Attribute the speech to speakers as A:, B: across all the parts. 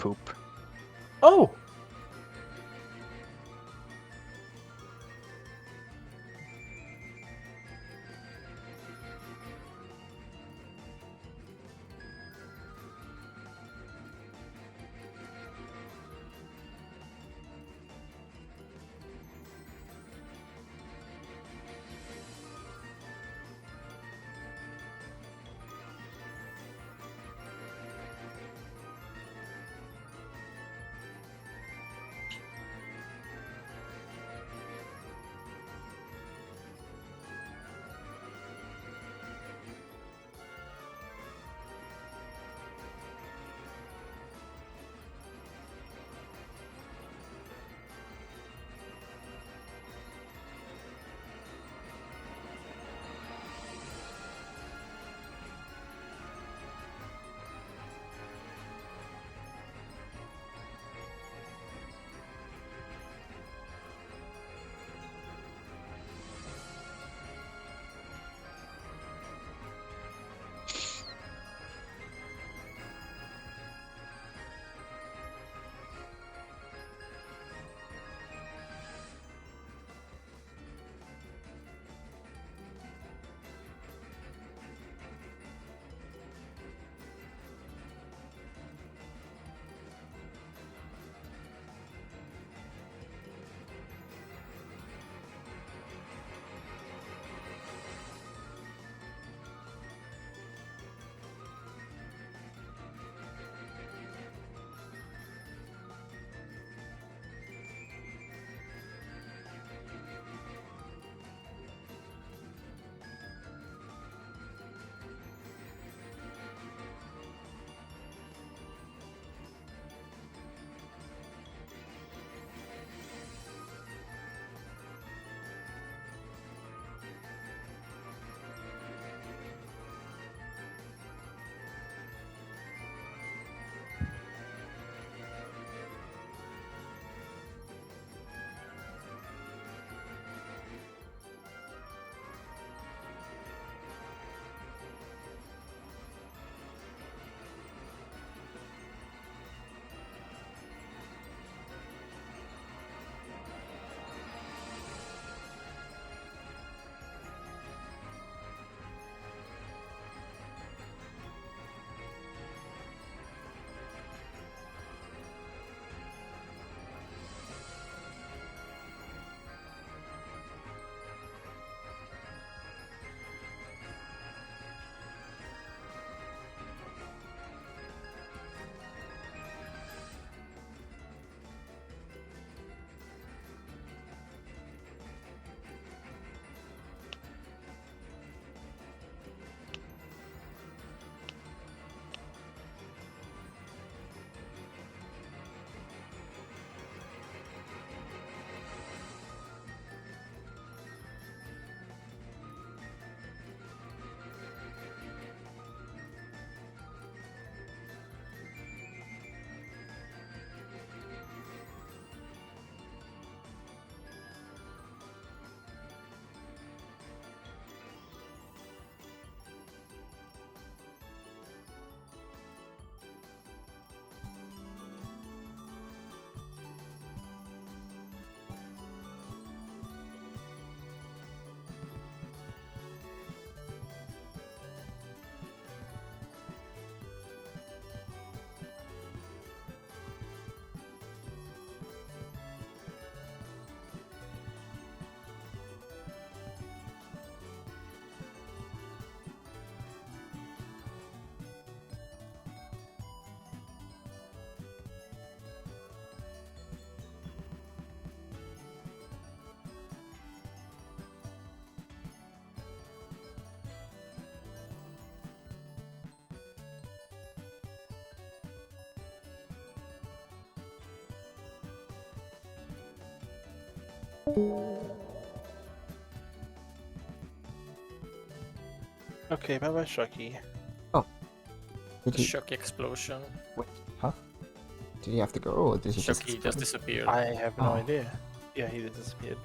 A: poop. Oh! Okay, bye-bye, Shocky.
B: Oh. Did
C: The
B: he...
C: shock explosion.
B: Wait, huh? Did he have to go, or did he just...
C: Shocky just disappeared.
A: I have no
B: Oh.
A: idea. Yeah, he disappeared.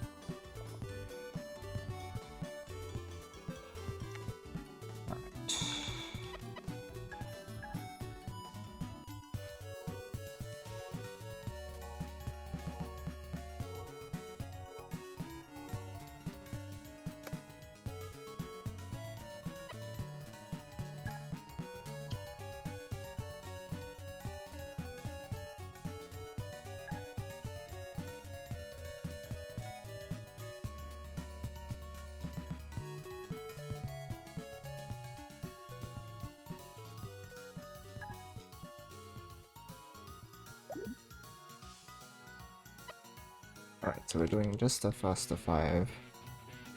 B: Alright, so we're doing just the first of 5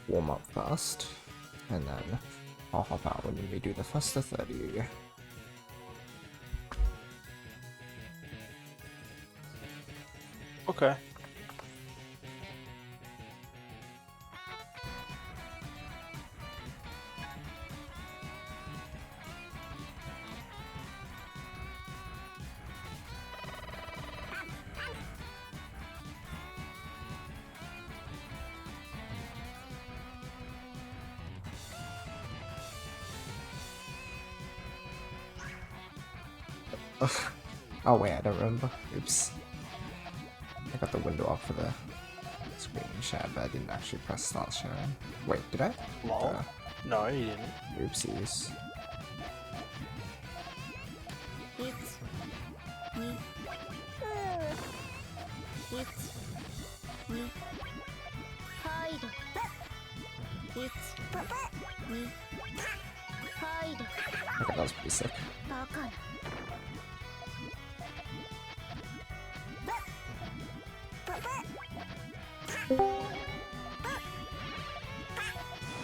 B: warm up first, and then I'll hop out when we do the first of 30.
A: Okay.
B: Oh wait, I don't remember. Oops. I got the window up for the screen share, but I didn't actually press start sharing. Wait, did I?
A: Lol. No, you didn't.
B: Oopsies.
C: 1、2、2、ハイド。
B: Okay, that was pretty sick.
C: バカな。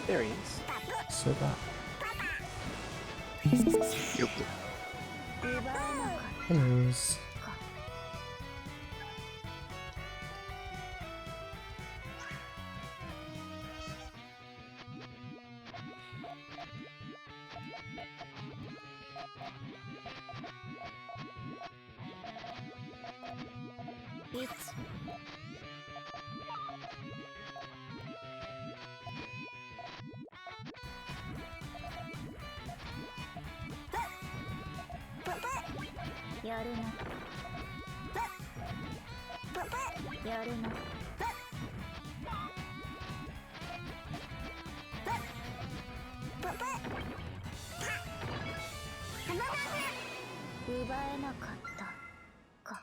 A: There he is.
B: So that.
C: 奪えなかっ
B: Hellos.
C: たか。 やるな。やるな。奪えなかったか。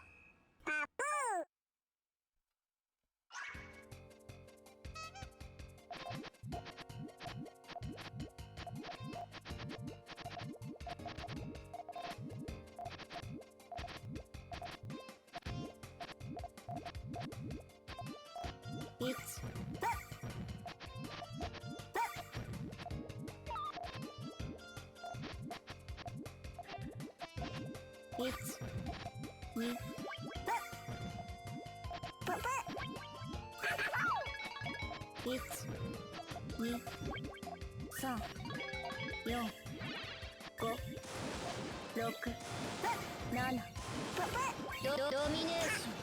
C: ドミネーション。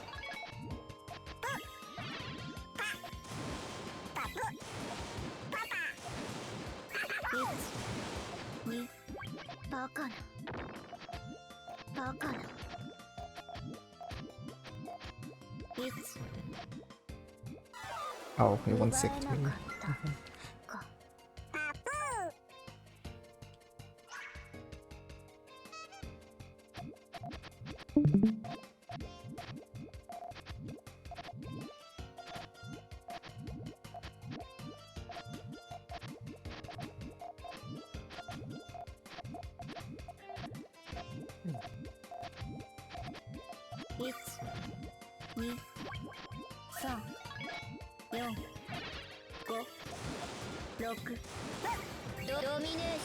C: 1、2、バカな。バカな。
B: Oh, he wants sick to me.
C: か。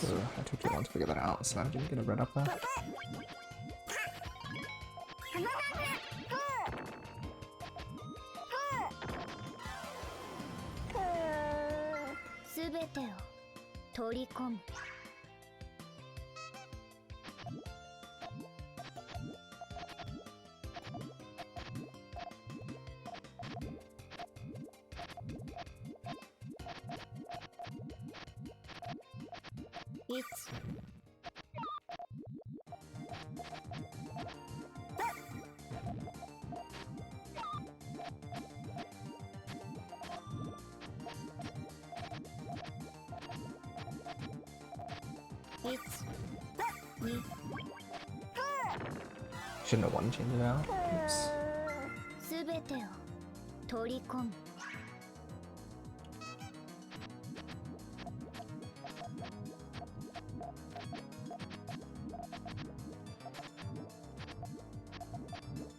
B: Ugh, I took too long to figure that out, so I didn't get a red up there.
C: すべてを取り込む。
B: Shouldn't have one changed it out. Oops.
C: すべてを取り込む。 1、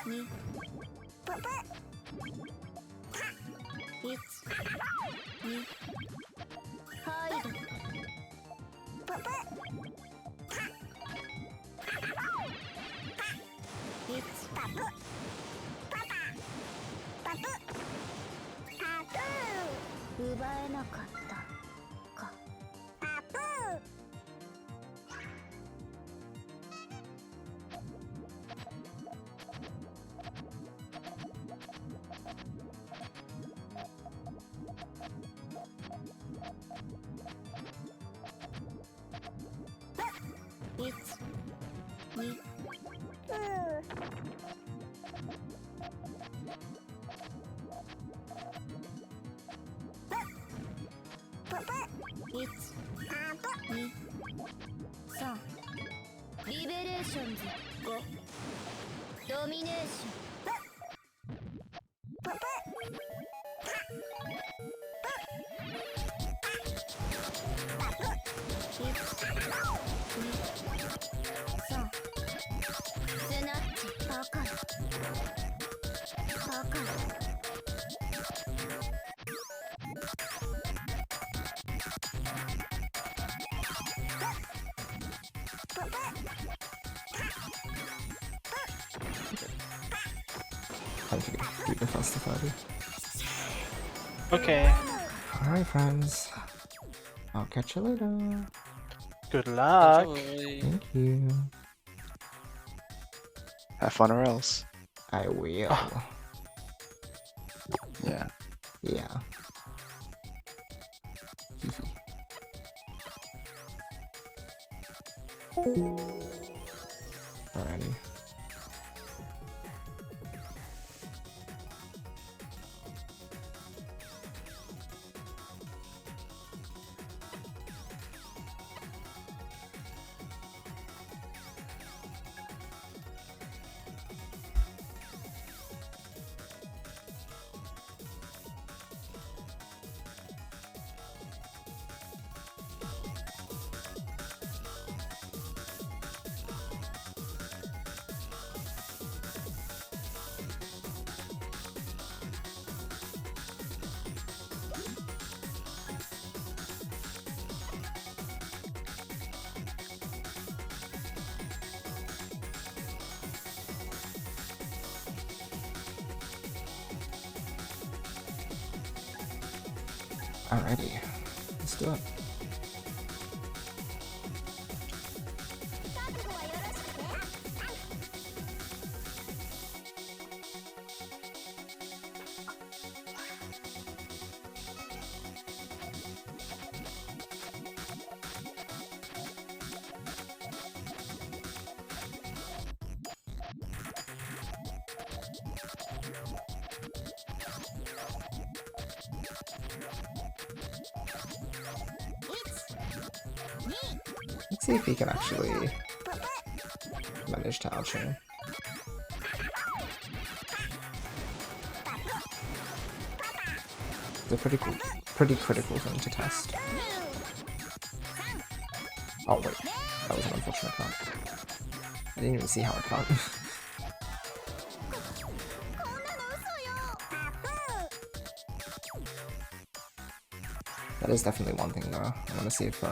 C: 奪えなかったか。パプー。リベレーションズ5ドミネーションスナッチパカパカ
B: Time to do the faster 30.
A: Okay.
B: Alright, friends. I'll catch you later.
A: Good luck.
D: Enjoy.
B: Thank you.
E: Have fun or else.
B: I will.
E: Yeah.
B: Yeah. Alrighty. Alrighty, let's do it. Let's see if he can actually manage to outshoot. It's a pretty critical thing to test. Oh wait, that was an unfortunate cut. I didn't even see how it cut. That is definitely one thing though. I want to see if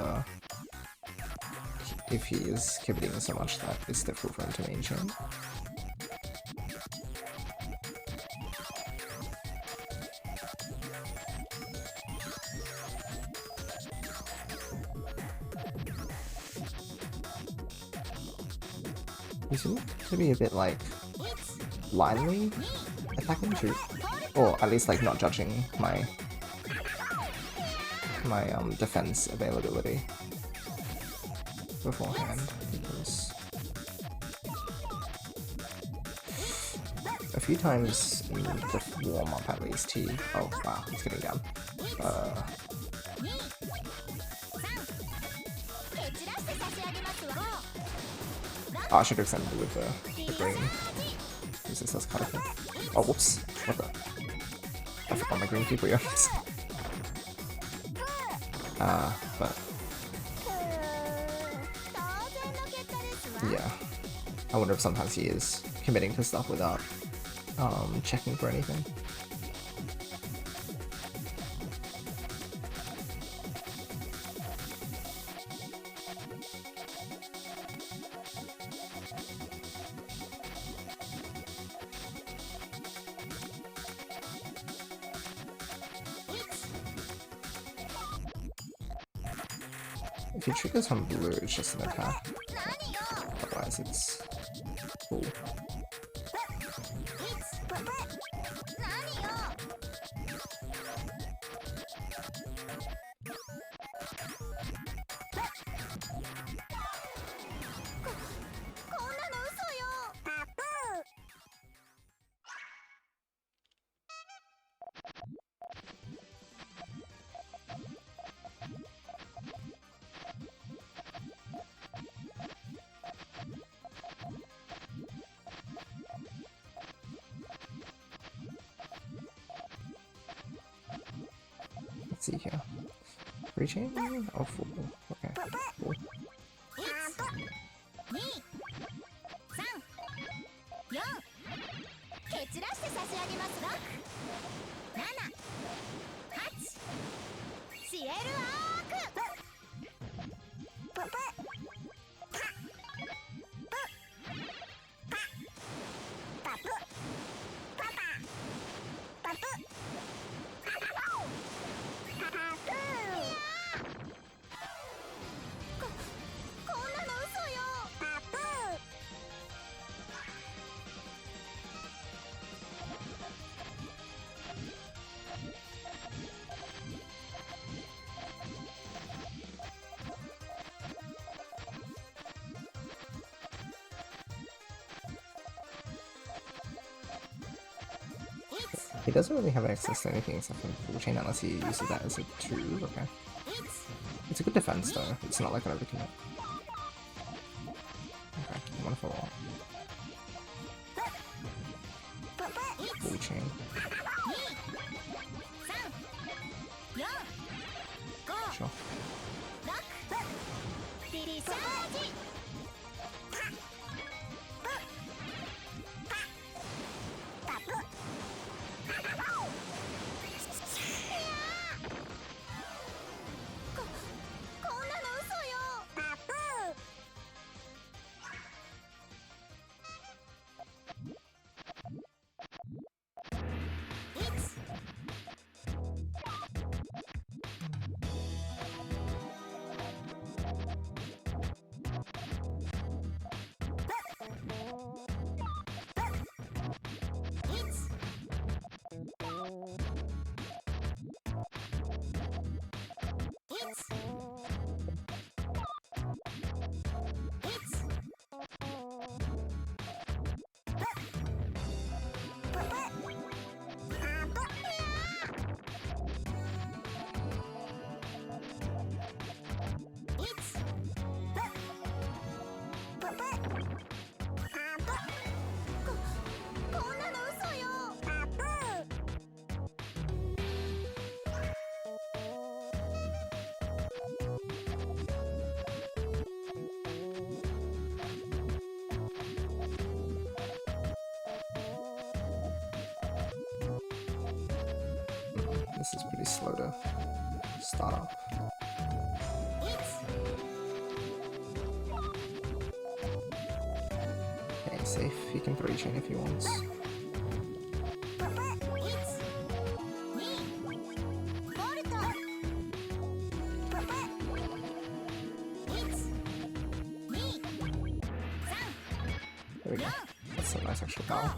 B: he is pivoting so much that it's difficult for him to maintain. He seems to be a bit like blindly attacking too, or at least like not judging my defense availability beforehand, because a few times in the warm-up at least he... Oh wow, he's getting down. Oh, I should have extended it with the green. This is kind of thing. Oh, whoops. What the? I forgot my green Puyo. But yeah, I wonder if sometimes he is committing to stuff without checking for anything. If he triggers on blue, it's just an attack. Otherwise, it's cool. Let's see here. Reaching? Oh, full. Okay. Cool. He doesn't really have access to anything except for full chain unless he uses that as a 2. Okay. It's a good defense though. It's not like an overcommit. Okay, I want to follow up. Full chain. Sure. This is pretty slow to start off. Okay, safe. He can 3 chain if he wants. There we go. That's a nice extra power.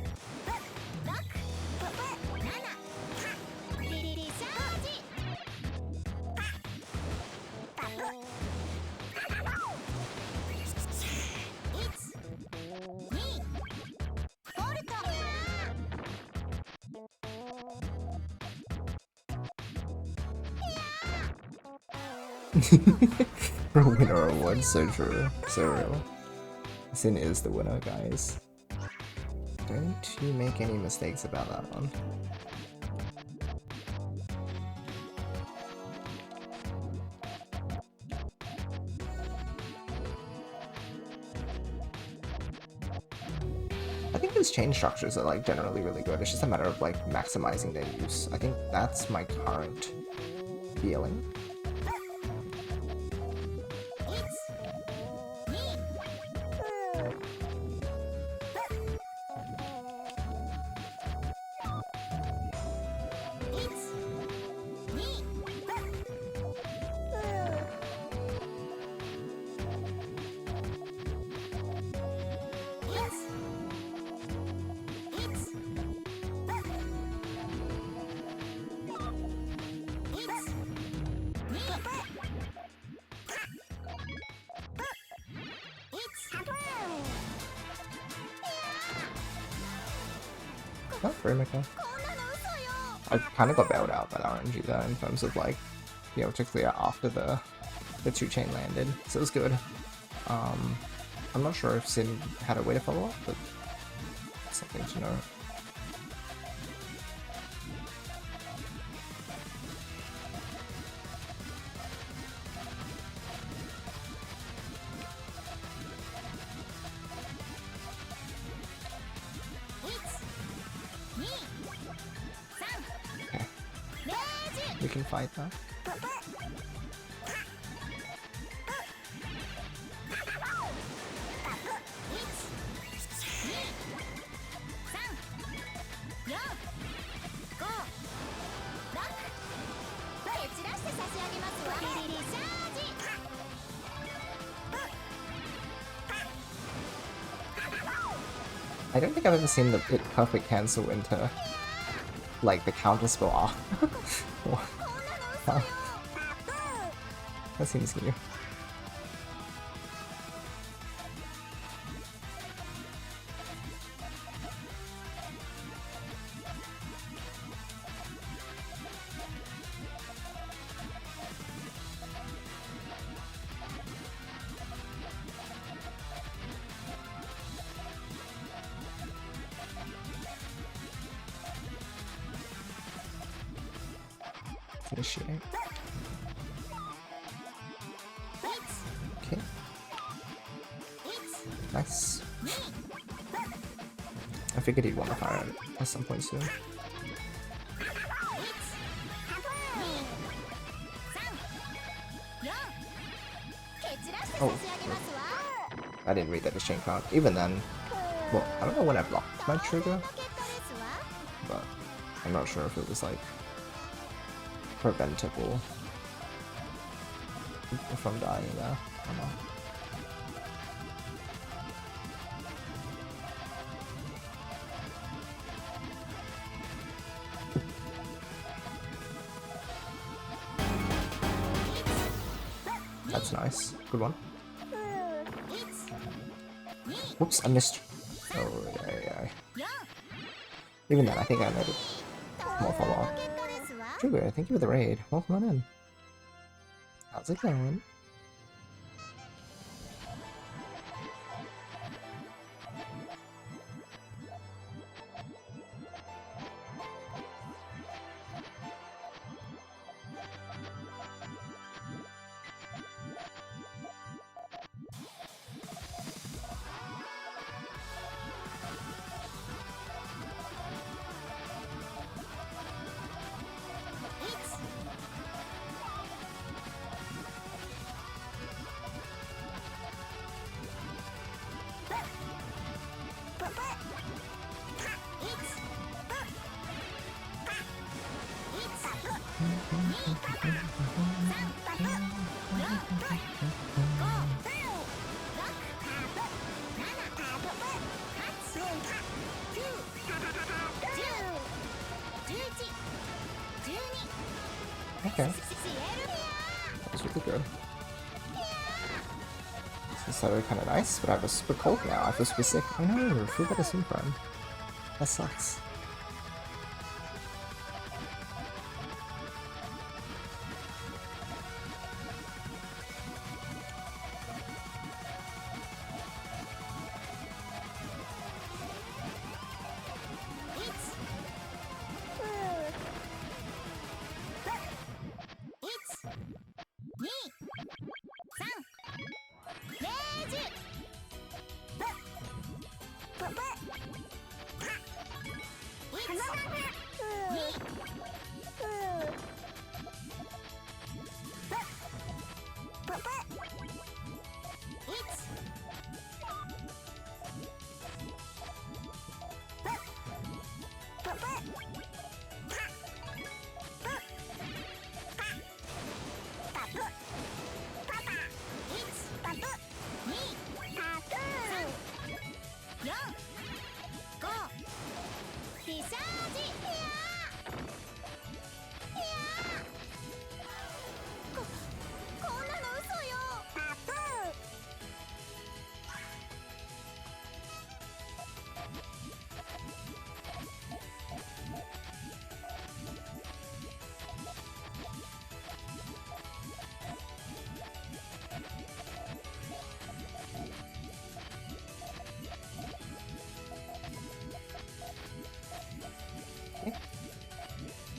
B: For a winner award, so true, so real. Sin is the winner, guys. Don't you make any mistakes about that one. chain structures are like generally really good. It's just a matter of like maximizing their use. I think that's my current feeling. Oh, very much. I kind of got bailed out by the RNG there in terms of like, you know, particularly after the 2-chain landed, so it was good. I'm not sure if Sin had a way to follow up, but something to know. Okay. We can fight that. I don't think I've ever seen it perfect cancel into like the counter spell. Wow. That seems new. Initiate. Okay. Nice. I figured he'd want to fire it at some point soon. Oh. I didn't read that as chain card. Even then, well, I don't know when I blocked my trigger, but I'm not sure if it was like preventable from dying there or not. That's nice. Good one. Whoops, I missed. Oh, yeah. Even then, I think I made it more follow-up. Trigger, thank you for the raid. Welcome on in. How's it going? Okay. That was really good. This is kind of nice, but I feel super cold now. I feel super sick. I know, I feel better soon, friend. That sucks.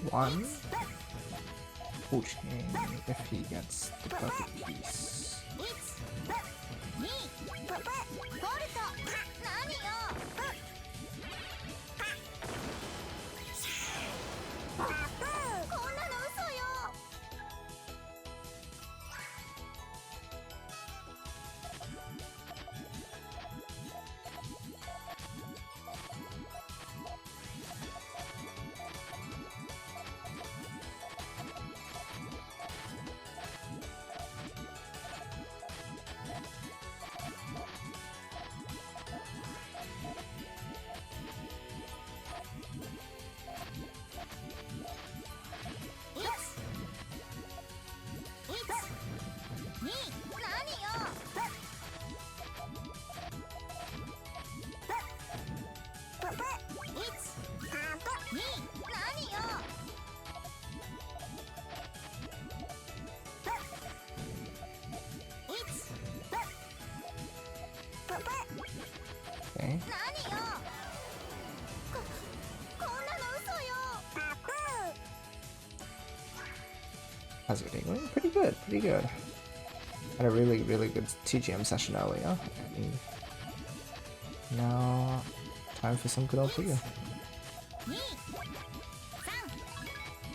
B: One. Pushing if he gets the perfect piece. Okay. How's your day going? Pretty good, pretty good. Had a really good TGM session earlier. And now, time for some good old Puyo.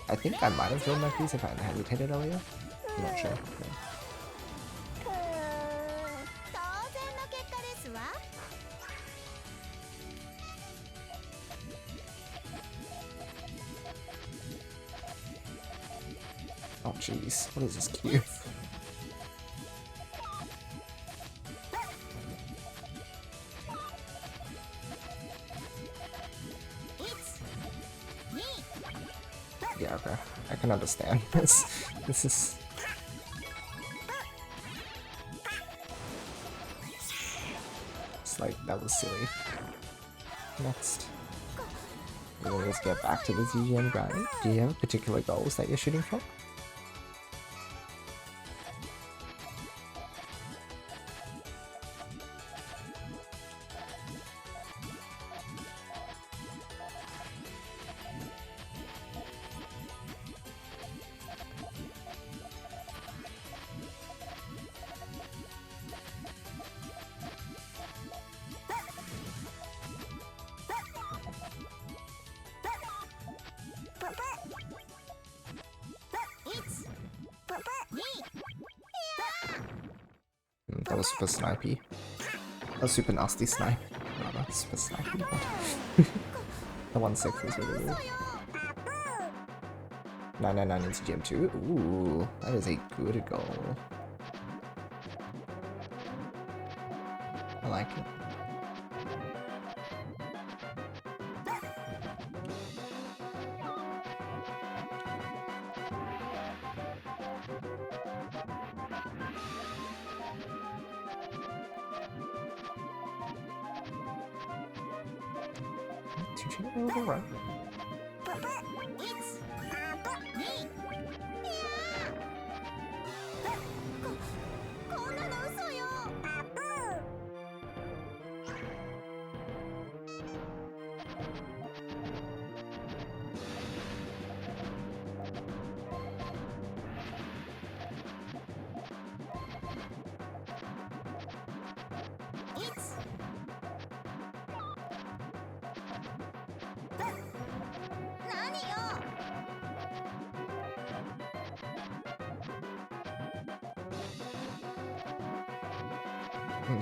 B: I think I might have drawn my piece if I hadn't hesitated earlier. I'm not sure. No. Oh jeez, what is this cue? Yeah, okay. I can understand this. This is... It's like, that was silly. Next. Let's get back to the TGM grind. Do you have particular goals that you're shooting for? That was super snipey. That was super nasty snipe. Rather, super snipey. The 1-6 was really weird. 999 into GM2. Ooh, that is a good goal. I like it. Right.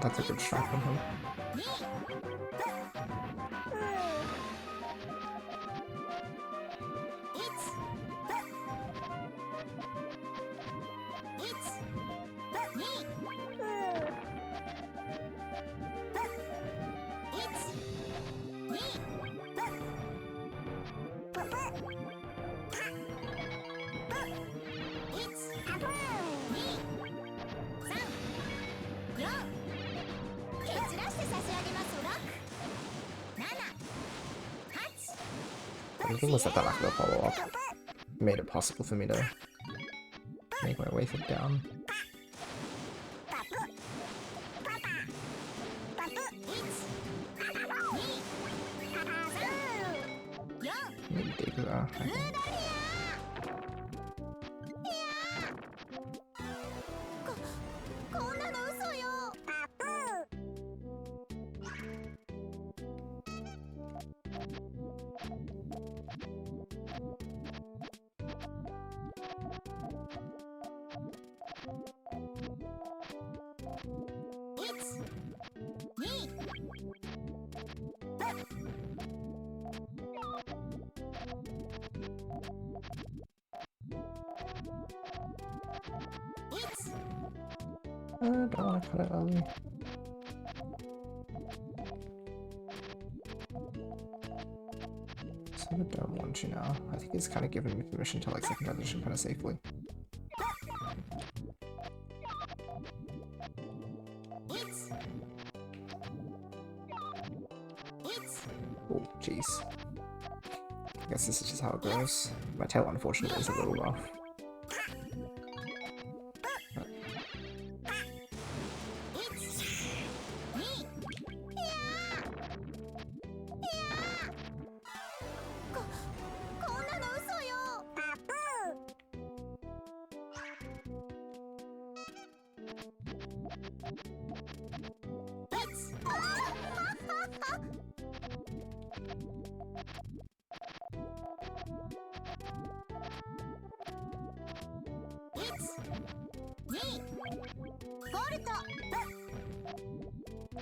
B: That's a good shot from him. The thing was that the lack of a follow-up made it possible for me to make my way down. Maybe Deku, I think. I don't want to cut it early. So I don't want to now. I think it's kind of giving me permission to like second transition kind of safely. Oh, jeez. I guess this is just how it goes. My tail, unfortunately, is a little rough.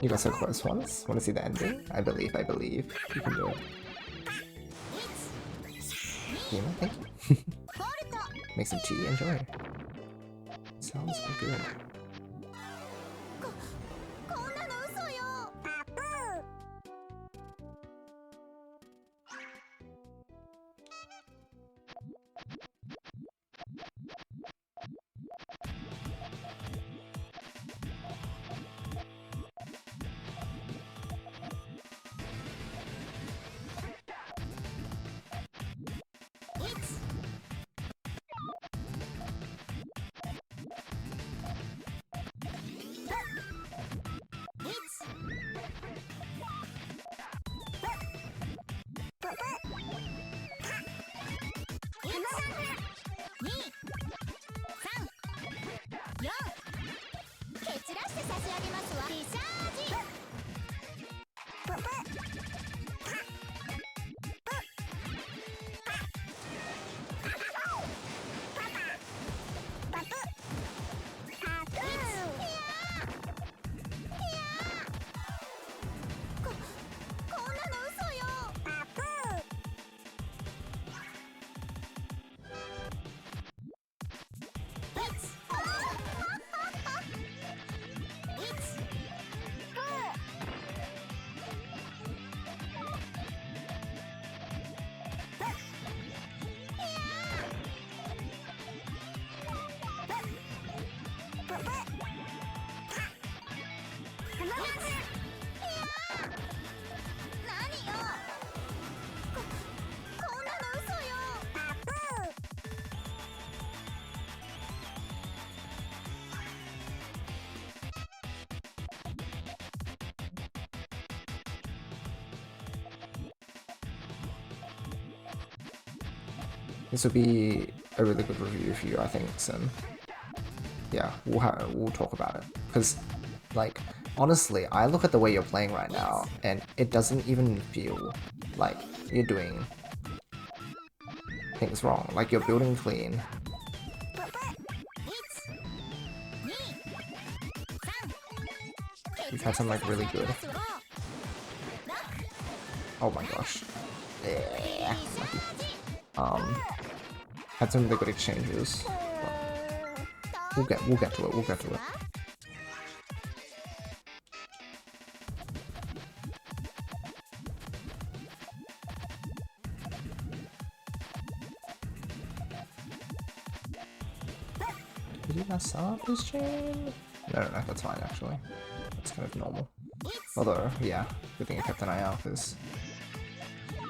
B: You got so close once. Want to see the ending? I believe. You can do it. Yeah, thank you. Make some tea, enjoy. Sounds good. This will be a really good review for you, I think, Sim. Yeah, we'll talk about it. Because, like, honestly, I look at the way you're playing right now, and it doesn't even feel like you're doing things wrong. Like, you're building clean. You've had some, like, really good... Oh my gosh. Yeah. Had some really good exchanges. We'll get to it. We'll get to it. Did he mess up his chain? No, that's fine actually. That's kind of normal. Although, yeah, good thing I kept an eye out because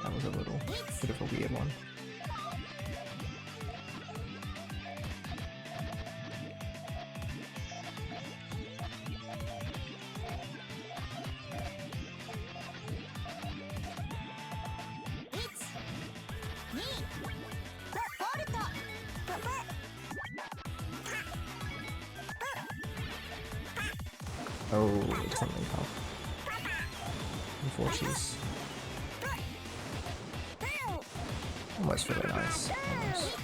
B: that was a little bit of a weird one. Oh, it doesn't link up. Unfortunate. Almost really nice. Almost.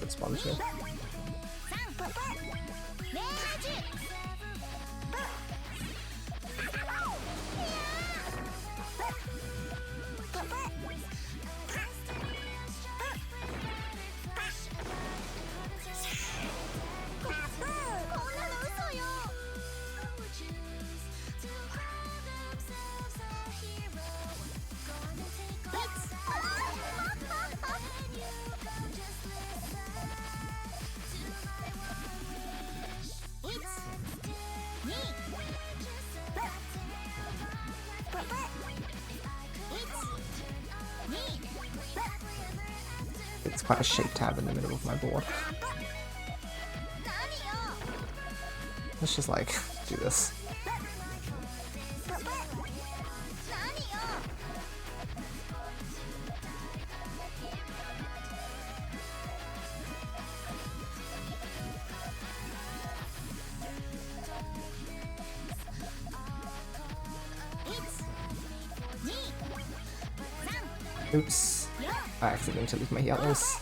B: Good sponsorship. It's quite a shape tab in the middle of my board. Let's just like do this. Oops. I accidentally took my yellows.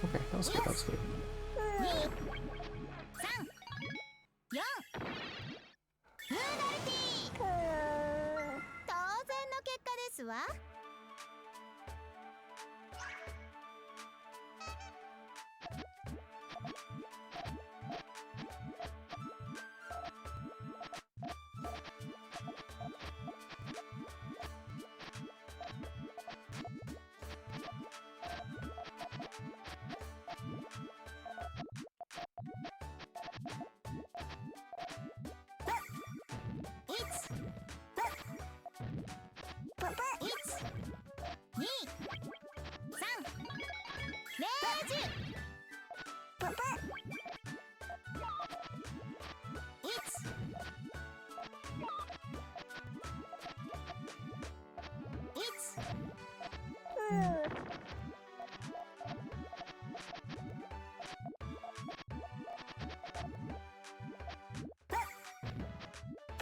B: Okay, that was good, that was good.
C: 当然の結果ですわ。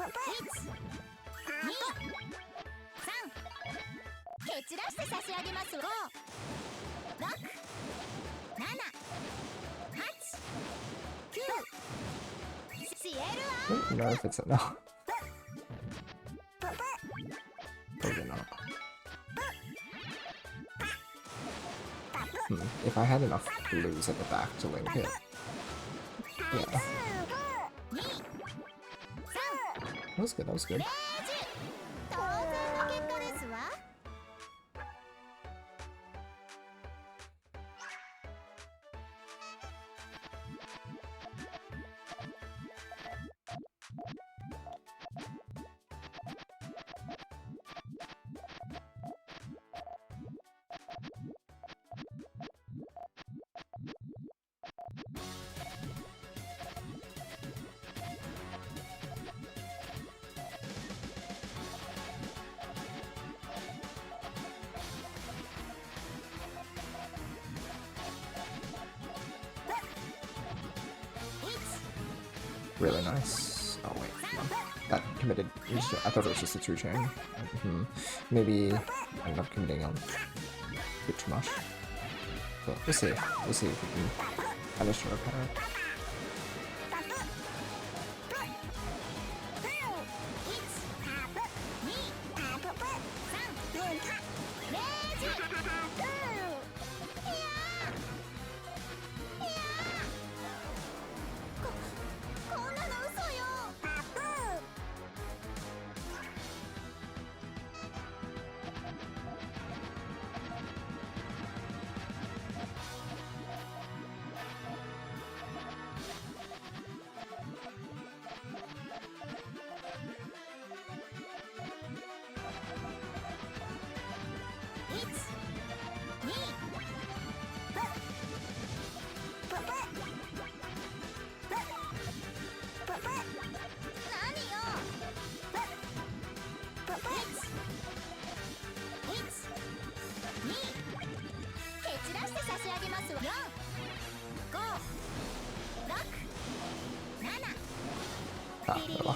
C: 蹴散らして差し上げます5、6、7、8、9、シエルア
B: don't know if it's enough. Probably not. If I had enough blues at the back to link it. Yeah. That was good, that was good.
C: 当然の結果ですわ。
B: Really nice. Oh wait, no. That committed. I thought it was just a 2-chain. Maybe I ended up committing a bit too much. But we'll see. We'll see if we can manage to repair it. Ah, there we are.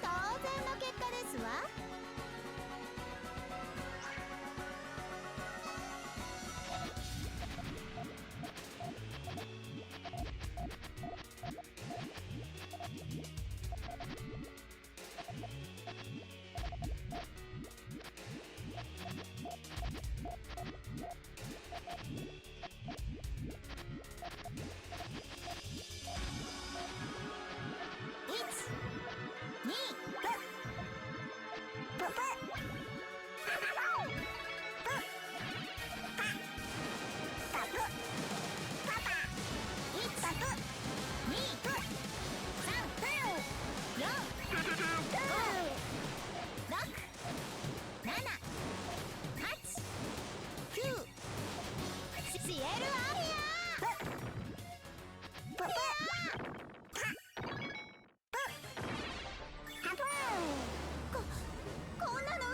C: 当然の結果ですわ。
B: Close.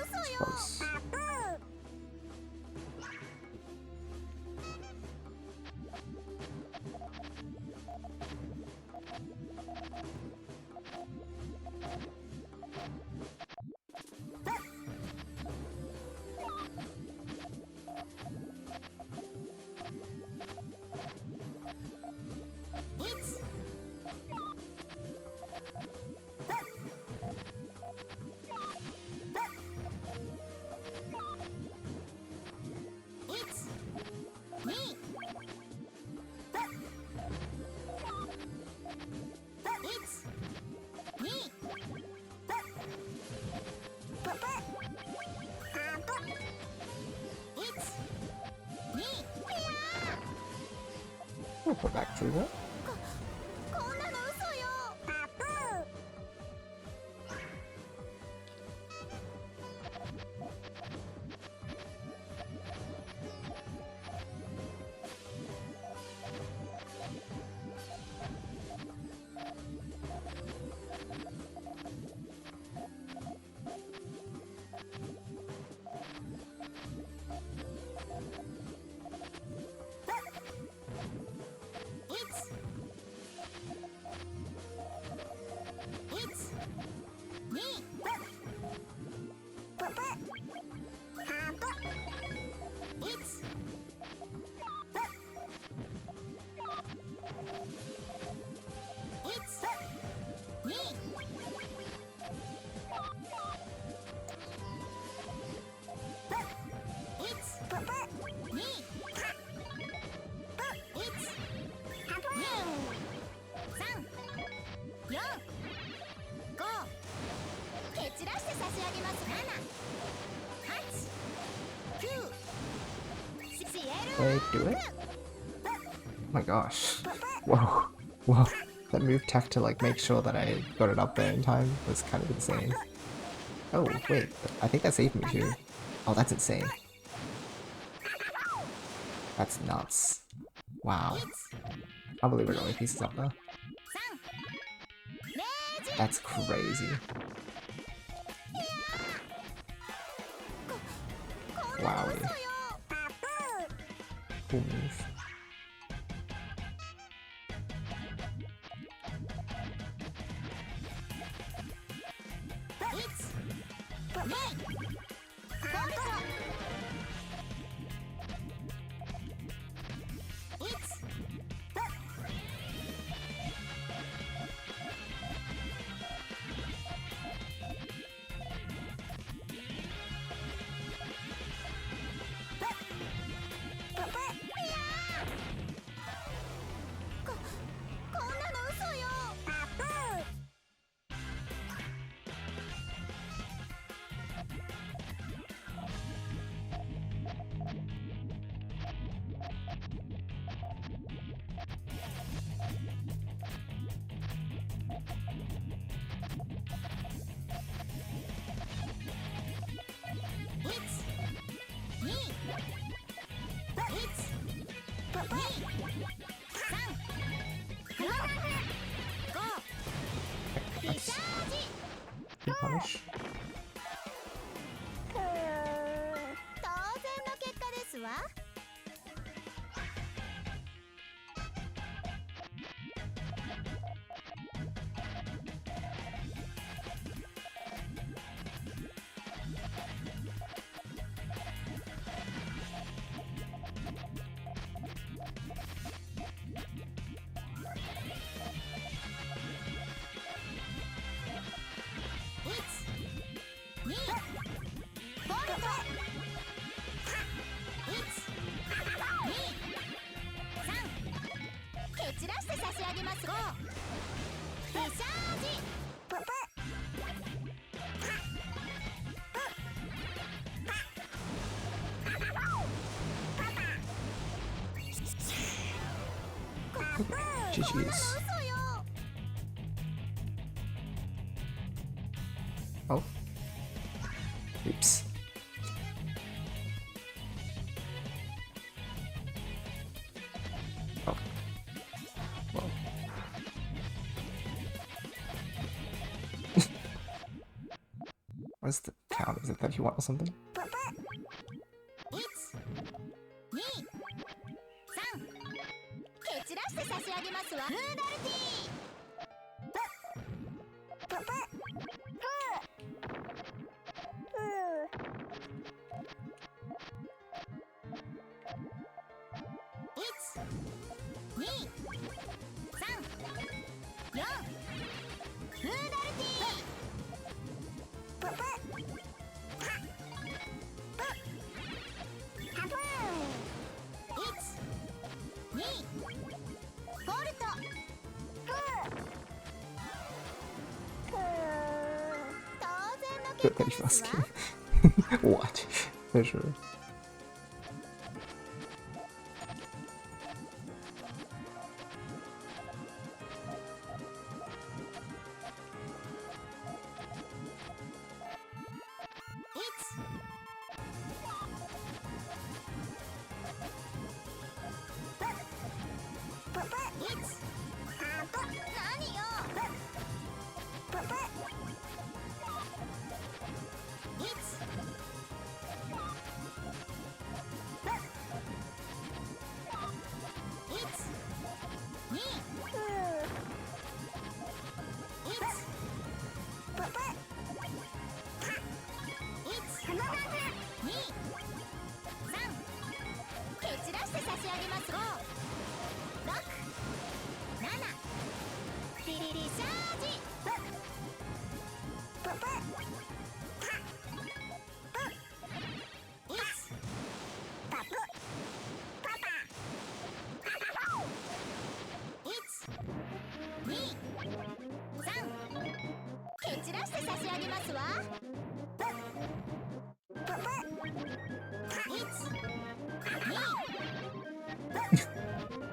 B: We'll put back through that.
C: こんなの嘘よ。
B: Wait, do it? Oh my gosh. Whoa. Whoa. That move tech to like make sure that I got it up there in time was kind of insane. Oh, wait. I think that saved me too. Oh, that's insane. That's nuts. Wow. I believe it only pieces up though. That's crazy. Wowie. Cool move. That's good punish.
C: 当然の結果ですわ。蹴散らして差し上げますよ。デシャージ。
B: GG's. Oh. Oops. Oh. Whoa. What's the count? Is it 31 or something?
C: 蹴散らして差し上げますわ。ヌーダルティー。
B: Good that he's asking. What? For sure.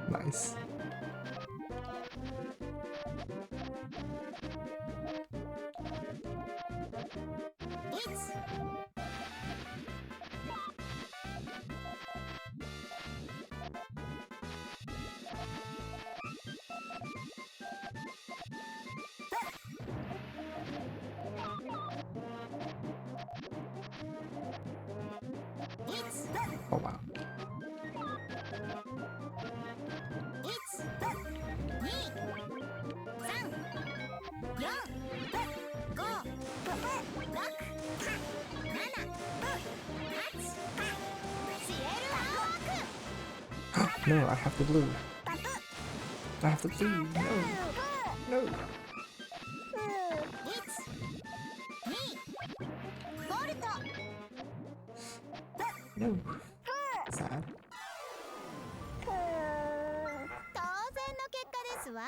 B: Nice. Oh wow. No, I have the blue. I have the blue. No. No. No. Sad.
C: 当然の結果ですわ。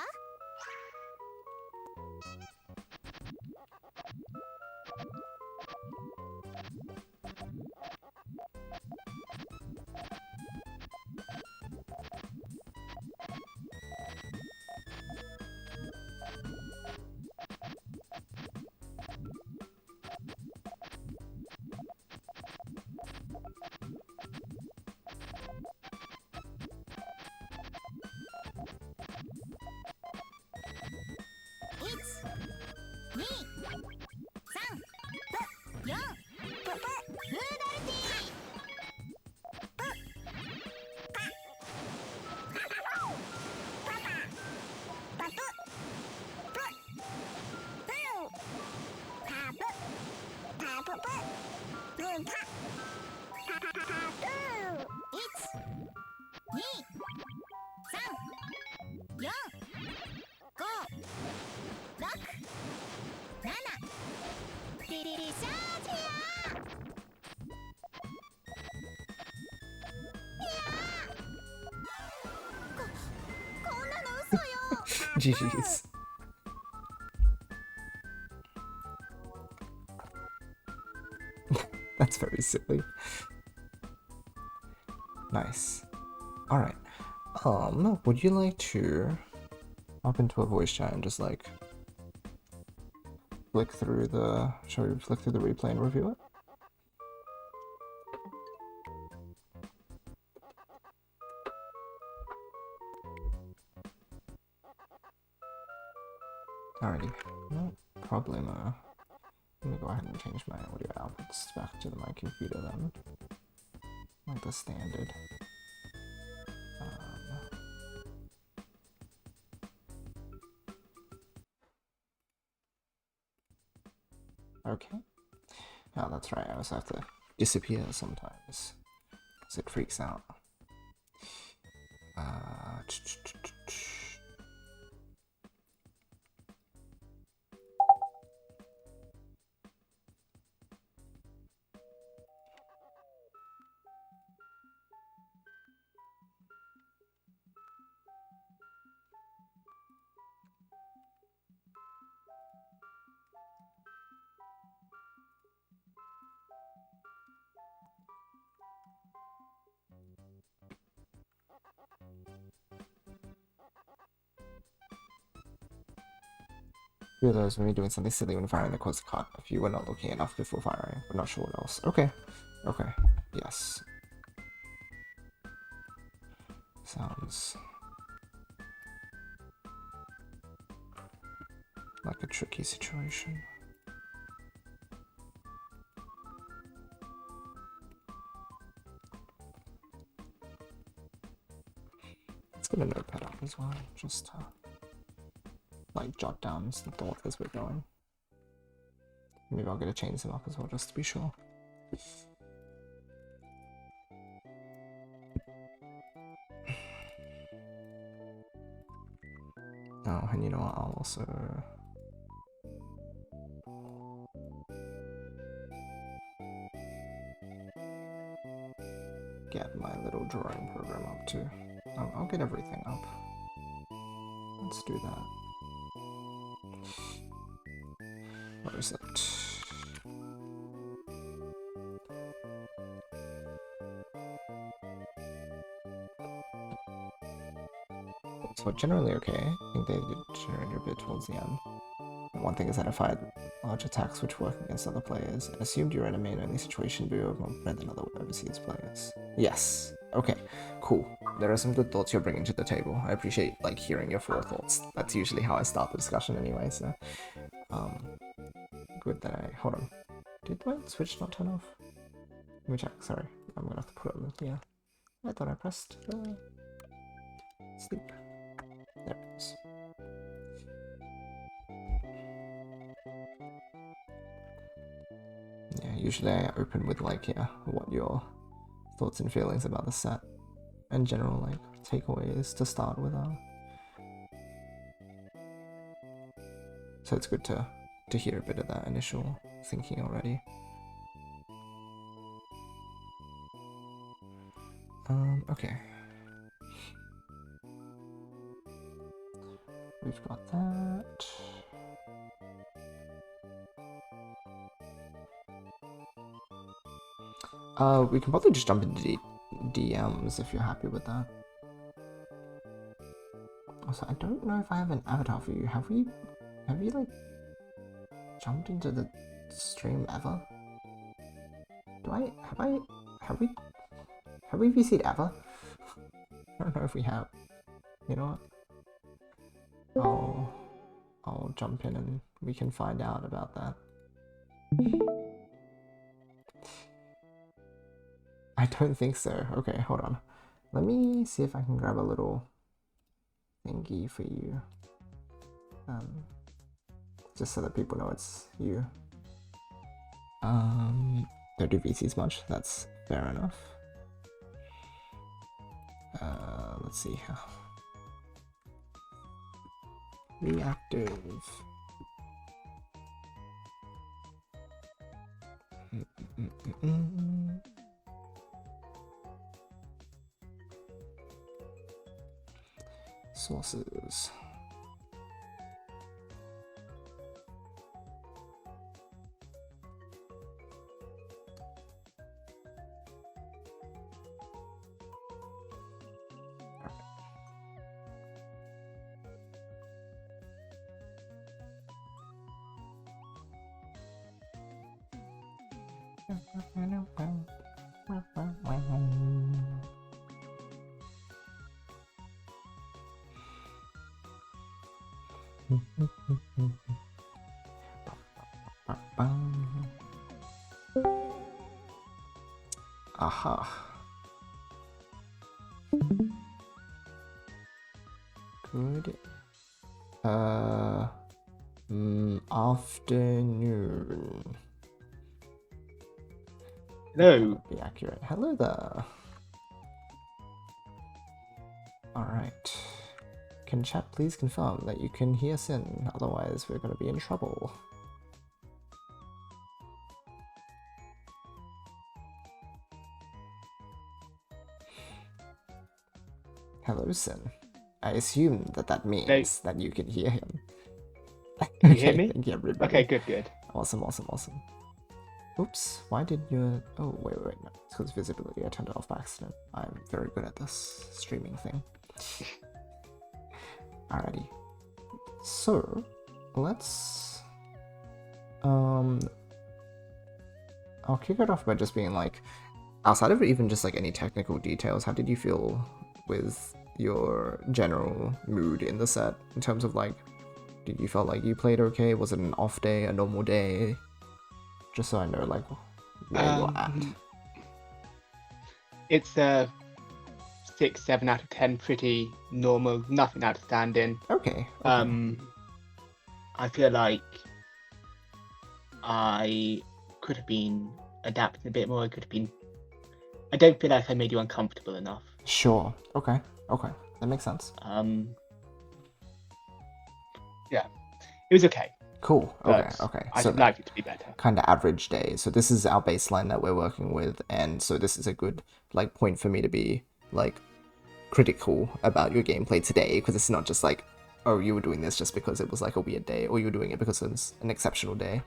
B: GG's. That's very silly. Nice. Alright. Would you like to hop into a voice chat and just like flick through the replay and review it? Alrighty, no problemo. Let me go ahead and change my audio outputs back to my computer then. Like the standard. Okay. Oh, that's right, I also have to disappear sometimes. Because it freaks out. Few of those when you're doing something silly when firing the close cut. If you were not looking enough before firing, we're not sure what else. Okay. Okay. Yes. Sounds like a tricky situation. Let's get a notepad up as well, just to like jot down some thoughts as we're going. Maybe I'll get a change them up as well, just to be sure. Oh, and you know what, I'll also get my little drawing program up too. I'll get everything up. Let's do that. What is it? So generally okay. I think they deteriorate a bit towards the end. One thing is that if I had large attacks which work against other players, and assumed you're in a main-only situation, but you're more prepared than other overseas players. Yes. Okay. Cool. There are some good thoughts you're bringing to the table. I appreciate like hearing your forethoughts. That's usually how I start the discussion anyway. So, good that I hold on. Did my switch not turn off? Let me check. Sorry, I'm gonna have to put it on here. I thought I pressed sleep. There it is. Yeah, usually I open with like, yeah, what your thoughts and feelings about the set and general like takeaways to start with are. So it's good to hear a bit of that initial thinking already. Okay. We've got that. We can probably just jump into DMs if you're happy with that. Also, I don't know if I have an avatar for you. Have you like jumped into the stream ever? Have we VC'd ever? I don't know if we have. You know what? I'll jump in and we can find out about that. I don't think so. Okay, hold on. Let me see if I can grab a little thingy for you. Just so that people know it's you. Don't do VCs much. That's fair enough. Let's see. Reactive. Sources. Aha. Good. Afternoon.
D: Hello.
B: Be accurate. Hello there. Alright. Can chat please confirm that you can hear Sin, otherwise we're gonna be in trouble. Hello Sin. I assume that means that you can hear him.
D: Can you hear me?
B: Thank you everybody.
D: Okay, good.
B: Awesome. Oops, why did you... Oh, wait, no. It's because visibility. I turned it off by accident. I'm very good at this streaming thing. Alrighty. So, let's... I'll kick it off by just being like, outside of even just like any technical details, how did you feel with your general mood in the set? In terms of like, did you feel like you played okay? Was it an off day, a normal day? Just so I know, like, where you're at.
D: It's a 6, 7 out of 10, pretty normal, nothing outstanding.
B: Okay.
D: I feel like I could have been adapting a bit more. I don't feel like I made you uncomfortable enough.
B: Sure. Okay. That makes sense.
D: Yeah, it was okay.
B: Cool. Okay.
D: I'd like it to be better.
B: Kind of average day. So this is our baseline that we're working with, and so this is a good like point for me to be like critical about your gameplay today, because it's not just like, oh, you were doing this just because it was like a weird day, or you were doing it because it was an exceptional day.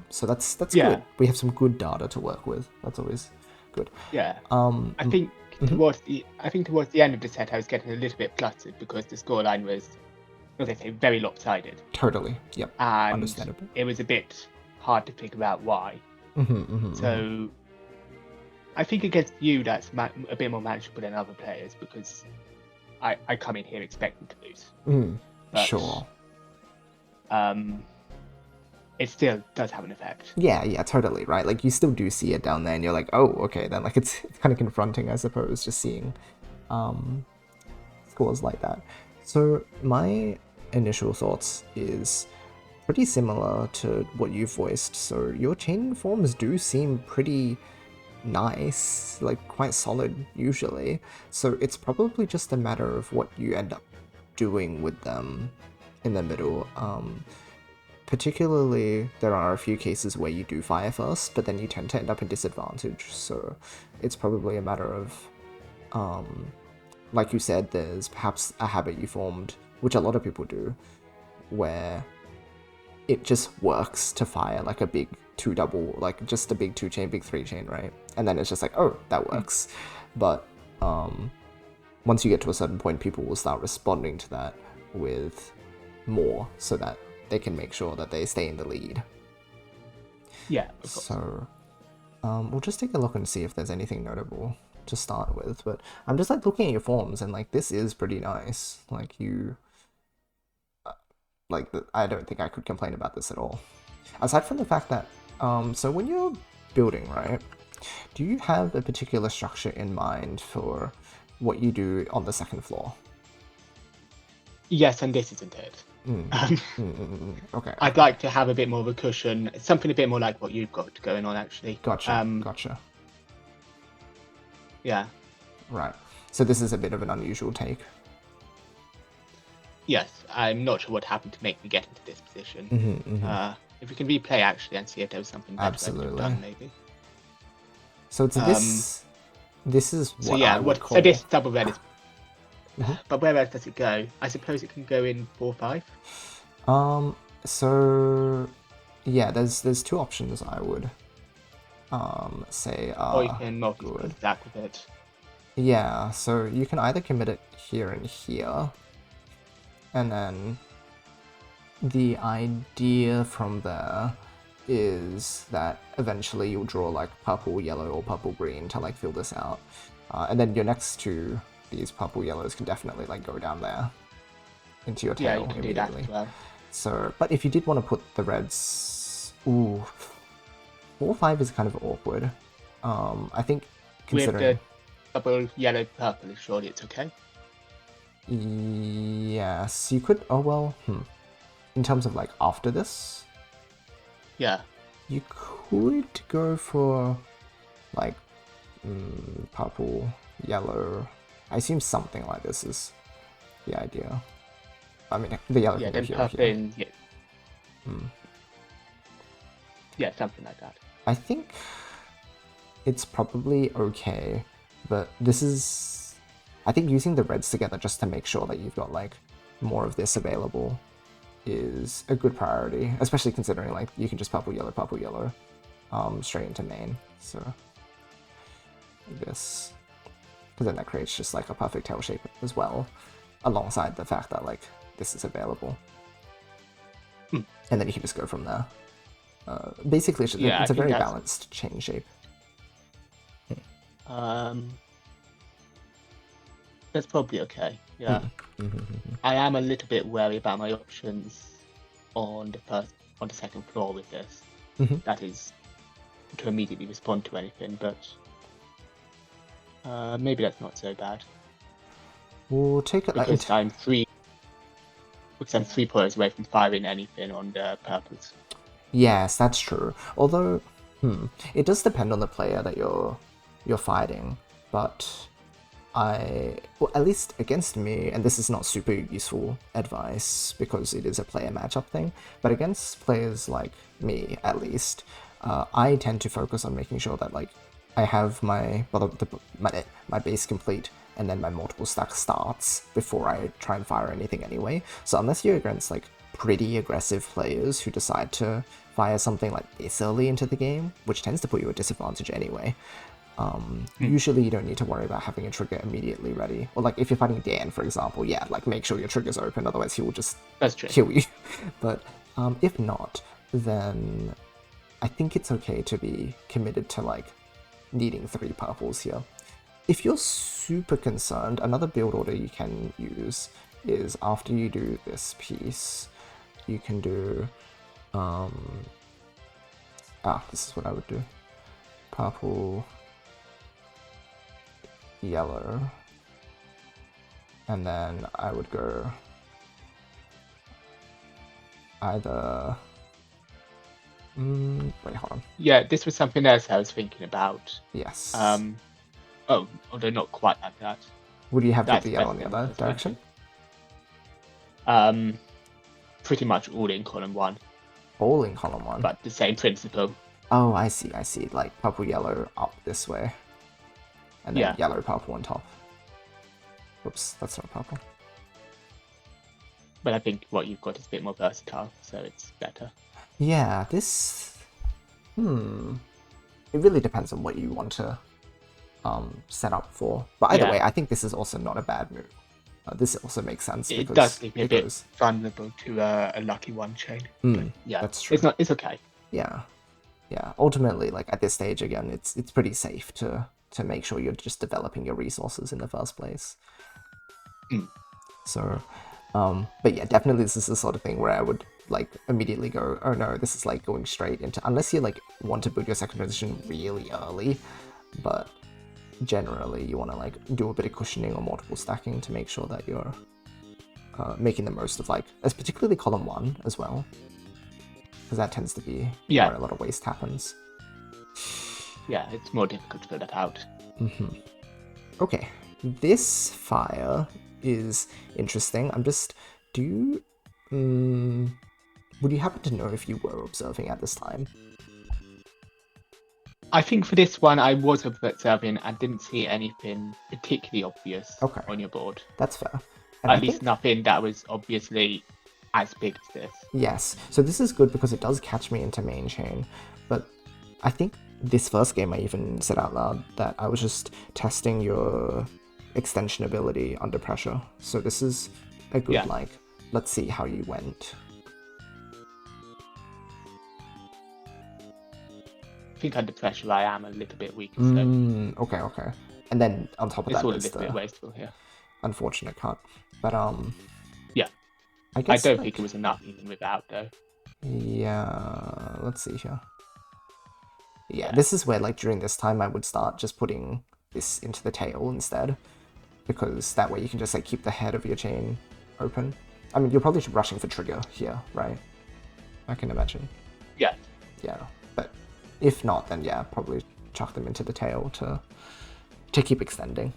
B: So that's
D: Yeah.
B: good. We have some good data to work with. That's always good.
D: Yeah. I think I think towards the end of the set, I was getting a little bit flustered because the scoreline was, as I say, very lopsided,
B: Totally. Yep.
D: and
B: Understandable.
D: it was a bit hard to figure out why. So I think against you, that's a bit more manageable than other players because I come in here expecting to lose. But,
B: Sure.
D: it still does have an effect.
B: Yeah, totally, right? Like, you still do see it down there, and you're like, oh, okay, then, like, it's kind of confronting, I suppose, just seeing scores like that. So, my initial thoughts is pretty similar to what you voiced. So, your chain forms do seem pretty nice, like, quite solid, usually. So, it's probably just a matter of what you end up doing with them in the middle. Particularly, there are a few cases where you do fire first, but then you tend to end up in disadvantage, so it's probably a matter of, like you said, there's perhaps a habit you formed, which a lot of people do, where it just works to fire like a big 2-double, like just a big 2-chain, big 3-chain, right? And then it's just like, oh, that works. But once you get to a certain point, people will start responding to that with more, so that they can make sure that they stay in the lead.
D: Yeah, of course.
B: So, we'll just take a look and see if there's anything notable to start with. But I'm just like looking at your forms, and like this is pretty nice. Like you, I don't think I could complain about this at all. Aside from the fact that, so when you're building, right? Do you have a particular structure in mind for what you do on the second floor?
D: Yes, and this isn't it.
B: Okay.
D: I'd like to have a bit more of a cushion, something a bit more like what you've got going on, actually.
B: Gotcha.
D: Yeah.
B: Right. So this is a bit of an unusual take.
D: Yes, I'm not sure what happened to make me get into this position. If we can replay, actually, and see if there was something better I could have done, maybe.
B: So it's this is what
D: so yeah,
B: I would call...
D: So this double red is... But where else does it go? I suppose it can go in 4-5?
B: So yeah, there's two options I would say are
D: or you can multi-stack with it.
B: Yeah, so you can either commit it here and here, and then the idea from there is that eventually you'll draw like purple, yellow, or purple, green to like fill this out, and then your next two, these purple yellows, can definitely like go down there into your tail.
D: Yeah, you can do that as well.
B: So, but if you did want to put the reds, 4-5 is kind of awkward. I think considering
D: with the double yellow purple, surely it's okay.
B: Yes, you could. Oh well, in terms of like after this,
D: yeah,
B: you could go for like purple, yellow. I assume something like this is the idea. I mean, the yellow can go here.
D: Purple in, yeah. Yeah, something like that.
B: I think it's probably okay, but this is... I think using the reds together just to make sure that you've got like more of this available is a good priority, especially considering like you can just purple, yellow, straight into main. So like this, because then that creates just like a perfect tail shape as well, alongside the fact that like this is available, and then you can just go from there. Basically, it's a very balanced chain shape.
D: That's probably okay. Yeah, I am a little bit wary about my options on the second floor with this. That is to immediately respond to anything, but maybe that's not so bad.
B: We'll take it
D: because I'm 3 points away from firing anything on the purples.
B: Yes, that's true. Although, it does depend on the player that you're fighting, but well, at least against me, and this is not super useful advice because it is a player matchup thing, but against players like me, at least, I tend to focus on making sure that like I have my base complete, and then my multiple stack starts before I try and fire anything anyway. So unless you're against like pretty aggressive players who decide to fire something like this early into the game, which tends to put you at disadvantage anyway, Usually you don't need to worry about having a trigger immediately ready. Or like if you're fighting Dan, for example, yeah, like make sure your trigger's open, otherwise he will just kill you. But if not, then I think it's okay to be committed to like needing 3 purples here. If you're super concerned, another build order you can use is after you do this piece, you can do this is what I would do. Purple, yellow, and then I would go either wait, hold on.
D: Yeah, this was something else I was thinking about.
B: Yes.
D: Although not quite like that.
B: Would you have put the yellow in the other direction?
D: Pretty much all in column 1.
B: All in column 1?
D: But the same principle.
B: Oh, I see. Like purple, yellow up this way. And then yellow, purple on top. Oops, that's not purple.
D: But I think what you've got is a bit more versatile, so it's better.
B: Yeah, this... It really depends on what you want to set up for. But either way, I think this is also not a bad move. This also makes sense because
D: it does leave me a bit vulnerable to a lucky 1 chain. Yeah,
B: that's true.
D: It's okay.
B: Yeah. Ultimately, like at this stage again, it's pretty safe to make sure you're just developing your resources in the first place. So, but yeah, definitely this is the sort of thing where I would like immediately go, oh no, this is like going straight into, unless you like want to build your second position really early, but generally you want to like do a bit of cushioning or multiple stacking to make sure that you're making the most of like, as particularly column 1 as well, because that tends to be where a lot of waste happens.
D: Yeah, it's more difficult to fill that out.
B: Okay, this fire is interesting. I'm just, would you happen to know if you were observing at this time?
D: I think for this one, I was observing and didn't see anything particularly obvious on your board.
B: That's fair. And
D: at least nothing that was obviously as big as this.
B: Yes, so this is good because it does catch me into main chain, but I think this first game I even said out loud that I was just testing your extension ability under pressure. So this is a good like, let's see how you went.
D: I think under pressure I am a little bit weak. So.
B: Okay. And then on top of that,
D: it's all a little bit wasteful here.
B: Unfortunate cut, but
D: yeah, I
B: guess
D: don't think it was enough even without though.
B: Yeah, let's see here. Yeah, this is where like during this time I would start just putting this into the tail instead, because that way you can just like keep the head of your chain open. I mean, you're probably rushing for trigger here, right? I can imagine.
D: Yeah.
B: Yeah, but if not, then yeah, probably chuck them into the tail to keep extending.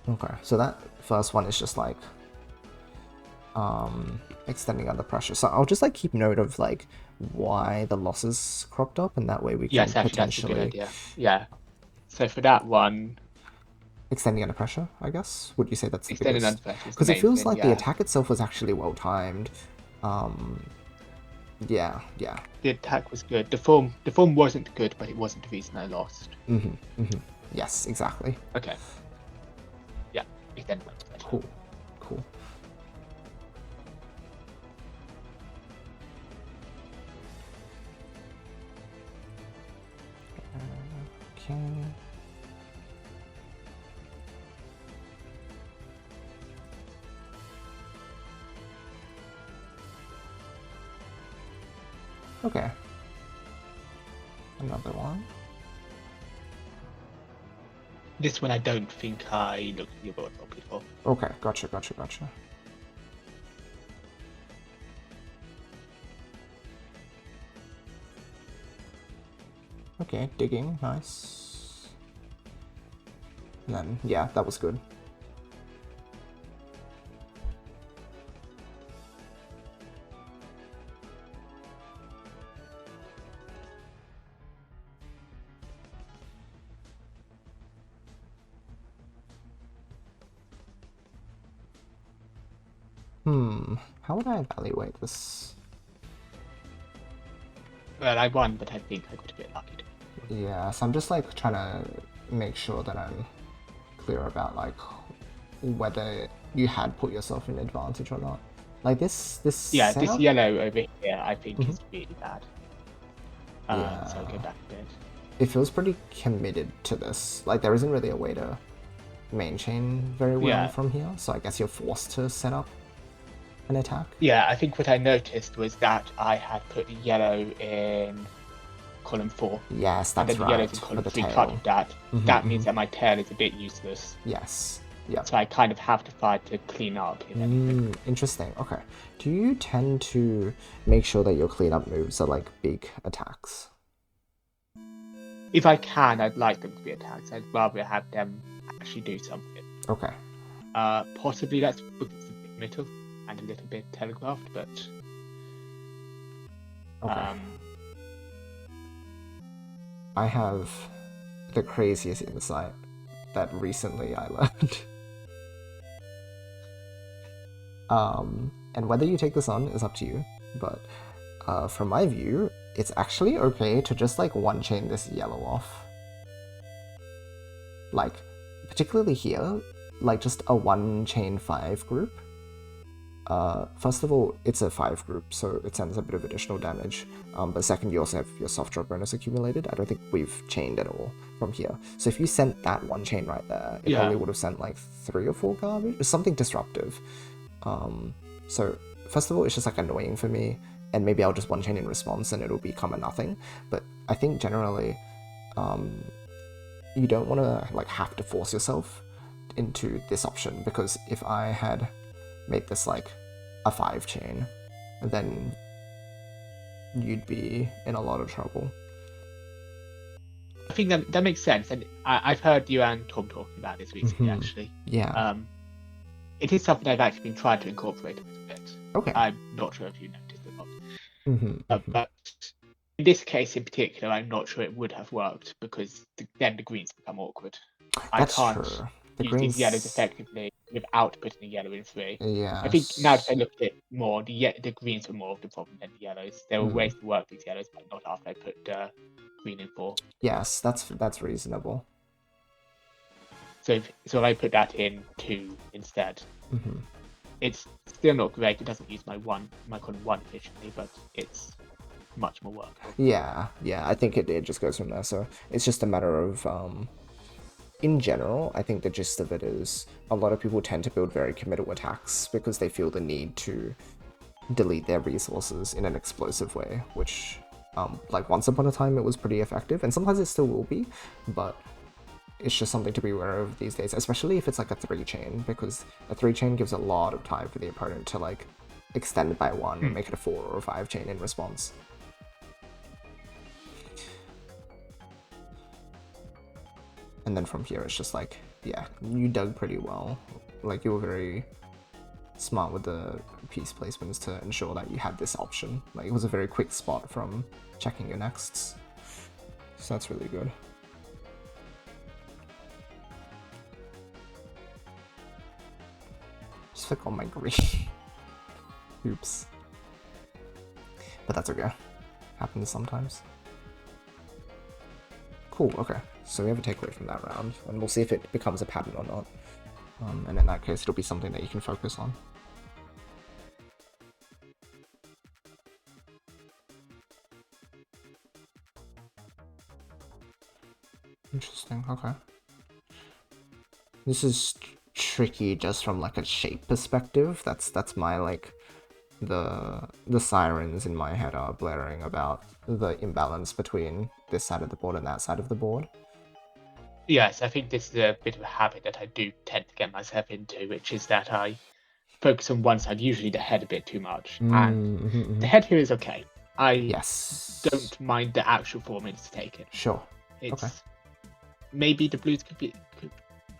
B: Okay, so that first one is just like extending under pressure. So I'll just like keep note of like why the losses cropped up, and that way we can potentially.
D: That's a good idea. Yeah. So for that one,
B: extending under pressure, I guess. Would you say that's the
D: extending
B: biggest?
D: Under pressure?
B: Because it feels like the attack itself was actually well timed. Yeah.
D: The attack was good. The form wasn't good, but it wasn't the reason I lost.
B: Yes, exactly.
D: Okay. Yeah, extending under pressure.
B: Cool. Okay. Okay. Another one.
D: This one I don't think I looked at your board properly for.
B: Okay, gotcha. Okay, digging, nice. And then, yeah, that was good. How would I evaluate this?
D: Well, I won, but I think I got a bit lucky.
B: Yeah, so I'm just like trying to make sure that I'm clear about like whether you had put yourself in advantage or not. Like this
D: Yeah,
B: setup?
D: this yellow over here I think is really bad.
B: Yeah.
D: So I'll go back a bit.
B: It feels pretty committed to this. Like there isn't really a way to main chain very well from here, so I guess you're forced to set up an attack.
D: Yeah, I think what I noticed was that I had put the yellow in column 4.
B: Yes, that's
D: and then the
B: right.
D: yellow's in column
B: for the
D: 3
B: tail.
D: cut of that. That means that my tail is a bit useless.
B: Yes. Yeah.
D: So I kind of have to fight to clean up.
B: Interesting. Okay. Do you tend to make sure that your cleanup moves are like big attacks?
D: If I can, I'd like them to be attacks. I'd rather have them actually do something.
B: Okay.
D: Possibly that's because it's a bit middle and a little bit telegraphed, but
B: okay. I have the craziest insight that recently I learned. And whether you take this on is up to you, but from my view, it's actually okay to just like one chain this yellow off. Like, particularly here, like just a 1-chain-5 group. First of all, it's a 5 group, so it sends a bit of additional damage. But second, you also have your soft drop bonus accumulated. I don't think we've chained at all from here. So if you sent that one chain right there, it probably would have sent like 3 or 4 garbage. It's something disruptive. So first of all, it's just like annoying for me, and maybe I'll just one chain in response and it'll become a nothing. But I think generally, you don't want to like have to force yourself into this option, because if I had made this like a 5 chain, then you'd be in a lot of trouble.
D: I think that makes sense, and I've heard you and Tom talking about this recently, actually.
B: Yeah.
D: It is something I've actually been trying to incorporate a little bit.
B: Okay.
D: I'm not sure if you noticed or not. But in this case in particular, I'm not sure it would have worked, because then the greens become awkward.
B: That's
D: I can't
B: true.
D: use these yellows effectively without putting the yellow in 3.
B: Yeah.
D: I think now that I look at it more, the greens were more of the problem than the yellows. There were ways to work these yellows, but not after I put green in 4.
B: Yes, that's reasonable.
D: So if I put that in 2 instead, it's still not great. It doesn't use my column 1 efficiently, but it's much more workable.
B: Yeah, I think it just goes from there. So it's just a matter of, in general, I think the gist of it is a lot of people tend to build very committal attacks because they feel the need to delete their resources in an explosive way, which, like once upon a time it was pretty effective, and sometimes it still will be, but it's just something to be aware of these days, especially if it's like a 3-chain, because a 3-chain gives a lot of time for the opponent to like extend by 1 and make it a 4 or 5-chain in response. And then from here, it's just like, yeah, you dug pretty well. Like, you were very smart with the piece placements to ensure that you had this option. Like, it was a very quick spot from checking your nexts. So that's really good. Just forgot my green. Oops. But that's okay. Happens sometimes. Cool, okay. So we have a takeaway from that round, and we'll see if it becomes a pattern or not. And in that case, it'll be something that you can focus on. Interesting, okay. This is tricky just from like a shape perspective. That's my like the sirens in my head are blaring about the imbalance between this side of the board and that side of the board.
D: Yes, I think this is a bit of a habit that I do tend to get myself into, which is that I focus on one side, usually the head, a bit too much. And the head here is okay. I don't mind the actual 4 minutes to take it.
B: Sure.
D: It's maybe the blues could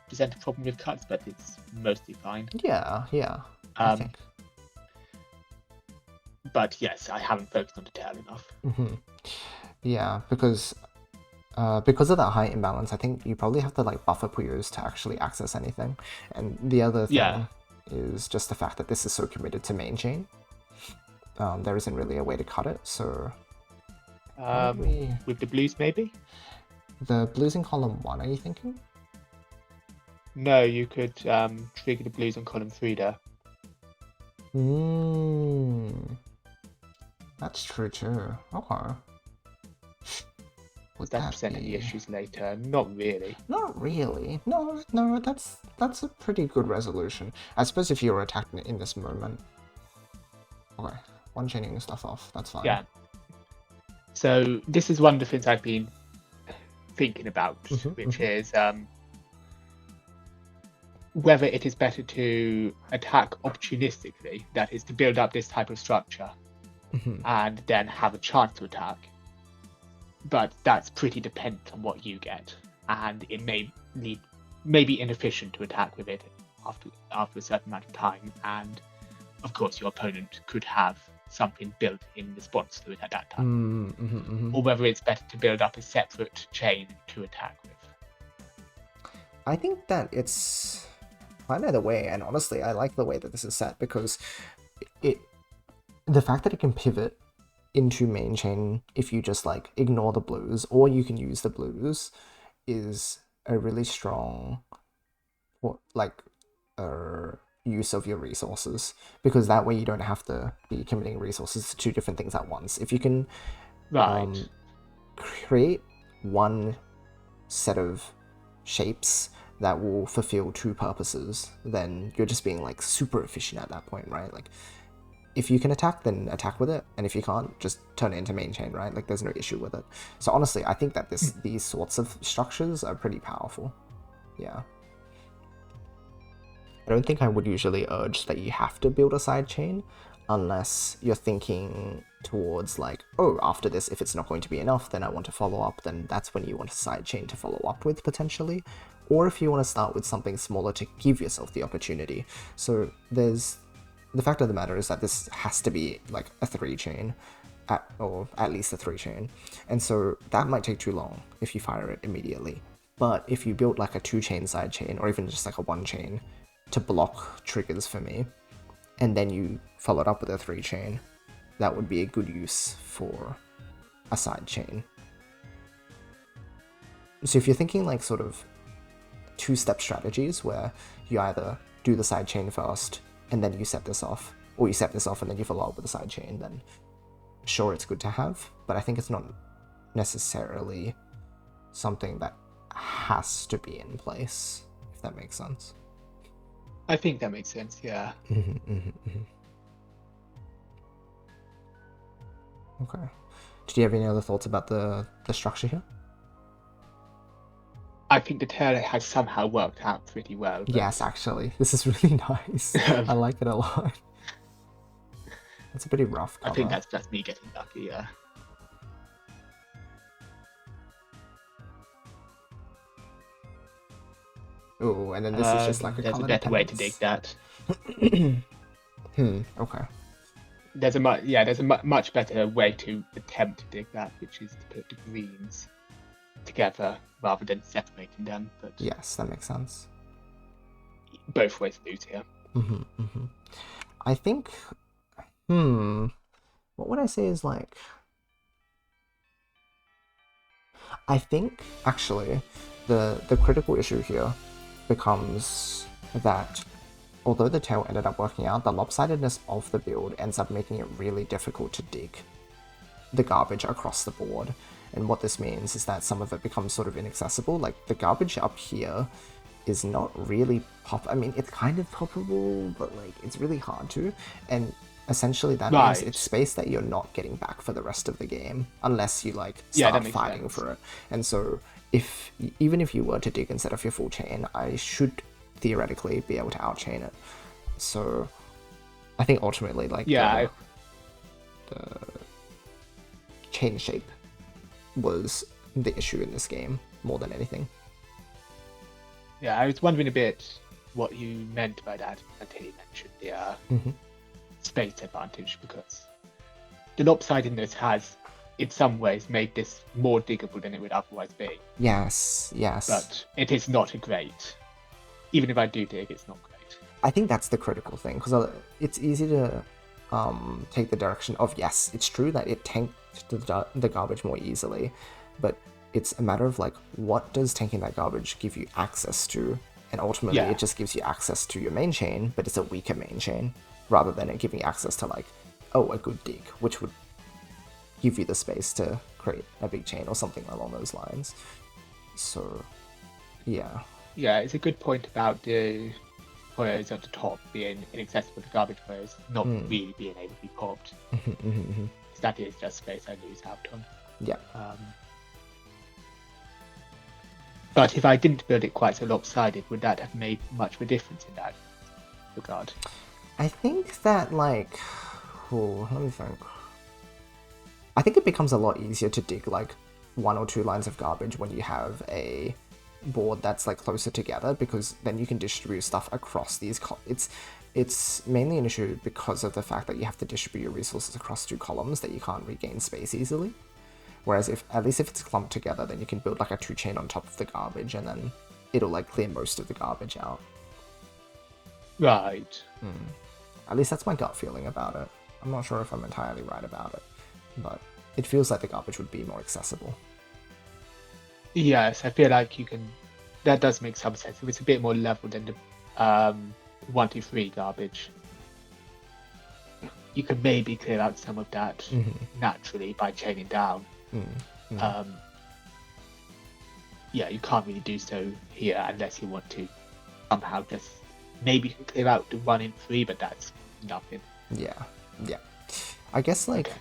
D: present a problem with cuts, but it's mostly fine.
B: Yeah. I think.
D: But yes, I haven't focused on the tail enough.
B: Yeah, because of that high imbalance, I think you probably have to like buffer Puyos to actually access anything. And the other thing is just the fact that this is so committed to main chain. There isn't really a way to cut it, so
D: With the blues, maybe?
B: The blues in column 1, are you thinking?
D: No, you could trigger the blues on column 3 there.
B: That's true too. Okay. Would
D: That
B: that
D: present any
B: be...
D: issues later? Not really.
B: Not really. No, that's a pretty good resolution. I suppose if you were attacked in this moment. Okay, one chaining stuff off, that's fine.
D: Yeah. So this is one of the things I've been thinking about, which is whether it is better to attack opportunistically, that is to build up this type of structure, and then have a chance to attack. But that's pretty dependent on what you get, and it may be inefficient to attack with it after a certain amount of time, and of course your opponent could have something built in response to it at that time. Or whether it's better to build up a separate chain to attack with.
B: I think that it's fine either way, and honestly I like the way that this is set because the fact that it can pivot into main chain if you just like ignore the blues, or you can use the blues, is a really strong use of your resources, because that way you don't have to be committing resources to 2 different things at once. If you can create one set of shapes that will fulfill 2 purposes, then you're just being like super efficient at that point, right? Like if you can attack, then attack with it, and if you can't, just turn it into main chain, right? Like there's no issue with it. So honestly, I think that these sorts of structures are pretty powerful. Yeah. I don't think I would usually urge that you have to build a side chain unless you're thinking towards like, oh, after this, if it's not going to be enough, then I want to follow up, then that's when you want a side chain to follow up with potentially. Or if you want to start with something smaller to give yourself the opportunity. So there's the fact of the matter is that this has to be like a 3 chain, or at least a 3 chain. And so that might take too long if you fire it immediately. But if you build like a 2 chain side chain, or even just like a 1 chain to block triggers for me, and then you follow it up with a 3 chain, that would be a good use for a side chain. So if you're thinking like sort of 2-step strategies where you either do the side chain first and then you set this off, or you set this off and then you follow up with a side chain, then sure, it's good to have, but I think it's not necessarily something that has to be in place, if that makes sense.
D: I think that makes sense, yeah.
B: Okay. Did you have any other thoughts about the structure here?
D: I think the tail has somehow worked out pretty well. But...
B: Yes, actually. This is really nice. I like it a lot. It's a pretty rough cover.
D: I think that's just me getting lucky, yeah.
B: Oh, and then this is just like a
D: there's a better way to dig that.
B: Okay.
D: There's a much better way to attempt to dig that, which is to put the greens together rather than separating them. But
B: yes, that makes sense.
D: Both ways lose here.
B: I think, what would I say is like, I think actually the critical issue here becomes that although the tail ended up working out, the lopsidedness of the build ends up making it really difficult to dig the garbage across the board. And what this means is that some of it becomes sort of inaccessible. Like the garbage up here is not really I mean, it's kind of poppable, but like it's really hard to. And essentially that means it's space that you're not getting back for the rest of the game unless you like start fighting for it. And so even if you were to dig and set off your full chain, I should theoretically be able to outchain it. So I think ultimately like the chain shape was the issue in this game more than anything.
D: Yeah, I was wondering a bit what you meant by that until you mentioned the space advantage, because the lopsidedness has in some ways made this more diggable than it would otherwise be.
B: Yes.
D: But it is not great. Even if I do dig, it's not great.
B: I think that's the critical thing, because it's easy to take the direction of, yes, it's true that it tanked the garbage more easily, but it's a matter of like, what does tanking that garbage give you access to? And ultimately,
D: Yeah.
B: it just gives you access to your main chain, but it's a weaker main chain, rather than it giving access to like, oh, a good dig, which would give you the space to create a big chain or something along those lines. So, yeah.
D: Yeah, it's a good point about the players at the top being inaccessible to garbage players, not really being able to be popped. That is just space I lose out on.
B: Yeah.
D: But if I didn't build it quite so lopsided, would that have made much of a difference in that regard?
B: I think that, like, let me think. I think it becomes a lot easier to dig, like, 1 or 2 lines of garbage when you have a board that's, like, closer together, because then you can distribute stuff across these it's mainly an issue because of the fact that you have to distribute your resources across 2 columns that you can't regain space easily. Whereas at least if it's clumped together, then you can build like a 2 chain on top of the garbage, and then it'll like clear most of the garbage out.
D: Right.
B: At least that's my gut feeling about it. I'm not sure if I'm entirely right about it, but it feels like the garbage would be more accessible.
D: Yes, I feel like you can. That does make some sense. If it's a bit more level than the 1, 2, 3 garbage, you can maybe clear out some of that naturally by chaining down. Yeah, you can't really do so here unless you want to somehow just maybe you can clear out the 1 in 3, but that's nothing.
B: Yeah. I guess like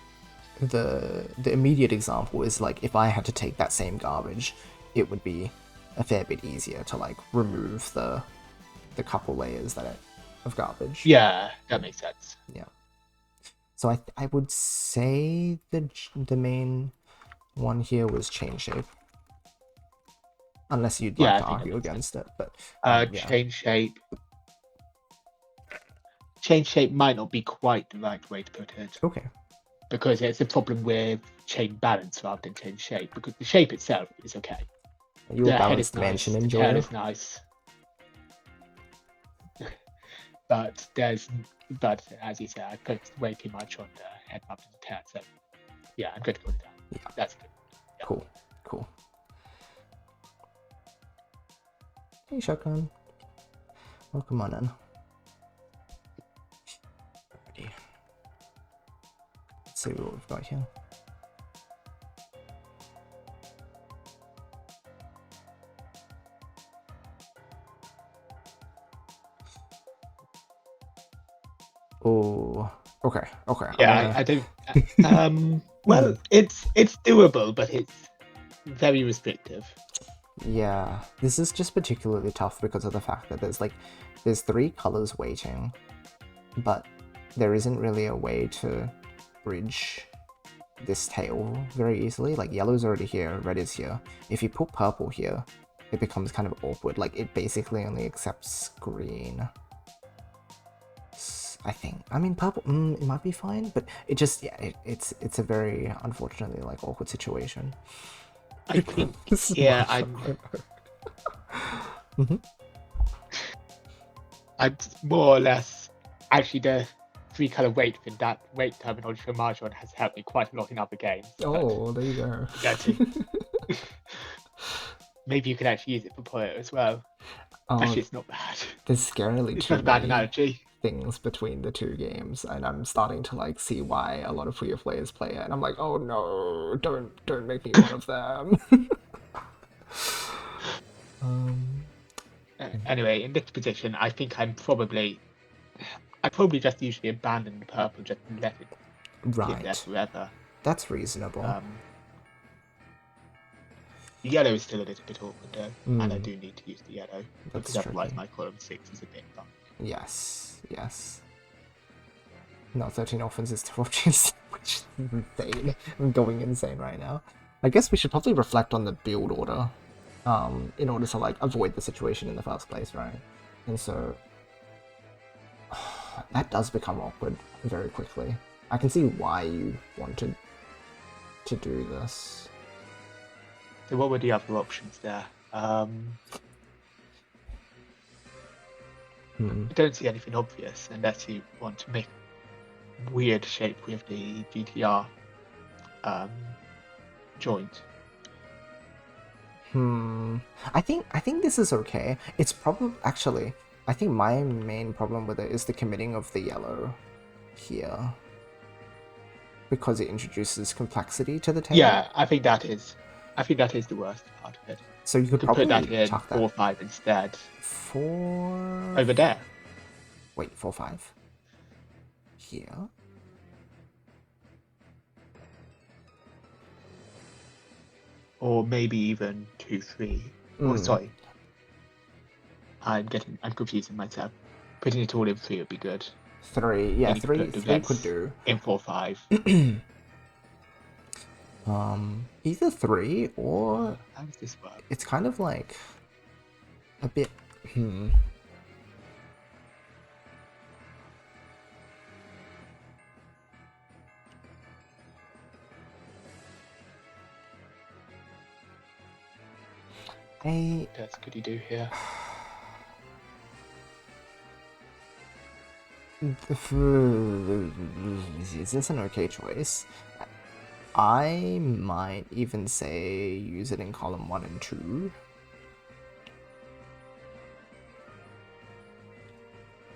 B: the immediate example is like if I had to take that same garbage, it would be a fair bit easier to like remove the couple layers of garbage.
D: Yeah, that makes sense.
B: Yeah. So I would say the main one here was chain shape. Unless you'd like to argue against it, but yeah.
D: Chain shape might not be quite the right way to put it.
B: Okay.
D: Because it's a problem with chain balance rather than chain shape. Because the shape itself is okay.
B: Are you a balanced mansion enjoyer?
D: The tail is nice. but as you said, I put way too much on the head up to the tail. So yeah, I'm going to put it down. Yeah. That's good. Yeah.
B: Cool. Hey, Shotgun. Welcome on in. Alrighty. Let's see what we've got here. Oh, okay.
D: Yeah, I don't. Well, it's doable, but it's very restrictive.
B: Yeah, this is just particularly tough because of the fact that there's 3 colors waiting, but there isn't really a way to bridge this tail very easily. Like yellow's already here, red is here. If you put purple here, it becomes kind of awkward. Like it basically only accepts green. I think. I mean, purple. It might be fine, but it just it's a very unfortunately like awkward situation.
D: I think. Yeah, I'm more or less actually the 3 color weight in that weight terminology for Mahjong has helped me quite a lot in other games.
B: Oh, there you go.
D: Maybe you can actually use it for Puyo as well. Actually, it's not bad.
B: There's scarily
D: it's
B: too
D: not a bad
B: many
D: analogy.
B: Things between the 2 games, and I'm starting to like see why a lot of Puyo players play it, and I'm like, oh no, don't make me one of them.
D: Anyway, in this position, I think I probably just usually abandon the purple, just let it sit there forever.
B: That's reasonable.
D: The yellow is still a little bit awkward though, and I do need to use the yellow, because otherwise my column 6 is a bit bump.
B: Yes. No, 13 offenses, 12 chains, which is insane. I'm going insane right now. I guess we should probably reflect on the build order, in order to like avoid the situation in the first place, right? And so that does become awkward very quickly. I can see why you wanted to do this.
D: So what were the other options there? I don't see anything obvious unless you want to make weird shape with the GTR joint.
B: I think this is okay. It's probably actually. I think my main problem with it is the committing of the yellow here, because it introduces complexity to the tail.
D: Yeah, I think that is the worst part of it.
B: So you could
D: To
B: probably
D: put that in
B: chuck that
D: 4-5 instead.
B: 4
D: Over there.
B: Wait, 4-5 here.
D: Or maybe even 2-3. Oh, sorry. I'm confusing myself. Putting it all in 3 would be good.
B: 3, yeah,
D: Then you
B: 3
D: put the
B: 3
D: reds
B: could do.
D: in 4-5.
B: Either 3 or
D: How does this work?
B: it's kind of like a bit.
D: What else could you do here?
B: Is this an okay choice? I might even say use it in column 1 and 2.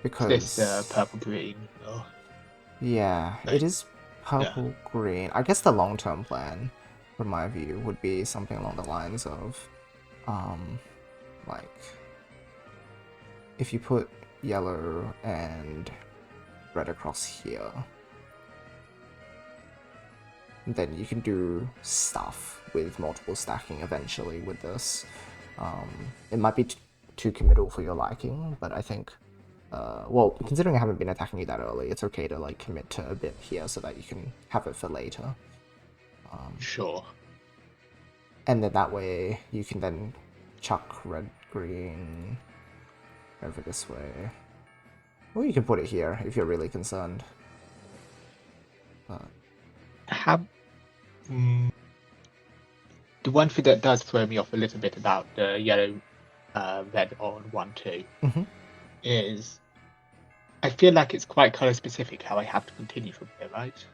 B: Because
D: This purple green. Oh.
B: Yeah, it is purple green. I guess the long-term plan, from my view, would be something along the lines of, like, if you put yellow and red across here, then you can do stuff with multiple stacking eventually with this. It might be too committal for your liking, but I think, well, considering I haven't been attacking you that early, it's okay to like commit to a bit here so that you can have it for later.
D: Sure.
B: And then that way you can then chuck red, green over this way. Or you can put it here if you're really concerned. But
D: the one thing that does throw me off a little bit about the yellow red on 1-2 is I feel like it's quite color specific how I have to continue from here, right?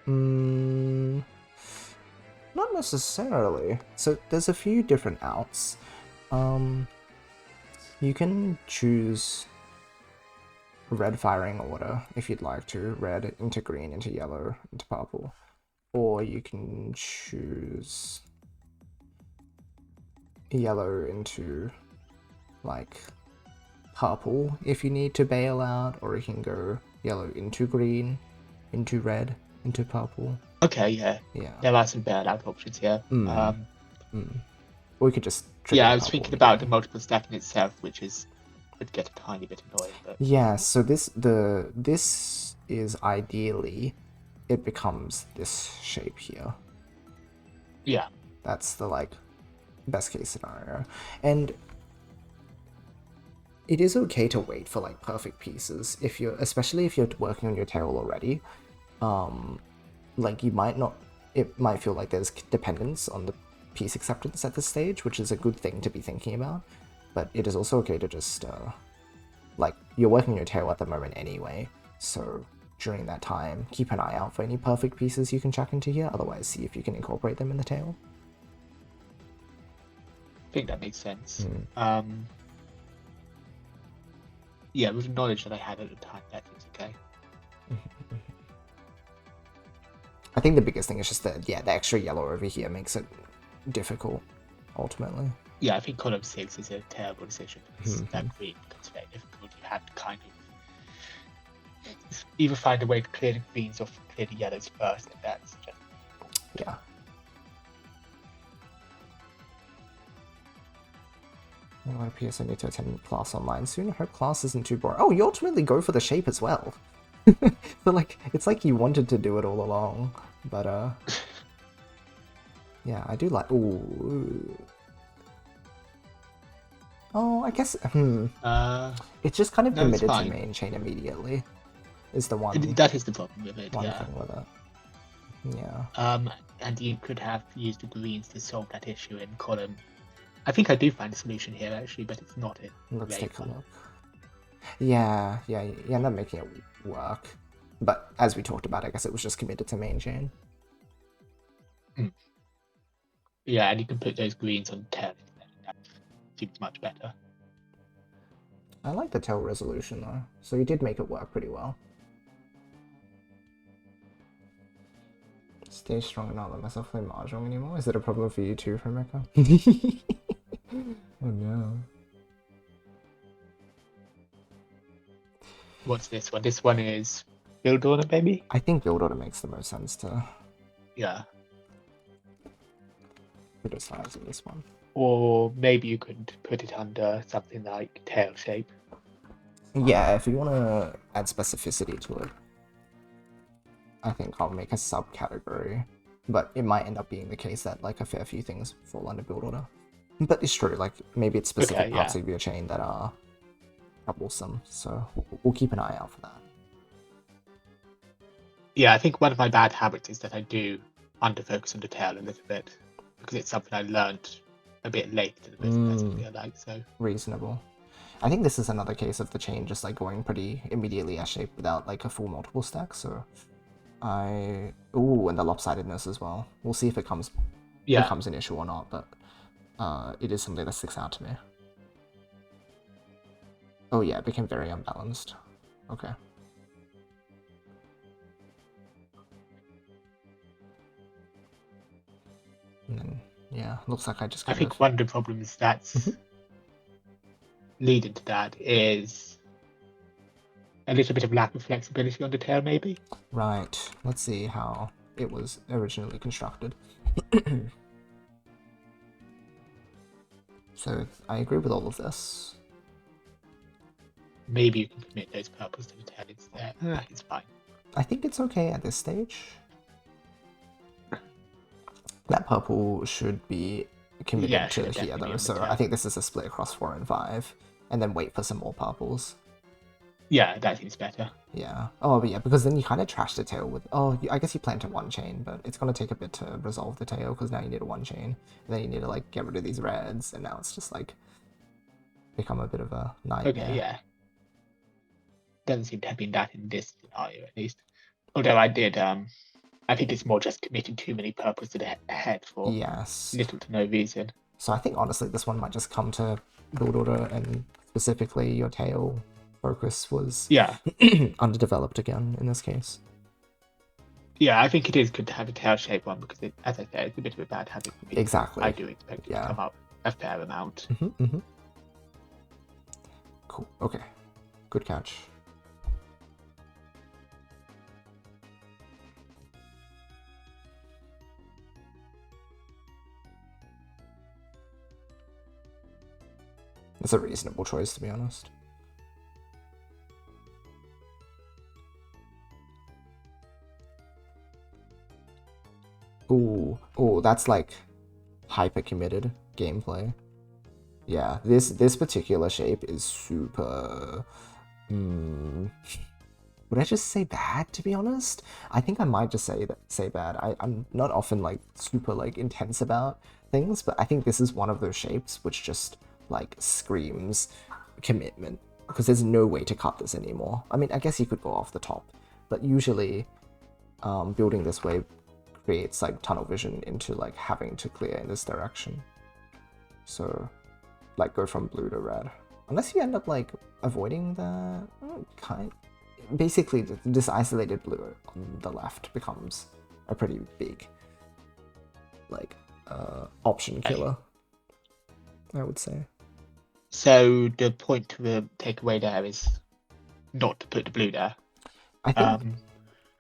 B: Not necessarily. So there's a few different outs. You can choose red firing order if you'd like to. Red into green, into yellow, into purple. Or you can choose yellow into like purple if you need to bail out, or you can go yellow into green, into red, into purple.
D: Okay, yeah. There are some bailout options here.
B: Or you could just trigger
D: I was thinking about the multiple stacking itself, which would get a tiny bit annoying. But
B: yeah, so this is ideally it becomes this shape here.
D: Yeah.
B: That's the like best case scenario. And it is okay to wait for like perfect pieces especially if you're working on your tail already. Like you might not, it might feel like there's dependence on the piece acceptance at this stage, which is a good thing to be thinking about, but it is also okay to just like you're working your tail at the moment anyway, so during that time keep an eye out for any perfect pieces you can chuck into here, otherwise see if you can incorporate them in the tail.
D: I think that makes sense. Yeah, with the knowledge that I had at the time, that seems okay.
B: I think the biggest thing is just that, the extra yellow over here makes it difficult, ultimately.
D: Yeah, I think column 6 is a terrible decision because that green becomes very difficult. You have to kind of either find a way to clear the greens or clear the yellows first, and that's just...
B: Yeah. Well, I guess I need to attend class online soon. I hope class isn't too boring. Oh, you ultimately go for the shape as well. So like, it's like you wanted to do it all along, but yeah, I do like. Ooh. Oh, I guess. It's just kind of committed to main chain immediately. Is the one.
D: That is the problem with it.
B: One thing with it. Yeah.
D: And you could have used the greens to solve that issue in column. I think I do find a solution here actually, but it's not it.
B: Let's take a look. Yeah, you end up making it work. But as we talked about, I guess it was just committed to main chain.
D: Yeah, and you can put those greens on tail. That seems much better.
B: I like the tail resolution though, so you did make it work pretty well. Stay strong and not let myself play Mahjong anymore? Is it a problem for you too, Rebecca? Oh no.
D: What's this one? This one is build order, maybe?
B: I think build order makes the most sense to
D: Yeah.
B: criticize in this one.
D: Or maybe you could put it under something like tail shape.
B: Yeah, if you want to add specificity to it, I think I'll make a subcategory. But it might end up being the case that like a fair few things fall under build order. But it's true, like maybe it's specific parts of your chain that are troublesome, so we'll keep an eye out for that.
D: Yeah, I think one of my bad habits is that I do under-focus on the tail a little bit, because it's something I learned a bit late in the business, I feel like, so...
B: Reasonable. I think this is another case of the chain just like going pretty immediately S-shaped without like a full multiple stack, so... Ooh, and the lopsidedness as well. We'll see if it becomes an issue or not, but it is something that sticks out to me. Oh yeah, it became very unbalanced. Okay. And then, yeah, looks like I just
D: I think one of the problems that's leading to that is a little bit of lack of flexibility on the tail, maybe?
B: Right. Let's see how it was originally constructed. So, I agree with all of this.
D: Maybe you can commit those purples to the tail instead. It's fine.
B: I think it's okay at this stage. That purple should be committed to here though, so I think this is a split across 4 and 5, and then wait for some more purples.
D: Yeah, that seems better.
B: Yeah. Oh, but yeah, because then you kind of trash the tail with... Oh, I guess you planted one chain, but it's going to take a bit to resolve the tail, because now you need a one chain. And then you need to, like, get rid of these reds, and now it's just, like, become a bit of a nightmare.
D: Okay, yeah. Doesn't seem to have been that in this scenario, at least. Although I did, I think it's more just committing too many purples to the head for little to no reason.
B: So I think, honestly, this one might just come to build order, and specifically your tail focus was underdeveloped again in this case.
D: Yeah, I think it is good to have a tail shape one because, as I said, it's a bit of a bad habit for me.
B: Exactly.
D: I do expect it to come up a fair amount.
B: Cool. Okay. Good catch. It's a reasonable choice, to be honest. Ooh, that's like hyper committed gameplay. Yeah, this particular shape is super. Would I just say bad, to be honest? I think I might just say bad. I'm not often like super like intense about things, but I think this is one of those shapes which just like screams commitment, because there's no way to cut this anymore. I mean, I guess you could go off the top, but usually building this way creates like tunnel vision into like having to clear in this direction. So like go from blue to red, unless you end up like avoiding that basically this isolated blue on the left becomes a pretty big like option killer, I would say.
D: So the point to take away there is not to put the blue there.
B: I think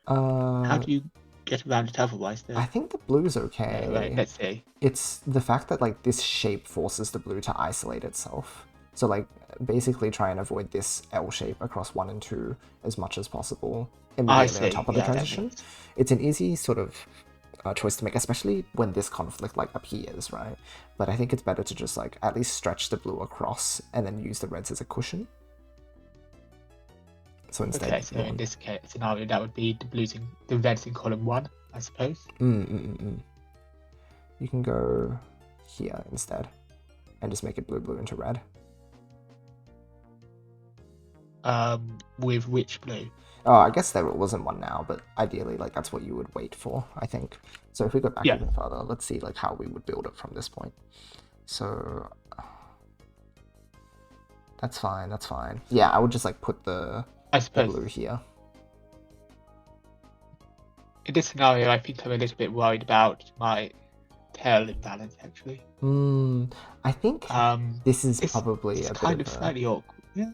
D: how do you get around it otherwise though?
B: I think the blue's okay.
D: Right, let's see.
B: It's the fact that like this shape forces the blue to isolate itself. So like basically try and avoid this L shape across 1 and 2 as much as possible immediately on top of the transition. It's an easy sort of choice to make, especially when this conflict like appears, right? But I think it's better to just like at least stretch the blue across and then use the reds as a cushion. So instead,
D: so in this scenario, that would be the reds in column 1, I suppose.
B: You can go here instead and just make it blue into red.
D: With which blue?
B: Oh, I guess there wasn't one now, but ideally, like, that's what you would wait for, I think. So if we go back
D: Yeah.
B: even further, let's see, like, how we would build it from this point. So... That's fine, that's fine. Yeah, I would just, like, put the blue here.
D: In this scenario, I think I'm a little bit worried about my tail imbalance, actually.
B: I think this is probably a
D: kind
B: bit
D: of
B: of a...
D: slightly awkward. Yeah.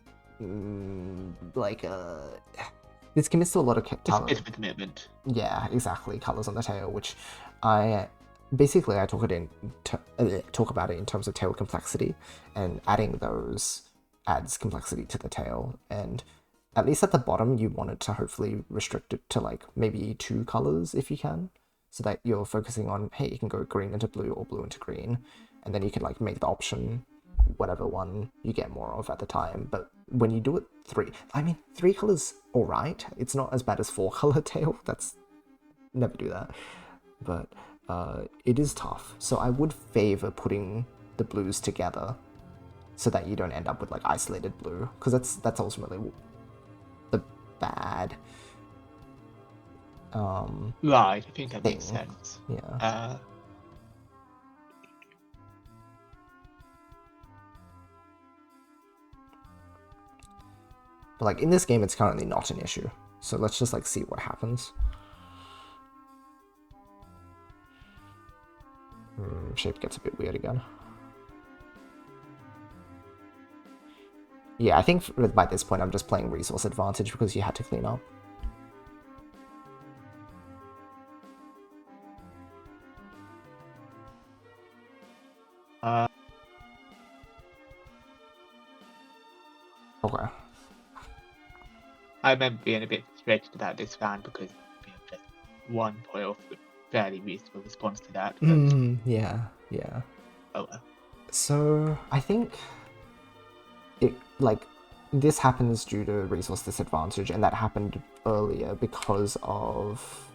B: This commits to a lot of
D: It's a bit of a commitment.
B: Yeah, exactly. Colors on the tail, which I basically I talk about it in terms of tail complexity, and adding those adds complexity to the tail. And at least at the bottom, you want it to hopefully restrict it to like maybe 2 colors if you can, so that you're focusing on, hey, you can go green into blue or blue into green, and then you can like make the option whatever one you get more of at the time. But when you do it 3 colors, all right. It's not as bad as 4 color tail. That's never do that. But it is tough. So I would favor putting the blues together so that you don't end up with like isolated blue, because that's ultimately the bad
D: right, I think that makes sense.
B: Yeah. But like in this game, it's currently not an issue. So let's just like see what happens. Shape gets a bit weird again. Yeah, I think by this point I'm just playing resource advantage because you had to clean up. Okay.
D: I remember being a bit frustrated about this round because just one Puyo with fairly reasonable response to that. But...
B: yeah.
D: Oh well.
B: So I think it like this happens due to resource disadvantage, and that happened earlier because of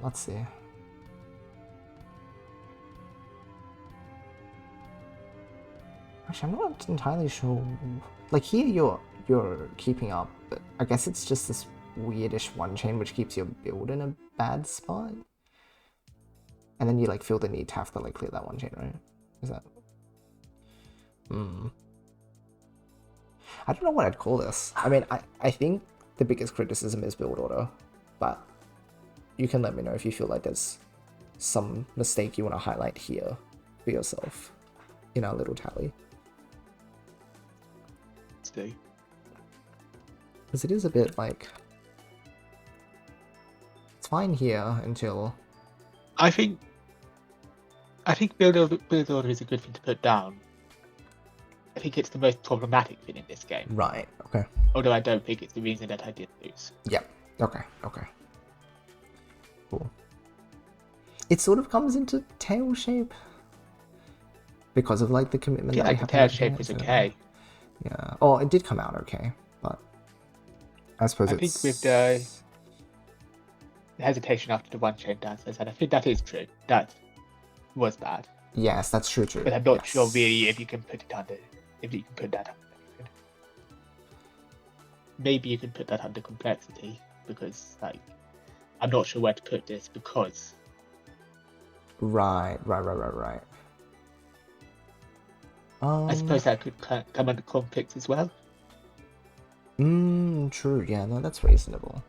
B: let's see. Actually, I'm not entirely sure. Like here, you're keeping up, but I guess it's just this weirdish one chain which keeps your build in a bad spot. And then you like feel the need to have to like clear that one chain, right? Is that? I don't know what I'd call this. I mean, I think the biggest criticism is build order, but you can let me know if you feel like there's some mistake you want to highlight here for yourself in our little tally.
D: See.
B: Because it is a bit like... It's fine here until...
D: I think build order is a good thing to put down. I think it's the most problematic thing in this game.
B: Right, okay.
D: Although I don't think it's the reason that I did lose.
B: Yep, okay. Cool. It sort of comes into tail shape because of like the commitment that
D: like the tail shape was okay.
B: Yeah. Oh, it did come out okay, but I suppose
D: I think with the hesitation after the one chain dance, I said I think that is true. That was bad.
B: Yes, that's true.
D: But I'm not sure really if you can put it under. If you can put that under. Maybe you can put that under complexity because like I'm not sure where to put this because.
B: Right.
D: I suppose that could come under conflict as well.
B: True. Yeah, no, that's reasonable.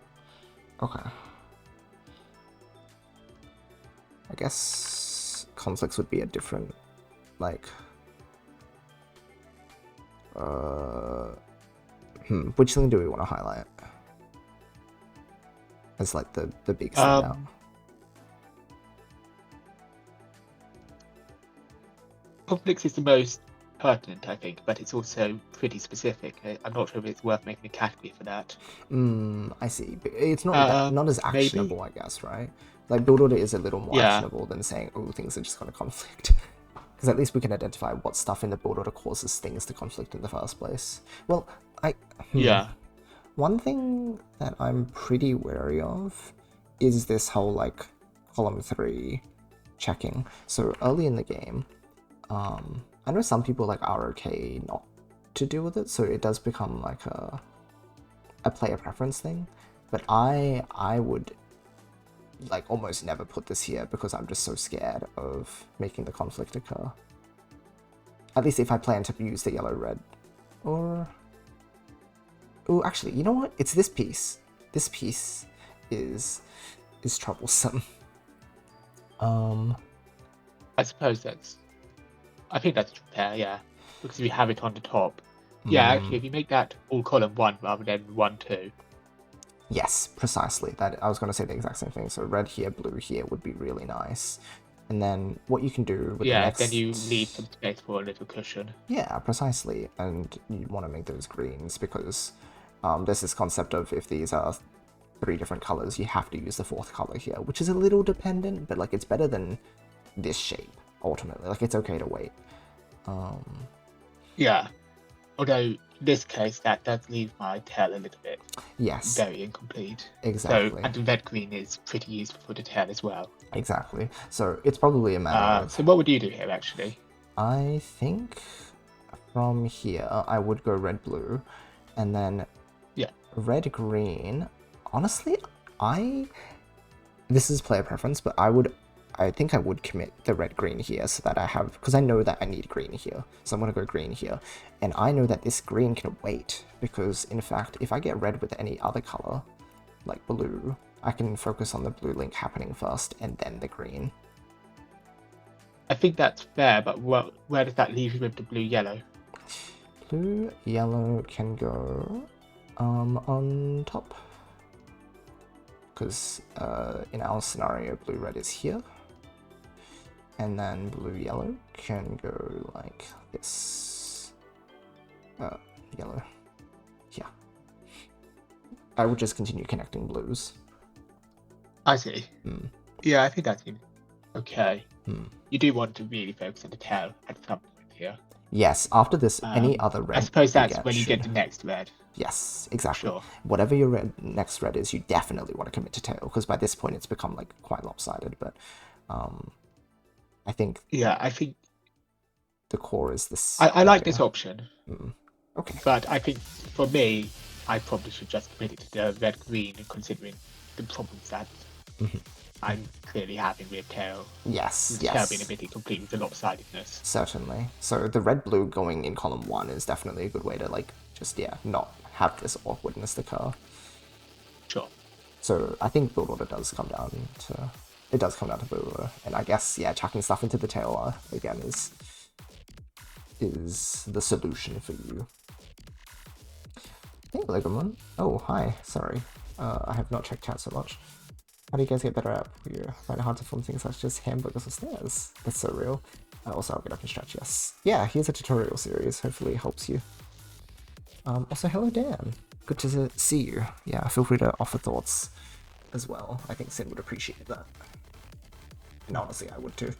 B: Okay. I guess conflicts would be a different, like, which thing do we want to highlight as like the big standout?
D: Conflicts is the most pertinent, I think, but it's also pretty specific. I'm not sure if it's worth making a category for that.
B: I see. But it's not not as actionable, maybe. I guess, right? Like build order is a little more actionable than saying, oh, things are just going to conflict. Because at least we can identify what stuff in the build order causes things to conflict in the first place. Well, one thing that I'm pretty wary of is this whole like column 3 checking. So early in the game, I know some people like are okay not to deal with it, so it does become like a player preference thing. But I would like almost never put this here because I'm just so scared of making the conflict occur. At least if I plan to use the yellow-red. Or... oh, actually, you know what? It's this piece. This piece is troublesome.
D: I suppose I think that's fair, yeah. Because if you have it on the top. Yeah, actually, if you make that all column 1 rather than 1, 2.
B: Yes, precisely. That I was going to say the exact same thing. So red here, blue here would be really nice. And then what you can do with the next...
D: then you leave some space for a little cushion.
B: Yeah, precisely. And you want to make those greens because there's this concept of if these are 3 different colors, you have to use the 4th color here, which is a little dependent, but like it's better than this shape, ultimately. Like it's okay to wait.
D: Yeah. Although, in this case, that does leave my tail a little bit very incomplete.
B: Exactly.
D: So, and the red-green is pretty useful for the tail as well.
B: Exactly. So it's probably a matter of...
D: so what would you do here, actually?
B: I think from here, I would go red-blue, and then red-green. Honestly, this is player preference, but I think I would commit the red-green here so that I have... because I know that I need green here, so I'm going to go green here. And I know that this green can wait, because, in fact, if I get red with any other color, like blue, I can focus on the blue link happening first, and then the green.
D: I think that's fair, but where does that leave you with the blue-yellow?
B: Blue-yellow can go on top. Because in our scenario, blue-red is here. And then blue-yellow can go like this. Yellow. Yeah. I would just continue connecting blues.
D: I see. Yeah, I think that's okay. You do want to really focus on the tail at some point here.
B: Yes, after this, any other red...
D: I suppose that's when you get the next red.
B: Yes, exactly.
D: Sure.
B: Whatever your next red is, you definitely want to commit to tail, because by this point it's become like quite lopsided, but I think...
D: yeah, I think...
B: the core is this...
D: I like this option.
B: Okay.
D: But I think, for me, I probably should just commit it to the red-green, considering the problems that I'm clearly having with tail.
B: Yes,
D: Tail being a bit incomplete with the lopsidedness.
B: Certainly. So the red-blue going in column 1 is definitely a good way to, like, just, not have this awkwardness occur.
D: Sure.
B: So I think build order does come down to... it does come down to build order. And I guess, chucking stuff into the tail, again, is the solution for you. Hey, Legomon. Oh, hi. Sorry. I have not checked chat so much. How do you guys get better at Puyo? I find it hard to form things such as hamburgers or stairs. That's so real. Also, I'll get up and stretch, yes. Yeah, here's a tutorial series. Hopefully it helps you. Also, hello, Dan. Good to see you. Yeah, feel free to offer thoughts as well. I think Sin would appreciate that. And honestly, I would too.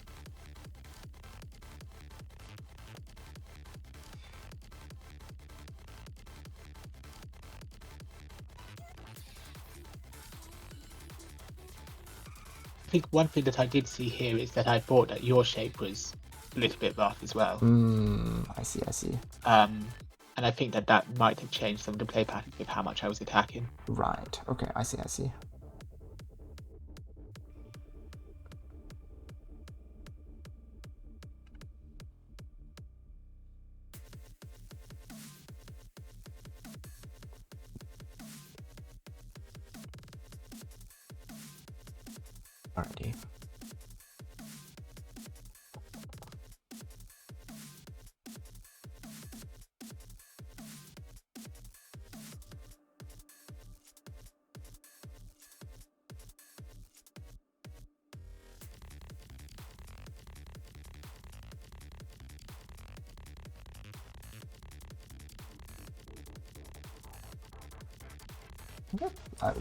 D: I think one thing that I did see here is that I thought that your shape was a little bit rough as well.
B: I see.
D: And I think that might have changed some of the play patterns with how much I was attacking.
B: Right, okay, I see. Alrighty. Okay, I'm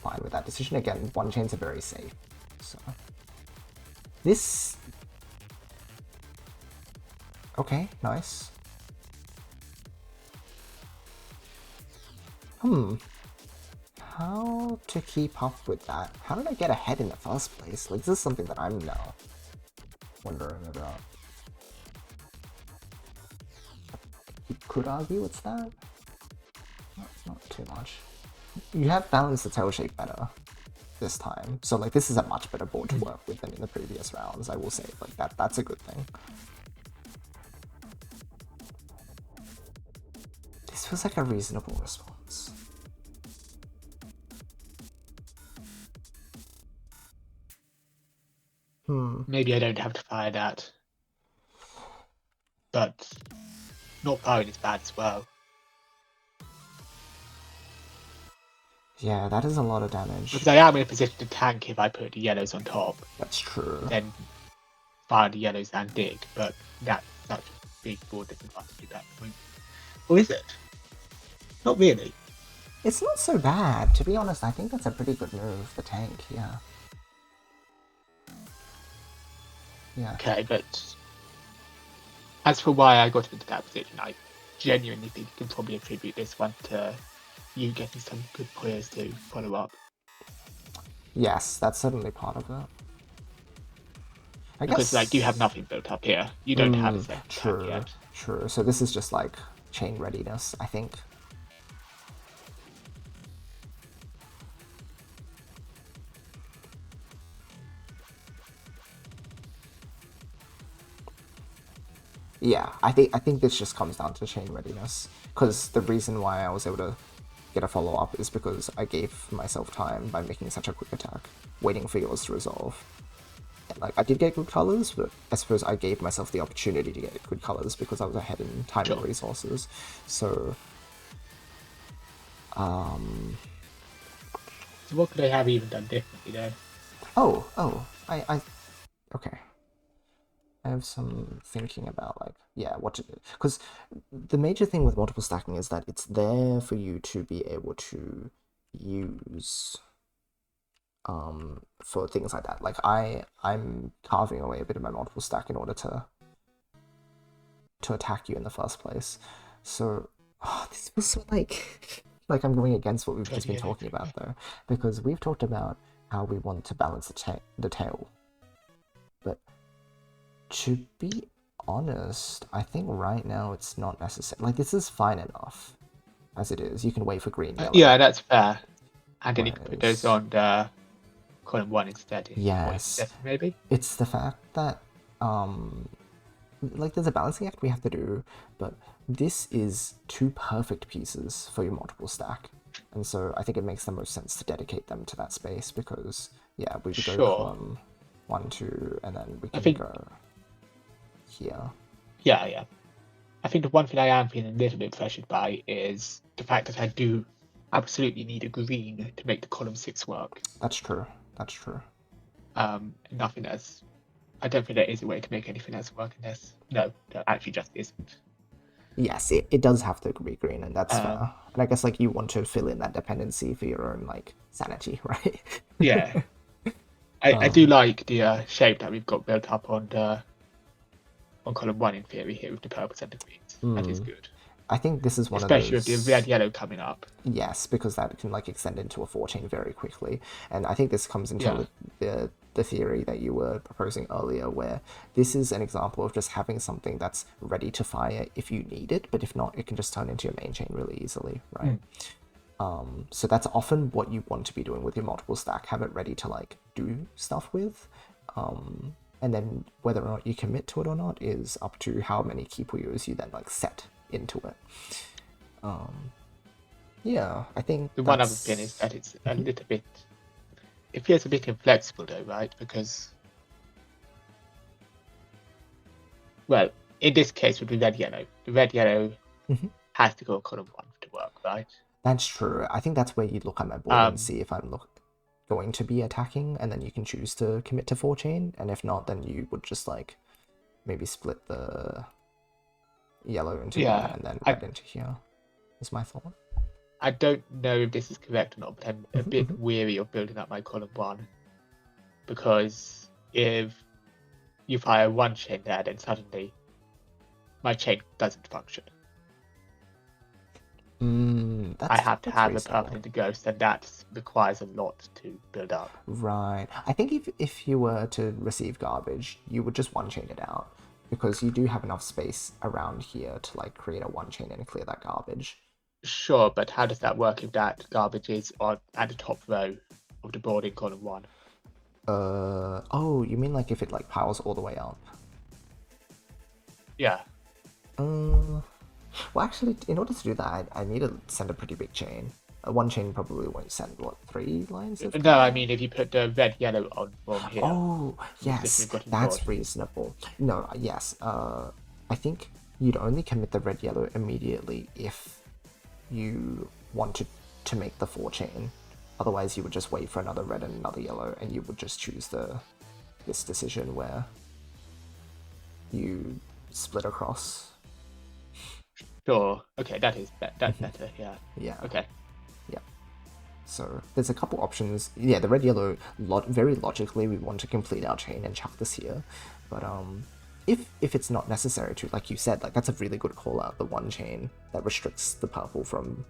B: fine with that decision. Again, one chains are very safe. So this... okay, nice. How to keep up with that? How did I get ahead in the first place? Like, this is something that I'm now wondering about. could argue it's that. Not too much. You have balanced the tail shape better this time, so like this is a much better board to work with than in the previous rounds. I will say, like that's a good thing. This feels like a reasonable response.
D: Maybe I don't have to fire that, but not firing is bad as well.
B: Yeah, that is a lot of damage.
D: Because I am in a position to tank if I put the yellows on top.
B: That's true.
D: Then fire the yellows and dig, but that's such a big board disadvantage at that point. Or is it? Not really.
B: It's not so bad, to be honest. I think that's a pretty good move, the tank, yeah. Yeah.
D: Okay, but as for why I got into that position, I genuinely think you can probably attribute this one to you getting some good players to follow up.
B: Yes, that's certainly part of it.
D: Because like you have nothing built up here. You don't have a second tank yet.
B: True. So this is just like chain readiness, I think. Yeah, I think this just comes down to chain readiness, because the reason why I was able to get a follow-up is because I gave myself time by making such a quick attack, waiting for yours to resolve. And, like, I did get good colors, but I suppose I gave myself the opportunity to get good colors because I was ahead in time and resources. So,
D: So what could I have even done differently then?
B: Okay. I have some thinking about, like, yeah, what to do. Because the major thing with multiple stacking is that it's there for you to be able to use for things like that. Like, I'm carving away a bit of my multiple stack in order to attack you in the first place. So, this feels so, like I'm going against what we've just been talking about, though. Because we've talked about how we want to balance the tail. But to be honest, I think right now it's not necessary. Like, this is fine enough as it is. You can wait for green, yellow.
D: Yeah, that's fair. And then you can put those on the column 1 instead.
B: Yes.
D: Maybe?
B: It's the fact that, like, there's a balancing act we have to do, but this is 2 perfect pieces for your multiple stack. And so I think it makes the most sense to dedicate them to that space because, yeah, we could go from 1, 2, and then we can go here.
D: Yeah. I think the one thing I am feeling a little bit pressured by is the fact that I do absolutely need a green to make the column 6 work.
B: That's true.
D: Nothing else. I don't think there is a way to make anything else work in this. No, there actually just isn't.
B: Yes, it does have to be green, and that's fair. And I guess, like, you want to fill in that dependency for your own, like, sanity, right?
D: Yeah. I do like the shape that we've got built up on column 1 in theory here with the purples and the greens. That is good.
B: I think this is one of those...
D: Especially with the red-yellow coming up.
B: Yes, because that can, like, extend into a 14 very quickly. And I think this comes into the theory that you were proposing earlier, where this is an example of just having something that's ready to fire if you need it, but if not, it can just turn into your main chain really easily, right? So that's often what you want to be doing with your multiple stack. Have it ready to, like, do stuff with. And then whether or not you commit to it or not is up to how many key Puyos you then, like, set into it. Yeah, I think
D: the one other thing is that it's a little bit... It feels a bit inflexible though, right? Because... Well, in this case with the red-yellow, the red-yellow has to go column 1 to work, right?
B: That's true. I think that's where you look at my board and see if I'm going to be attacking, and then you can choose to commit to 4 chain, and if not, then you would just, like, maybe split the yellow into here and then red into here, is my thought.
D: I don't know if this is correct or not, but I'm a bit weary of building up my column 1, because if you fire 1 chain there, then suddenly my chain doesn't function. I have to have a purple into ghost, and that requires a lot to build up.
B: Right. I think if you were to receive garbage, you would just 1 chain it out. because you do have enough space around here to like create a one chain and clear that garbage.
D: Sure, but how does that work if that garbage is at the top row of the board in column 1?
B: Oh, you mean like if it like piles all the way up?
D: Yeah.
B: Well, actually, in order to do that, I need to send a pretty big chain. One chain probably won't send, what, 3 lines of
D: No, I mean if you put the red yellow on from here.
B: Oh, yes, that's reasonable. No, yes, I think you'd only commit the red yellow immediately if you wanted to make the 4 chain. Otherwise, you would just wait for another red and another yellow, and you would just choose this decision where you split across.
D: Sure. Okay, that's better. Yeah.
B: Yeah.
D: Okay.
B: Yeah. So there's a couple options. Yeah, the red yellow. Very logically, we want to complete our chain and chuck this here, but if it's not necessary to, like you said, like that's a really good call out. The one chain that restricts the purple from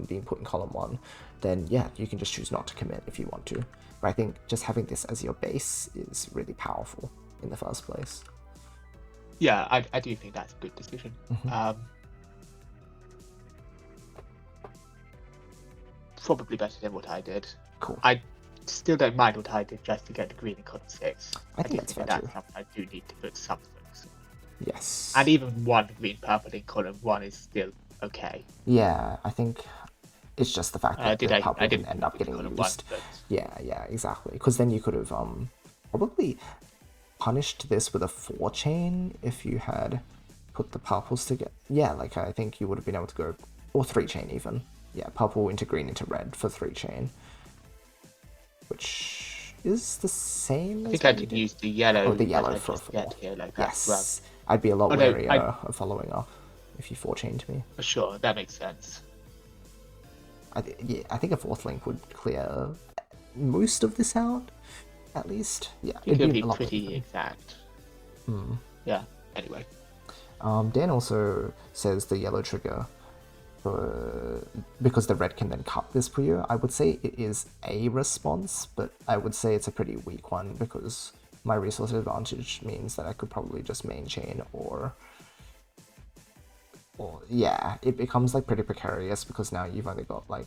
B: being put in column 1, then yeah, you can just choose not to commit if you want to. But I think just having this as your base is really powerful in the first place.
D: Yeah, I do think that's a good decision. Probably better than what I did.
B: Cool.
D: I still don't mind what I did just to get the green in column 6.
B: I think that's fair too.
D: Something I do need to put something.
B: Yes.
D: And even one green purple in column 1 is still okay.
B: Yeah, I think it's just the fact that the purple didn't end up getting used.
D: But...
B: Yeah, exactly. Because then you could have probably punished this with a 4 chain if you had put the purples together. Yeah, like I think you would have been able to go, or 3 chain even. Yeah, purple into green into red for 3 chain, which is the same.
D: I think I could use the yellow.
B: Oh, the yellow for a 4.
D: Here, like
B: yes,
D: that.
B: I'd be a lot warier of following up if you 4 chained me.
D: Sure, that makes sense.
B: I think a 4th link would clear most of this out, at least. Yeah,
D: it'd be pretty exact. Yeah. Anyway.
B: Dan also says the yellow trigger, because the red can then cut this Puyo. I would say it is a response, but I would say it's a pretty weak one because my resource advantage means that I could probably just main chain or yeah, it becomes like pretty precarious because now you've only got like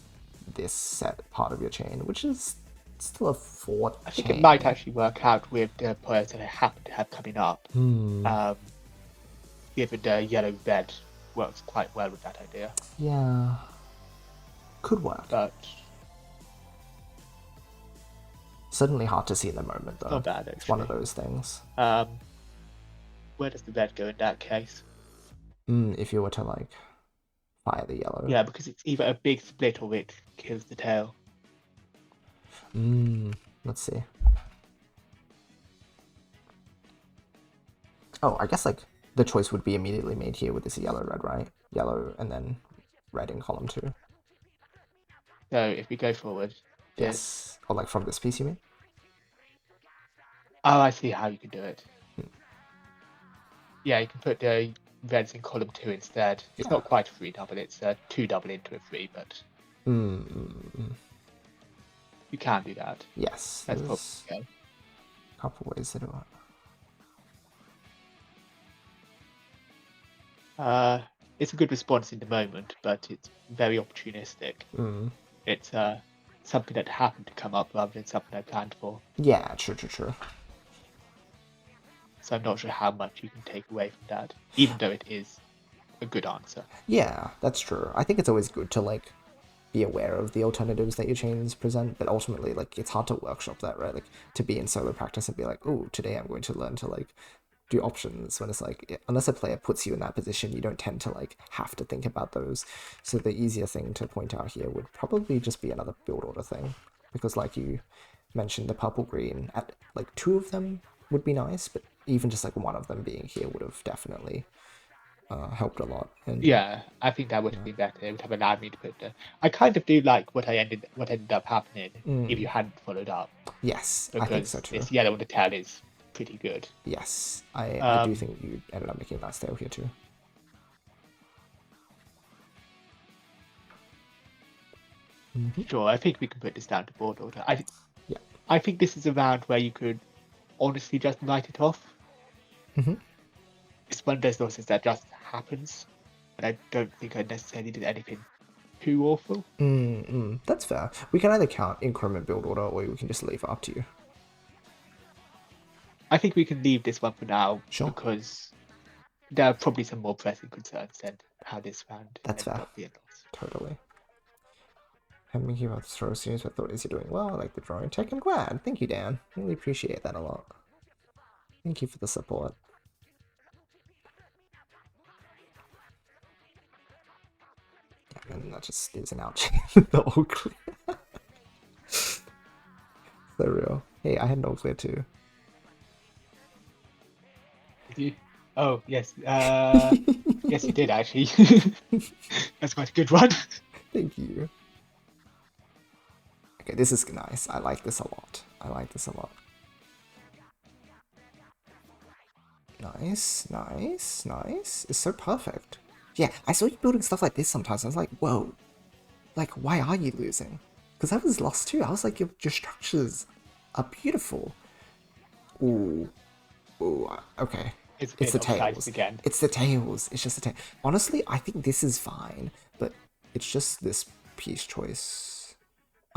B: this set part of your chain, which is still a 4 chain.
D: I think it might actually work out with the players that I happen to have coming up. Given the yellow-red works quite well with that idea.
B: Yeah. Could work.
D: But
B: certainly hard to see in the moment, though.
D: Not bad, actually.
B: It's one of those things.
D: Where does the red go in that case?
B: If you were to, like, fire the yellow.
D: Yeah, because it's either a big split or it kills the tail.
B: Let's see. Oh, I guess, like, the choice would be immediately made here with this yellow-red, right? Yellow and then red in column 2.
D: So if we go forward...
B: Yes. Or like from this piece, you mean?
D: Oh, I see how you can do it. Yeah, you can put the reds in column 2 instead. It's not quite a 3 double, it's a 2 double into a 3, but... You can do that.
B: Yes.
D: That's
B: there's
D: okay.
B: A couple ways to do it.
D: It's a good response in the moment, but it's very opportunistic. It's something that happened to come up rather than something I planned for.
B: Yeah, true.
D: So I'm not sure how much you can take away from that, even though it is a good answer.
B: Yeah, that's true. I think it's always good to like be aware of the alternatives that your chains present, but ultimately, like, it's hard to workshop that, right? Like, to be in solo practice and be like, oh, today I'm going to learn to like do options, when it's like, unless a player puts you in that position, you don't tend to like have to think about those. So the easier thing to point out here would probably just be another build order thing, because like you mentioned, the purple green, at like 2 of them would be nice, but even just like 1 of them being here would have definitely helped a lot. And
D: yeah, I think that would have been better. It would have allowed me to put the... I kind of do like what ended up happening if you hadn't followed up.
B: Yes,
D: because
B: I think so too.
D: This yellow on the tail is pretty good.
B: Yes, I do think you ended up making that stale here too.
D: Sure, I think we can put this down to board order. I think this is a round where you could honestly just write it off. it's one of those losses that just happens, but I don't think I necessarily did anything too awful.
B: That's fair. We can either count increment build order, or we can just leave it up to you.
D: I think we can leave this one for now,
B: Sure.
D: because there are probably some more pressing concerns than how this round
B: That's
D: ended
B: fair.
D: up being lost.
B: Totally. Haven't been here about the throw series, but thought is you're doing well. I like the drawing tech. I'm glad. Thank you, Dan. Really appreciate that a lot. Thank you for the support. Yeah, and that just is an ouch. The all clear. So real. Hey, I had an all clear too.
D: Did you? Oh, yes. Yes, you did, actually. That's quite a good one.
B: Thank you. Okay, this is nice. I like this a lot. I like this a lot. Nice, nice, nice. It's so perfect. Yeah, I saw you building stuff like this sometimes. I was like, whoa. Like, why are you losing? Because I was lost too. I was like, your structures are beautiful. Ooh. Ooh, okay.
D: It's
B: the
D: offsides
B: tails.
D: again.
B: It's the tails. It's just the tail. Honestly, I think this is fine, but it's just this piece choice.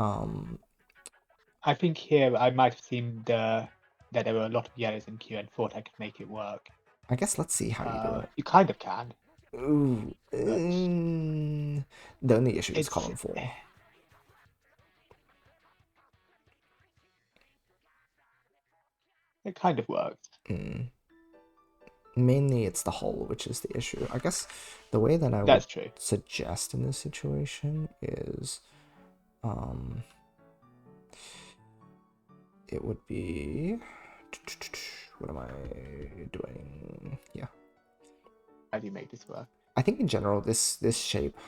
D: I think here I might have seen that there were a lot of yellows in queue and thought I could make it work.
B: I guess let's see how you do it.
D: You kind of can.
B: Ooh. The only issue is column 4.
D: It kind of works.
B: Mainly it's the hole which is the issue. I guess the way that I would suggest in this situation is it would be, what am I doing? Yeah.
D: How do you make this work?
B: I think in general this shape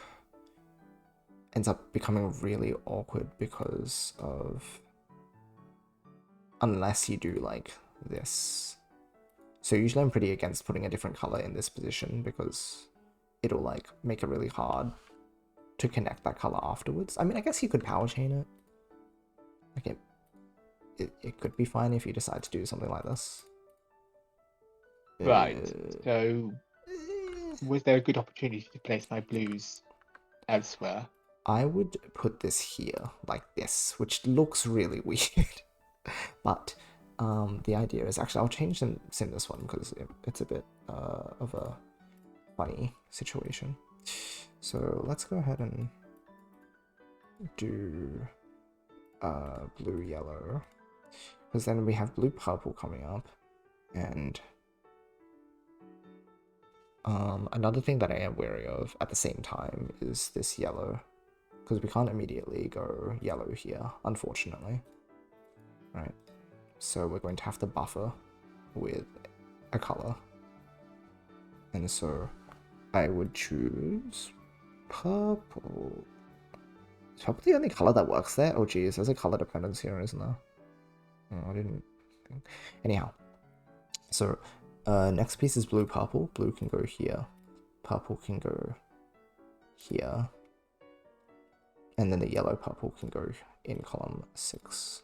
B: ends up becoming really awkward because of, unless you do like this. So usually I'm pretty against putting a different color in this position because it'll like make it really hard to connect that color afterwards. I mean, I guess you could power chain it. Like it could be fine if you decide to do something like this.
D: Right. So was there a good opportunity to place my blues elsewhere?
B: I would put this here, like this, which looks really weird. But the idea is, actually I'll change and sim this one because it's a bit of a funny situation. So let's go ahead and do blue yellow, because then we have blue purple coming up, and another thing that I am wary of at the same time is this yellow, because we can't immediately go yellow here, unfortunately. Right, so we're going to have to buffer with a color, and so I would choose purple. Is purple the only color that works there? Oh geez, there's a color dependence here, isn't there? Oh, I didn't think. Anyhow, so next piece is blue purple. Blue can go here, purple can go here, and then the yellow purple can go in column 6.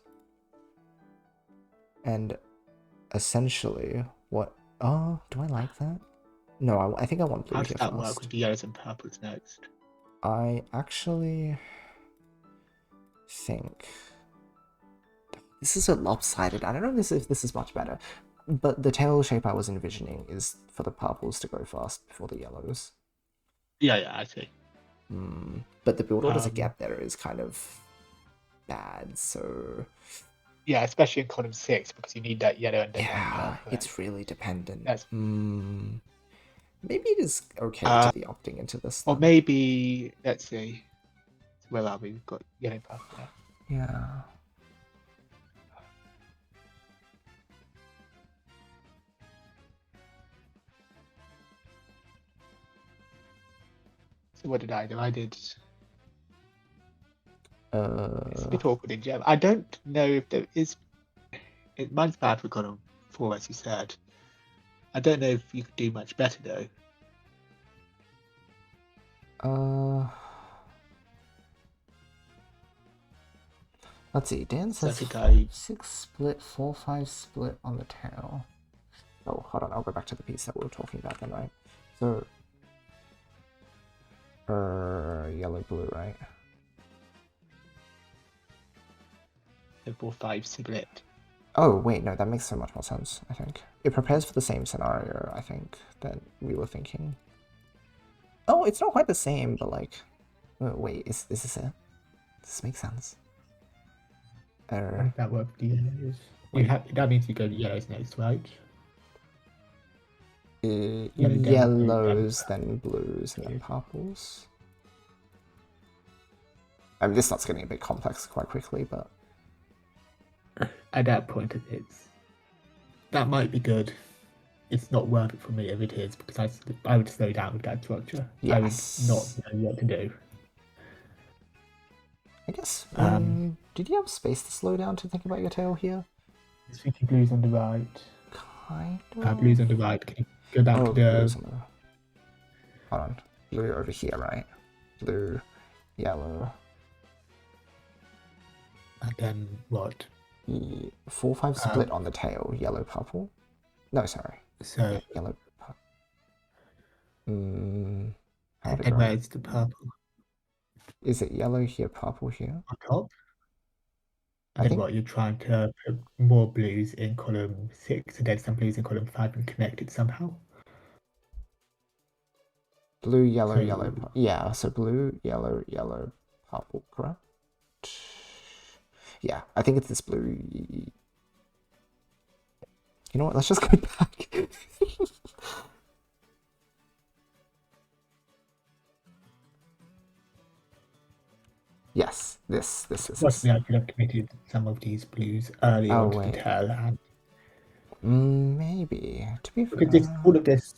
B: And essentially, what? Oh, do I like that? No, I think I want blue
D: How
B: here
D: does that
B: first.
D: work with the yellows and purples next?
B: I actually think this is a lopsided. I don't know if this is much better, but the tail shape I was envisioning is for the purples to go first before the yellows.
D: Yeah, I see.
B: But the build order to get there is kind of bad, so
D: yeah, especially in column 6 because you need that yellow and
B: yeah, it's really dependent.
D: That's...
B: maybe it is okay to be opting into this.
D: Or maybe, let's see, where are we? We've got yellow purple now.
B: Yeah.
D: So what did I do? I did...
B: It's
D: a bit awkward in gem. I don't know if there is... Mine's bad for column 4, as you said. I don't know if you could do much better, though.
B: Let's see. Dan says 6 split, 4-5 split on the tail. Oh, hold on, I'll go back to the piece that we were talking about then, right? So, yellow, blue, right?
D: The 4-5 split.
B: Oh, wait, no, that makes so much more sense, I think. It prepares for the same scenario, I think, that we were thinking. Oh, it's not quite the same, but like... Oh, wait, is this it? Does this make sense?
D: How does that work for the yellows? That means you go to yellows next, right?
B: Yellows, then blues, and then purples. I mean, this starts getting a bit complex quite quickly, but...
D: At that point, that might be good. It's not worth it for me if it is, because I would slow down with that structure.
B: Yes.
D: I would not know what to do.
B: I guess, did you have space to slow down to think about your tail here?
D: It's thinking blues on the right.
B: Kind of.
D: Blues on the right. Can you go back to the...
B: Blues on the... Hold on. Blue over here, right? Blue, yellow.
D: And then what?
B: 4-5 split on the tail. Yellow, purple. No, sorry.
D: So...
B: Yeah, yellow, purple.
D: And where's the purple?
B: Is it yellow here, purple here?
D: On top? And then what, you're trying to put more blues in column 6 and then some blues in column 5 and connect it somehow?
B: Blue, yellow, yellow. Yeah, so blue, yellow, yellow, purple, correct? Yeah, I think it's this blue. You know what, let's just go back. Yes, this is...
D: Possibly I could have committed some of these blues early on to the tail end.
B: Maybe, to be fair.
D: Because all of this,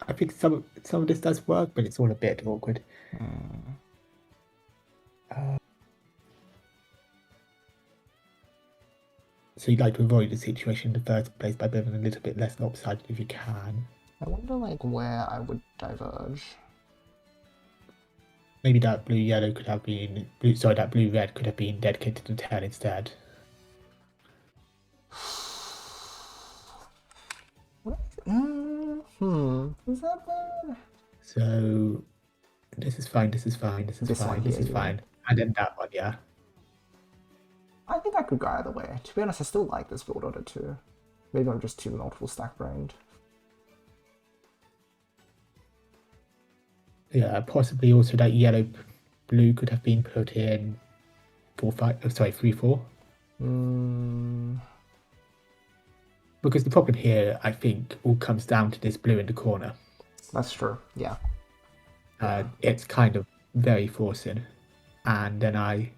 D: I think some of this does work, but it's all a bit awkward. So you'd like to avoid the situation in the first place by building a little bit less lopsided if you can.
B: I wonder, like, where I would diverge.
D: Maybe that blue-yellow could have been... that blue-red could have been dedicated to the tail instead.
B: Is that bad?
D: So... This is fine, this is fine, this is fine, this is fine. And then that one, yeah.
B: I think I could go either way. To be honest, I still like this build order too. Maybe I'm just too multiple stack brained.
D: Yeah, possibly also that yellow blue could have been put in 3-4. Because the problem here, I think, all comes down to this blue in the corner.
B: That's true, yeah.
D: It's kind of very forcing. And then I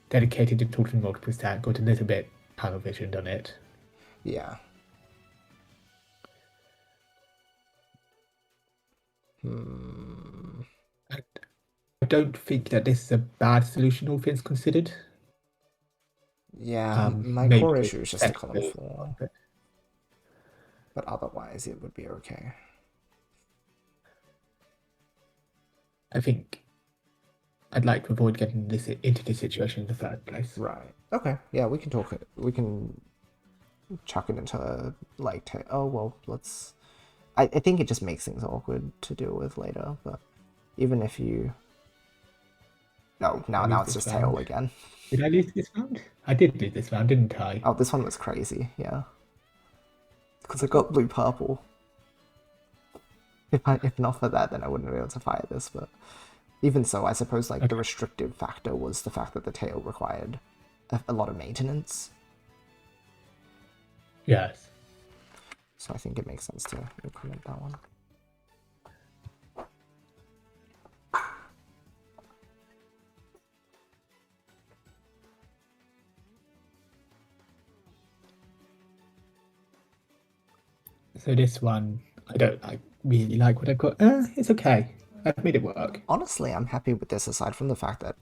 D: dedicated the total multiple stack, got a little bit tunnel visioned on it.
B: Yeah.
D: I don't think that this is a bad solution, all things considered.
B: Yeah, my core issue is just the column 4. But otherwise, it would be okay.
D: I think I'd like to avoid getting into this situation in the first place.
B: Right. Okay. Yeah, we can talk it. We can chuck it into, like, oh, well, let's... I think it just makes things awkward to deal with later, but even if you... No, now it's just tail again.
D: Did I lose this round? I did lose this round, didn't I?
B: Oh, this one was crazy, yeah. Because I got blue-purple. If not for that, then I wouldn't be able to fire this, but... Even so, I suppose, like, the restrictive factor was the fact that the tail required a lot of maintenance.
D: Yes.
B: So I think it makes sense to implement that one.
D: So this one, I don't really like what I've got. It's okay. I've made it work.
B: Honestly, I'm happy with this, aside from the fact that,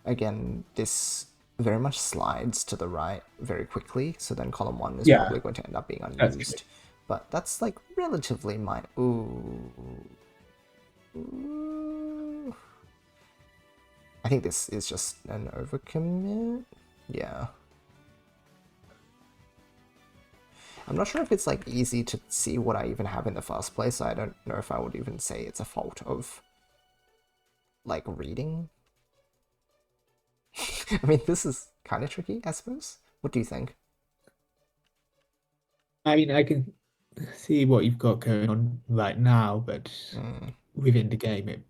B: again, this very much slides to the right very quickly, so then column 1 is probably going to end up being unused. But that's, like, relatively minor. Ooh. I think this is just an overcommit. Yeah. I'm not sure if it's like easy to see what I even have in the first place. So I don't know if I would even say it's a fault of like reading. I mean, this is kind of tricky, I suppose. What do you think?
E: I mean, I can see what you've got going on right now, but within the game,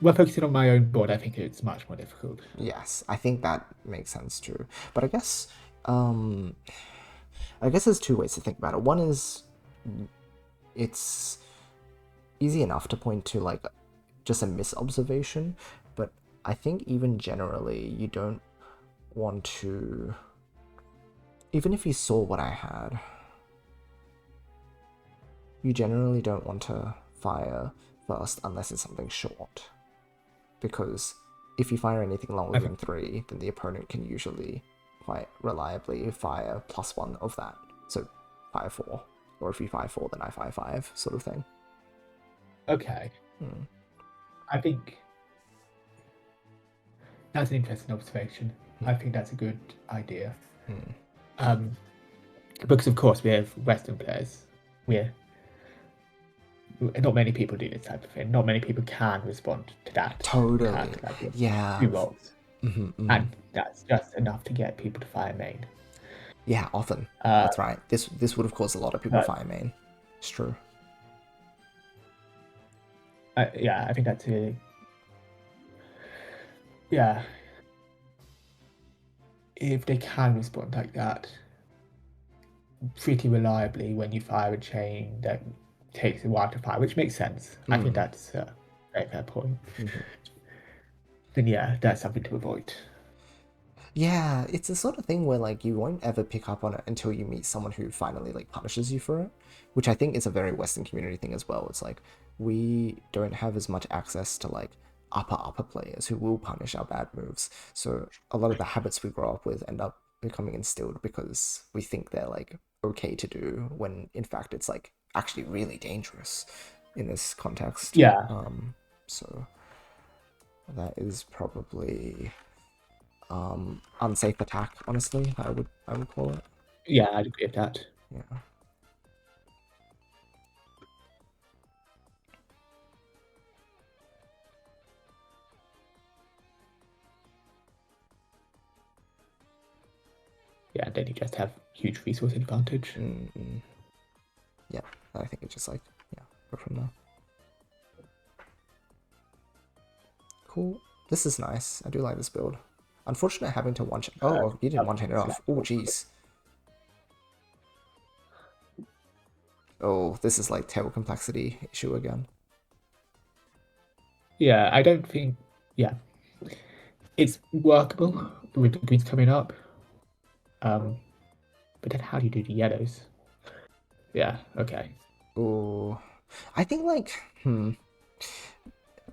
E: when focusing on my own board, I think it's much more difficult.
B: Yes, I think that makes sense too. But I guess there's two ways to think about it. One is it's easy enough to point to like just a misobservation, but I think even generally you don't want to, even if you saw what I had, you generally don't want to fire first unless it's something short, because if you fire anything longer than 3, then the opponent can usually quite reliably fire +1 of that, so fire 4, or if you fire 4 then I fire 5, sort of thing.
E: Okay. I think that's an interesting observation. I think that's a good idea. Because of course we have Western players. Not many people do this type of thing. Not many people can respond to that.
B: Totally. Yeah.
E: 2 rolls. And that's just enough to get people to fire main.
B: Yeah, often. That's right. This would have caused a lot of people fire main. It's true.
E: Yeah, I think that's really... Yeah. If they can respond like that pretty reliably when you fire a chain that takes a while to fire, which makes sense. I think that's a very fair point. Then yeah, that's something to avoid.
B: Yeah, it's the sort of thing where like you won't ever pick up on it until you meet someone who finally like punishes you for it, which I think is a very Western community thing as well. It's like we don't have as much access to like upper players who will punish our bad moves. So a lot of the habits we grow up with end up becoming instilled because we think they're like okay to do, when in fact it's like actually really dangerous in this context.
E: Yeah.
B: So that is probably unsafe attack, honestly, I would call it.
E: Yeah, I'd agree with that.
B: Yeah.
E: Yeah, and then you just have huge resource advantage.
B: Yeah, I think it's just like, yeah, go from there. Cool. This is nice. I do like this build. Unfortunate having to one-chain. Oh, you didn't one-chain it off. Oh, jeez. Oh, this is like tail complexity issue again.
E: Yeah, I don't think... Yeah. It's workable with the greens coming up. But then how do you do the yellows? Yeah, okay.
B: Oh, I think like, on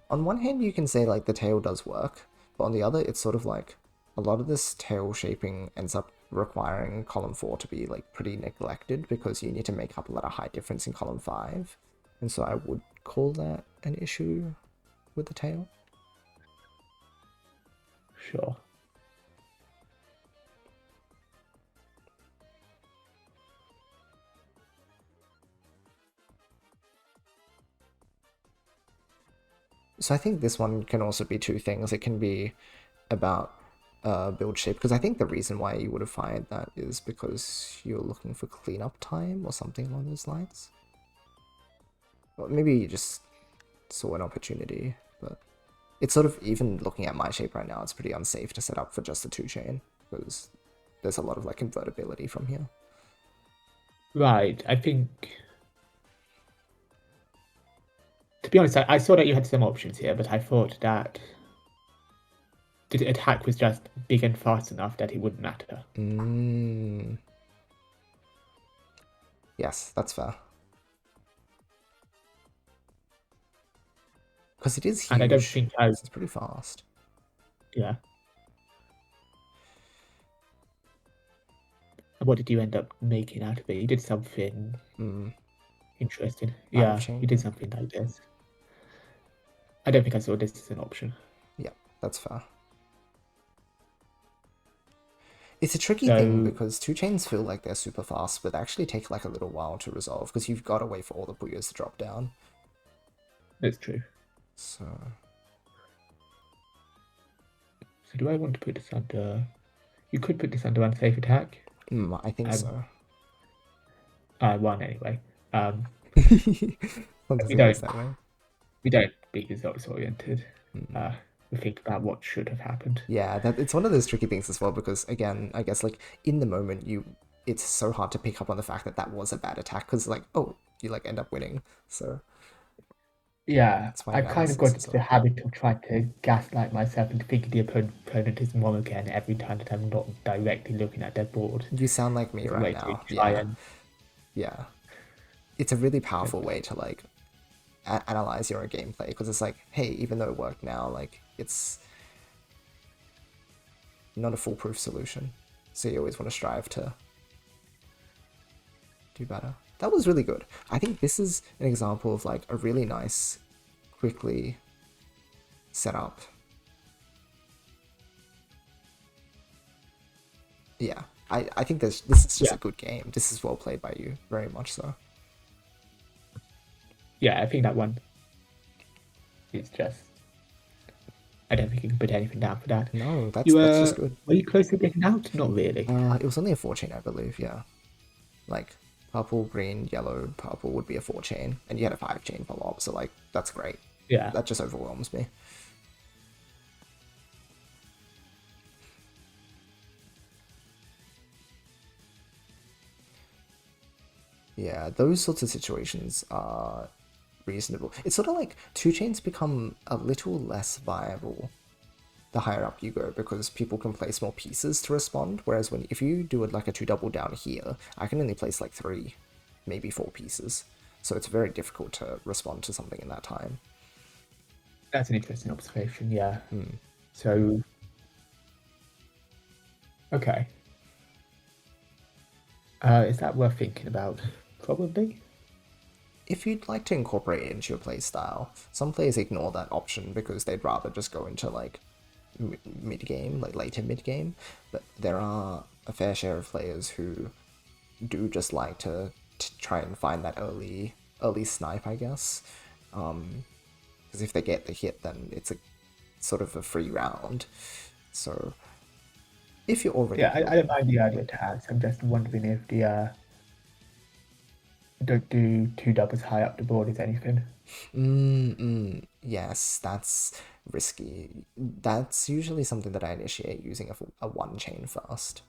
B: one hand you can say like the tail does work, but on the other it's sort of like a lot of this tail shaping ends up requiring column 4 to be like pretty neglected because you need to make up a lot of height difference in column 5, and so I would call that an issue with the tail.
E: Sure.
B: So I think this one can also be two things. It can be about build shape, because I think the reason why you would have fired that is because you're looking for cleanup time or something along those lines. Or maybe you just saw an opportunity, but it's sort of, even looking at my shape right now, it's pretty unsafe to set up for just a 2-chain because there's a lot of like convertibility from here.
E: Right, I think... To be honest, I saw that you had some options here, but I thought that the attack was just big and fast enough that it wouldn't matter.
B: Yes, that's fair. Because it is huge.
E: And I don't think
B: it's pretty fast.
E: Yeah. What did you end up making out of it? You did something interesting. Yeah, you did something like this. I don't think I saw this as an option.
B: Yeah, that's fair. It's a tricky
E: So-
B: thing because two chains feel like they're super fast, but they actually take like a little while to resolve because you've got to wait for all the Puyos to drop down.
E: That's true.
B: So
E: do I want to put this under... You could put this under unsafe attack.
B: I think so.
E: I won anyway.
B: Sometimes
E: we
B: it goes
E: don't-
B: that way.
E: We don't be results oriented.
B: Mm.
E: We think about what should have happened.
B: Yeah, it's one of those tricky things as well because again, I guess like in the moment it's so hard to pick up on the fact that was a bad attack because like you like end up winning. So
E: yeah,
B: why
E: I've kind of got
B: analysis is
E: the habit of trying to gaslight myself into thinking the opponent is wrong again every time that I'm not directly looking at their board.
B: You sound like me
E: It's a
B: right
E: way to
B: now.
E: try
B: Yeah,
E: and-
B: yeah. It's a really powerful way to like analyze your own gameplay because it's like, hey, even though it worked now, like it's not a foolproof solution. So you always want to strive to do better. That was really good. I think this is an example of like a really nice, quickly set up. Yeah, I think this is just a good game. This is well played by you, very much so.
E: Yeah, I think that one is just... I don't think you can put anything down for that.
B: No, that's
E: You
B: just good.
E: Were you close to getting out? Not really.
B: It was only a 4-chain, I believe, yeah. Like, purple, green, yellow, purple would be a 4-chain, and you had a 5-chain follow-up, so, like, that's great.
E: Yeah.
B: That just overwhelms me. Yeah, those sorts of situations are reasonable. It's sort of like 2-chains become a little less viable the higher up you go because people can place more pieces to respond, whereas if you do it like a 2-double down here, I can only place like 3, maybe 4 pieces. So it's very difficult to respond to something in that time.
E: That's an interesting observation, yeah. So... Okay. Is that worth thinking about? Probably.
B: If you'd like to incorporate it into your playstyle, some players ignore that option because they'd rather just go into like mid-game, like later mid-game, but there are a fair share of players who do just like to try and find that early snipe, I guess, because if they get the hit, then it's a sort of a free round. So if you're already...
E: Yeah, I don't mind the early attacks. I'm just wondering if the don't do 2 doubles high up the board is anything.
B: Yes, that's risky. That's usually something that I initiate using a 1-chain first.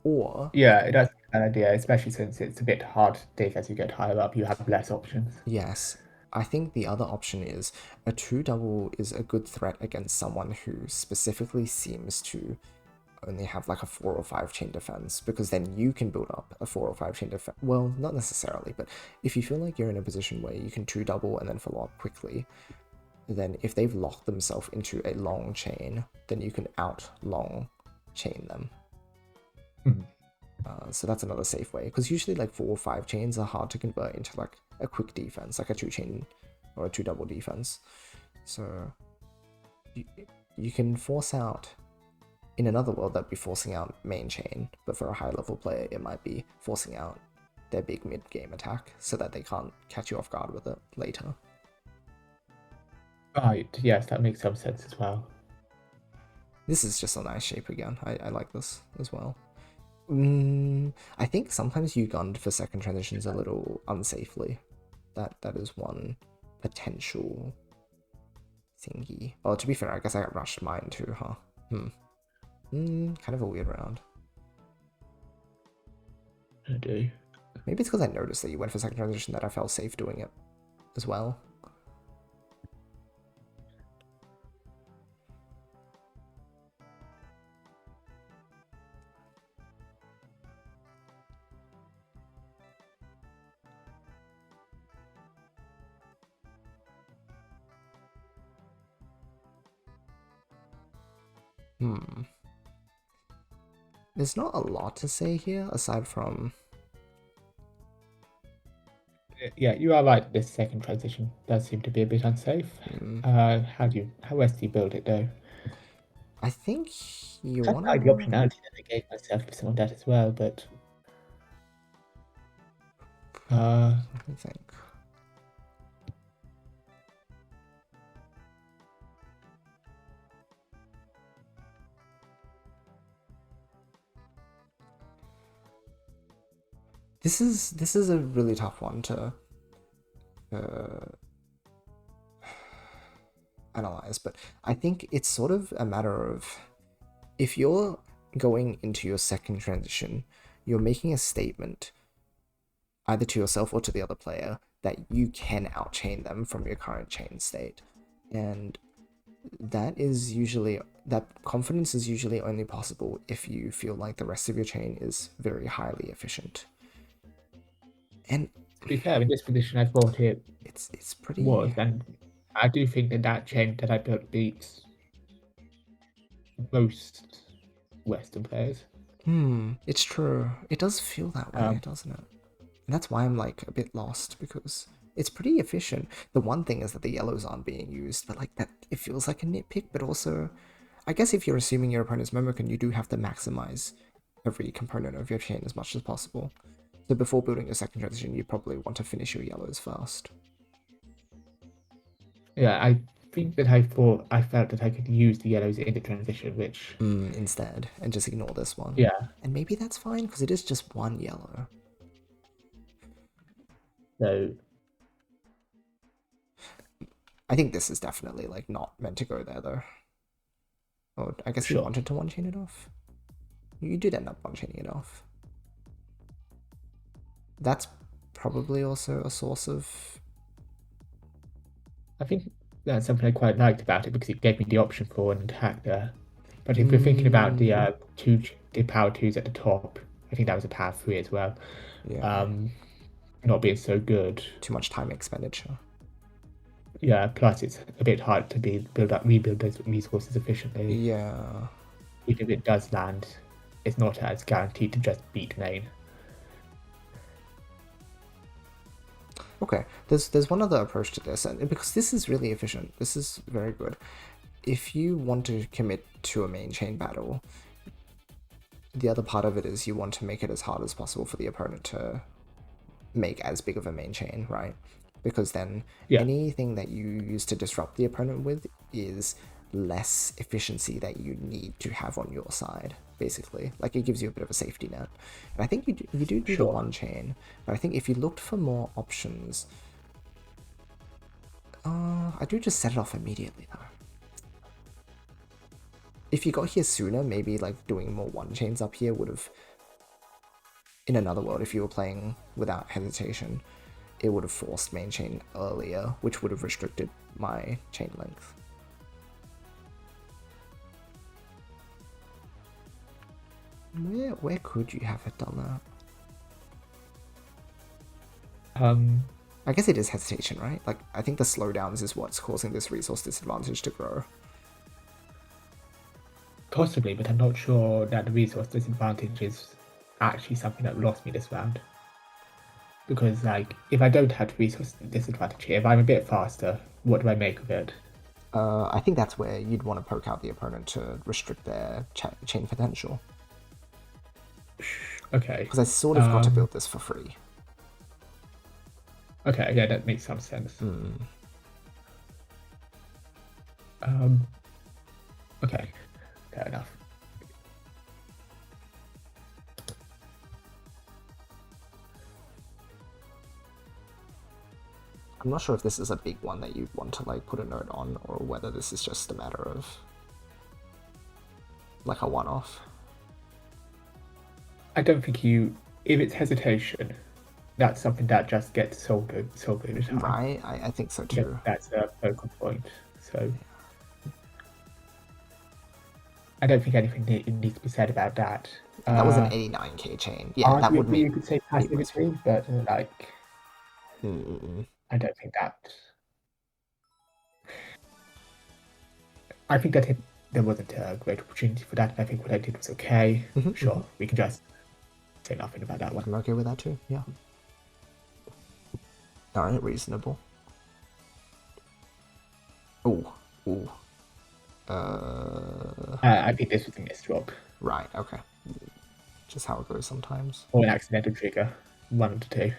B: Or...
E: Yeah, that's a bad idea, especially since it's a bit hard to dig as you get higher up. You have less options.
B: Yes. I think the other option is a 2-double is a good threat against someone who specifically seems to only have like a 4 or 5-chain defense, because then you can build up a 4 or 5-chain defense. Well, not necessarily, but if you feel like you're in a position where you can 2-double and then follow up quickly, then if they've locked themselves into a long chain, then you can out-long chain them. So that's another safe way, because usually like 4 or 5 chains are hard to convert into like a quick defense, like a 2-chain or a 2-double defense. So you can force out... In another world, that'd be forcing out main chain, but for a high level player, it might be forcing out their big mid-game attack so that they can't catch you off guard with it later.
E: Right, yes, that makes some sense as well.
B: This is just a nice shape again. I like this as well. I think sometimes you gunned for second transitions a little unsafely. That is one potential thingy. Oh, to be fair, I guess I got rushed mine too, huh? Kind of a weird round.
E: I do.
B: Maybe it's because I noticed that you went for second transition that I felt safe doing it as well. There's not a lot to say here, aside from...
E: Yeah, you are right, this second transition does seem to be a bit unsafe. How else do you build it, though?
B: I think you
E: I
B: want
E: like the optionality that they gave myself for some of that as well, but
B: let me think. This is a really tough one to analyze, but I think it's sort of a matter of if you're going into your second transition, you're making a statement either to yourself or to the other player that you can outchain them from your current chain state, and that confidence is usually only possible if you feel like the rest of your chain is very highly efficient. And
E: to be fair, in this position, I thought
B: it's pretty
E: was, and I do think that chain that I built beats most Western players.
B: It's true. It does feel that way, doesn't it? And that's why I'm like a bit lost, because it's pretty efficient. The one thing is that the yellows aren't being used, but like that, it feels like a nitpick, but also, I guess if you're assuming your opponent's Momokan, you do have to maximize every component of your chain as much as possible. So before building your second transition, you probably want to finish your yellows first.
E: Yeah, I think that I felt that I could use the yellows in the transition, which
B: instead, and just ignore this one.
E: Yeah,
B: and maybe that's fine because it is just one yellow.
E: So
B: I think this is definitely like not meant to go there though. Or I guess you wanted to one-chain it off. You did end up one-chaining it off. That's probably also a source of...
E: I think that's something I quite liked about it because it gave me the option for an attack there. But if we're thinking about the power 2s at the top, I think that was a power 3 as well.
B: Yeah.
E: Not being so good.
B: Too much time expenditure.
E: Yeah, plus it's a bit hard to rebuild those resources efficiently.
B: Yeah.
E: Even if it does land, it's not as guaranteed to just beat main.
B: Okay, there's one other approach to this, and because this is really efficient, this is very good. If you want to commit to a main chain battle, the other part of it is you want to make it as hard as possible for the opponent to make as big of a main chain, right? Because then anything that you use to disrupt the opponent with is less efficiency that you need to have on your side, basically. Like, it gives you a bit of a safety net. And I think you do the one chain, but I think if you looked for more options, I do just set it off immediately though. If you got here sooner, maybe like doing more one chains up here would have, in another world, if you were playing without hesitation, it would have forced main chain earlier, which would have restricted my chain length. Where could you have it done that? I guess it is hesitation, right? Like, I think the slowdowns is what's causing this resource disadvantage to grow.
E: Possibly, but I'm not sure that the resource disadvantage is actually something that lost me this round. Because, like, if I don't have resource disadvantage here, if I'm a bit faster, what do I make of it?
B: I think that's where you'd want to poke out the opponent to restrict their chain potential.
E: Okay.
B: Because I sort of got to build this for free.
E: Okay, yeah, that makes some sense. Okay, fair enough.
B: I'm not sure if this is a big one that you'd want to like put a note on, or whether this is just a matter of like a one-off. I
E: don't think if it's hesitation, that's something that just gets solved over time.
B: Right, I think so too.
E: That's a focal point. So I don't think anything needs to be said about that.
B: That was an 89k chain. Yeah, that would
E: you could say passivity, but like I don't think that. I think that there wasn't a great opportunity for that. I think what I did was okay. Sure, we can just say nothing about that one.
B: I'm okay with that too. Yeah. Alright, reasonable.
E: I think this was a misdrop.
B: Right, okay. Just how it goes sometimes.
E: Or an accidental trigger. One of the two.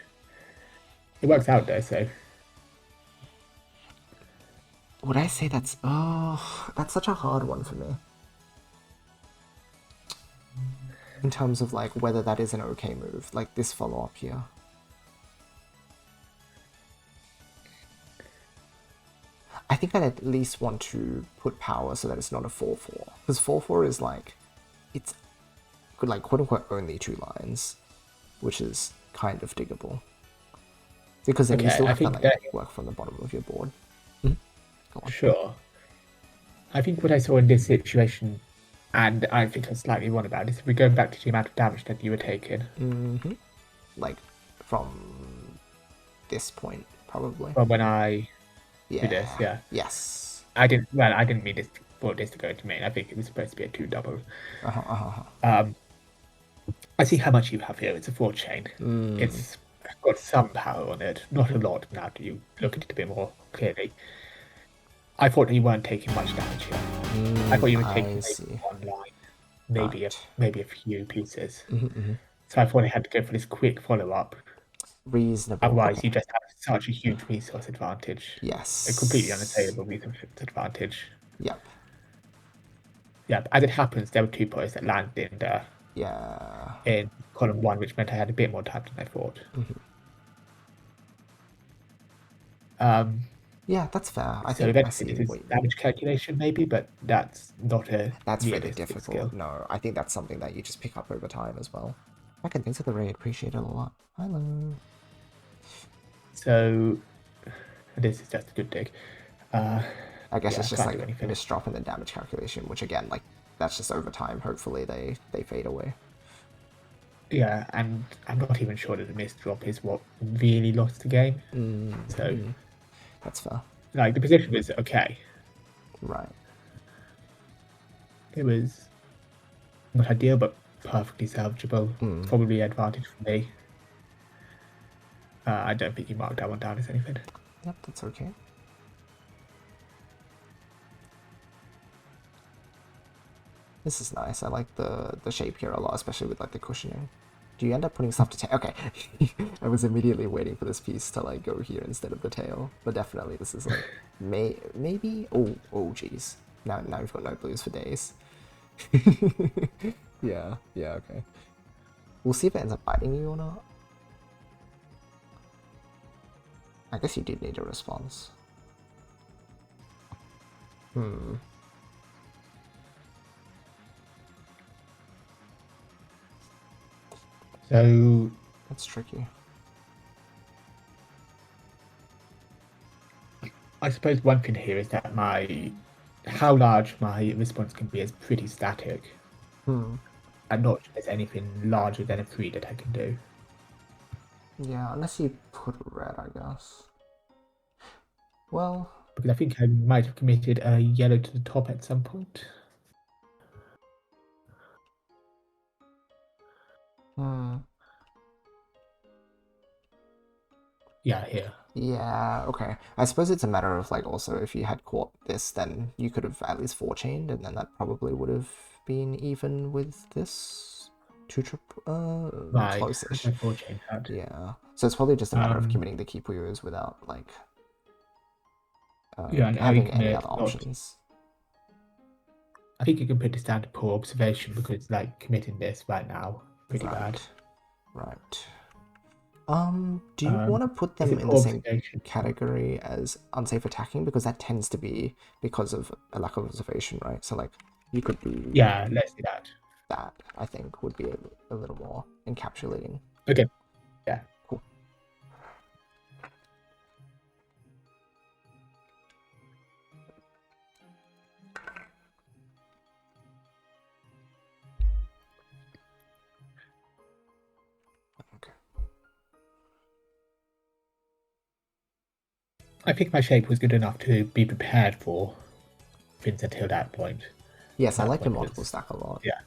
E: It works out though, so.
B: Would I say that's... Oh, that's such a hard one for me. In terms of, like, whether that is an okay move. Like, this follow-up here. I think I'd at least want to put power so that it's not a 4-4. Because 4-4 is, like... It's, like, quote-unquote only 2 lines. Which is kind of diggable. Because then you still have to, like, work from the bottom of your board.
E: Sure. I think what I saw in this situation, and I think I'm slightly wrong about this, if we're going back to the amount of damage that you were taking.
B: Like, from this point, probably.
E: From when I
B: Yeah.
E: did this, yeah.
B: Yes.
E: I didn't mean this for this to go to main. I think it was supposed to be a 2 double. I see how much you have here. It's a 4 chain. It's got some power on it. Not a lot now that you look at it a bit more clearly. I thought you weren't taking much damage here. I thought you were taking maybe 1 line, maybe a few pieces. So I thought I had to go for this quick follow-up.
B: Reasonable.
E: Otherwise, you just have such a huge resource advantage.
B: Yes.
E: A completely unassailable resource advantage.
B: Yep.
E: Yeah, as it happens, there were 2 points that landed in there.
B: Yeah.
E: In column 1, which meant I had a bit more time than I thought.
B: Yeah, that's fair. I
E: so
B: think
E: eventually this is damage calculation maybe, but that's not a
B: really difficult.
E: Skill.
B: No, I think that's something that you just pick up over time as well. Okay, thanks for the raid. Appreciate it a lot. Hello.
E: So this is just a good dig.
B: I guess it's just like a misdrop in the damage calculation, which again, like, that's just over time. Hopefully they fade away.
E: Yeah, and I'm not even sure that the misdrop is what really lost the game. So
B: that's fair.
E: Like, the position was okay.
B: Right.
E: It was not ideal, but perfectly salvageable. Probably an advantage for me. I don't think you marked that one down as anything.
B: Yep, that's okay. This is nice. I like the shape here a lot, especially with like the cushioning. Do you end up putting stuff to tail? Okay. I was immediately waiting for this piece to like go here instead of the tail. But definitely this is like maybe oh geez. Now we've got no blues for days. yeah, okay. We'll see if it ends up biting you or not. I guess you did need a response.
E: So
B: that's tricky.
E: I suppose one thing here is that how large my response can be is pretty static. I'm not sure there's anything larger than a 3 that I can do.
B: Yeah, unless you put red, I guess. Well,
E: because I think I might have committed a yellow to the top at some point. Yeah, here.
B: Yeah, okay. I suppose it's a matter of like also if you had caught this, then you could have at least 4-chained, and then that probably would have been even with this 2-trip
E: right.
B: close-ish.
E: Yeah.
B: So it's probably just a matter of committing the key Puyos without like
E: and
B: having any other options.
E: I think you can put this down to poor observation because like committing this right now pretty bad.
B: Right. Do you want to put them in the same category as unsafe attacking? Because that tends to be because of a lack of observation, right? So like you could do...
E: Yeah, let's do that.
B: That, I think, would be a little more encapsulating.
E: Okay. Yeah.
B: Cool.
E: I think my shape was good enough to be prepared for things until that point.
B: Yes, I like the multiple stack a lot.
E: Yeah.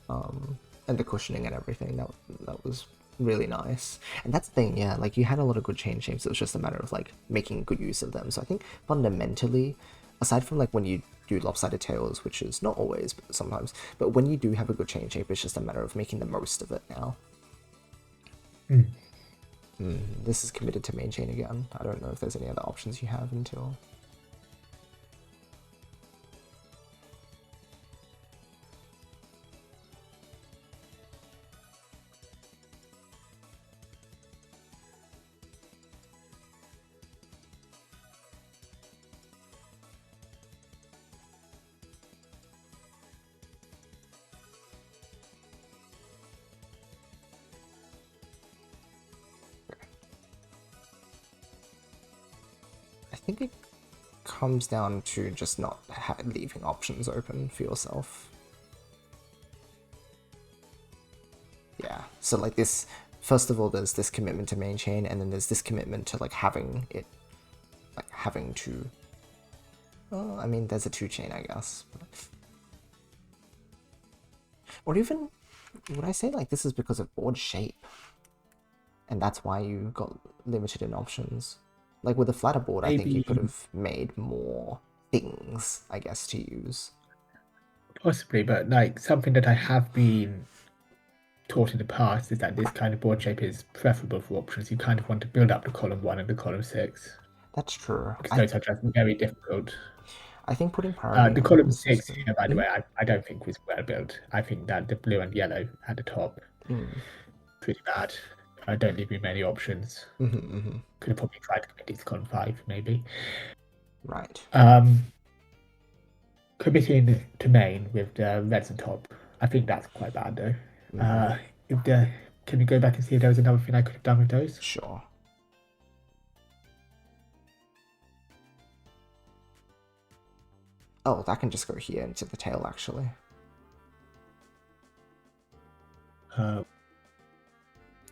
B: And the cushioning and everything, that was really nice. And that's the thing, yeah, like you had a lot of good chain shapes. It was just a matter of like making good use of them. So I think fundamentally, aside from like when you do lopsided tails, which is not always, but sometimes. But when you do have a good chain shape, it's just a matter of making the most of it now. This is committed to main chain again. I don't know if there's any other options you have until... I think it comes down to just not leaving options open for yourself. Yeah, so like this, first of all, there's this commitment to main chain, and then there's this commitment to like having it, like having to, well, I mean, there's a 2-chain, I guess. Or even, would I say like this is because of board shape? And that's why you got limited in options? Like with a flatter board, I think you could have made more things, I guess, to use.
E: Possibly, but like something that I have been taught in the past is that this kind of board shape is preferable for options. You kind of want to build up the column 1 and the column 6.
B: That's true.
E: Because those are just very difficult.
B: I think putting priority
E: the
B: on
E: column
B: those
E: 6 here, by the way, I don't think was well built. I think that the blue and yellow at the top, pretty bad. Don't leave me many options. Could have probably tried to commit these column 5, maybe.
B: Right.
E: Committing to main with the reds on top, I think that's quite bad though. Can we go back and see if there was another thing I could have done with those?
B: Sure. Oh, that can just go here into the tail, actually.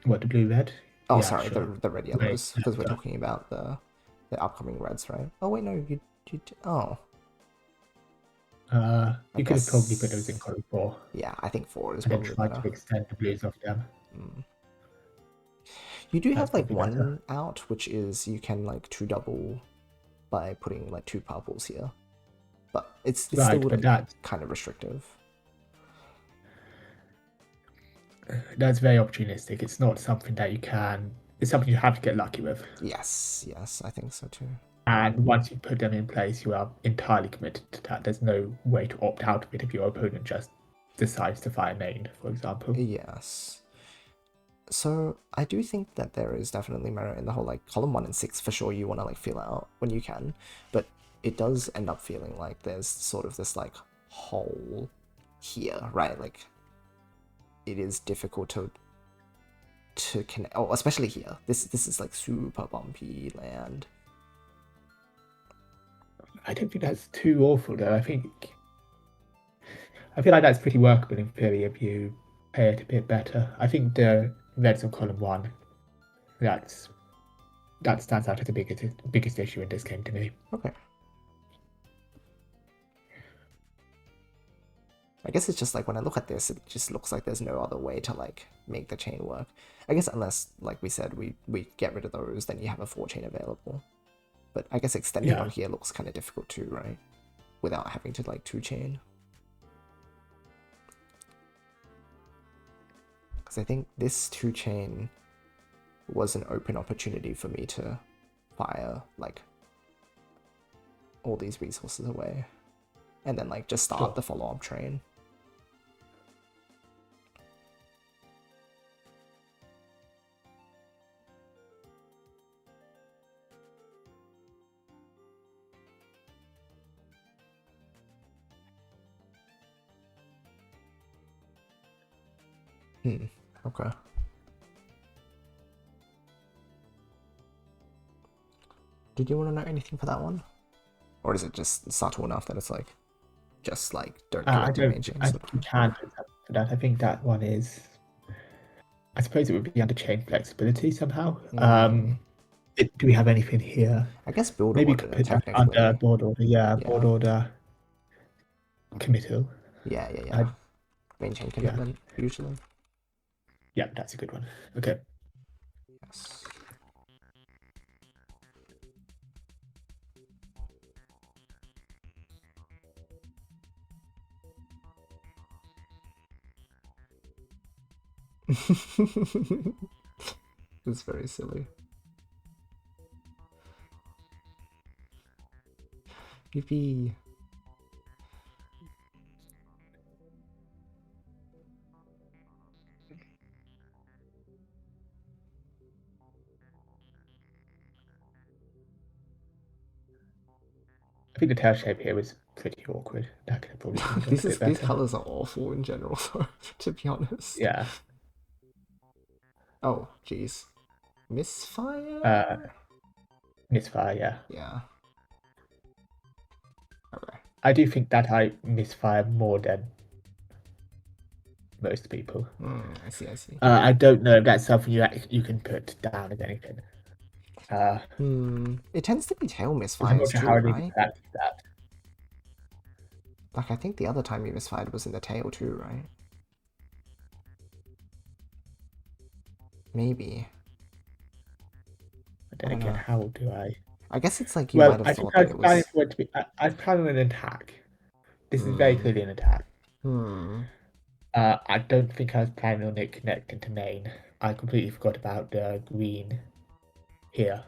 E: What, the blue-red?
B: Oh,
E: Yeah,
B: sorry,
E: sure.
B: the red yellows, because we're talking about the upcoming reds, right? Oh wait, no, you oh.
E: You could have probably put those in column 4.
B: Yeah, I think 4 is
E: and then
B: probably
E: try
B: better.
E: to extend the blues off them.
B: You do have
E: That's
B: like
E: probably
B: one
E: better.
B: out, which is you can like 2-double by putting like 2 purples here, but it's
E: Right,
B: still
E: but that's
B: kind of restrictive.
E: very opportunistic. It's not something that you can. It's something you have to get lucky with.
B: Yes, I think so too.
E: And once you put them in place, you are entirely committed to that. There's no way to opt out of it if your opponent just decides to fire main, for example.
B: Yes. So I do think that there is definitely merit in the whole like column 1 and 6 for sure. You want to like feel out when you can, but it does end up feeling like there's sort of this like hole here, right? Like it is difficult to connect. Oh, especially here. This is like super bumpy land.
E: I don't think that's too awful though. I feel like that's pretty workable in theory if you play it a bit better. I think the reds on column 1, that stands out as the biggest issue in this game to me.
B: Okay. I guess it's just like when I look at this, it just looks like there's no other way to like make the chain work. I guess unless, like we said, we get rid of those, then you have a 4-chain available. But I guess extending on here looks kind of difficult too, right? Without having to like 2-chain. Because I think this 2-chain was an open opportunity for me to fire like all these resources away. And then like just start the follow-up train. Okay. Did you want to know anything for that one? Or is it just subtle enough that it's like, just like, don't do it to main chain?
E: I think you can do something for that. I think that one is... I suppose it would be under chain flexibility somehow. Do we have anything here?
B: I guess build
E: Maybe
B: order,
E: you could put that
B: technically.
E: under board order. Yeah, board order. Committal.
B: Yeah. Main chain commitment, usually.
E: Yeah, that's a good one. Okay.
B: Yes. It's very silly. Yippee.
E: I think the tail shape here was pretty awkward. That could have probably been done a bit
B: These
E: better.
B: colors are awful in general, though, to be honest.
E: Yeah.
B: Oh, jeez. Misfire?
E: Misfire, yeah.
B: Yeah. Okay.
E: I do think that I misfire more than most people.
B: I see, I see.
E: I don't know if that's something you can put down as anything.
B: It tends to be tail
E: I'm not
B: misfires
E: sure
B: too,
E: how I need
B: right?
E: to practice that.
B: Like, I think the other time you misfired was in the tail too, right? Maybe.
E: But then
B: I don't
E: again,
B: know.
E: how do I?
B: I guess it's like you
E: Well,
B: might
E: I
B: have
E: think
B: thought that it was...
E: I was planning on an attack. This is very clearly an attack. I don't think I was planning on it connecting to main. I completely forgot about the green here.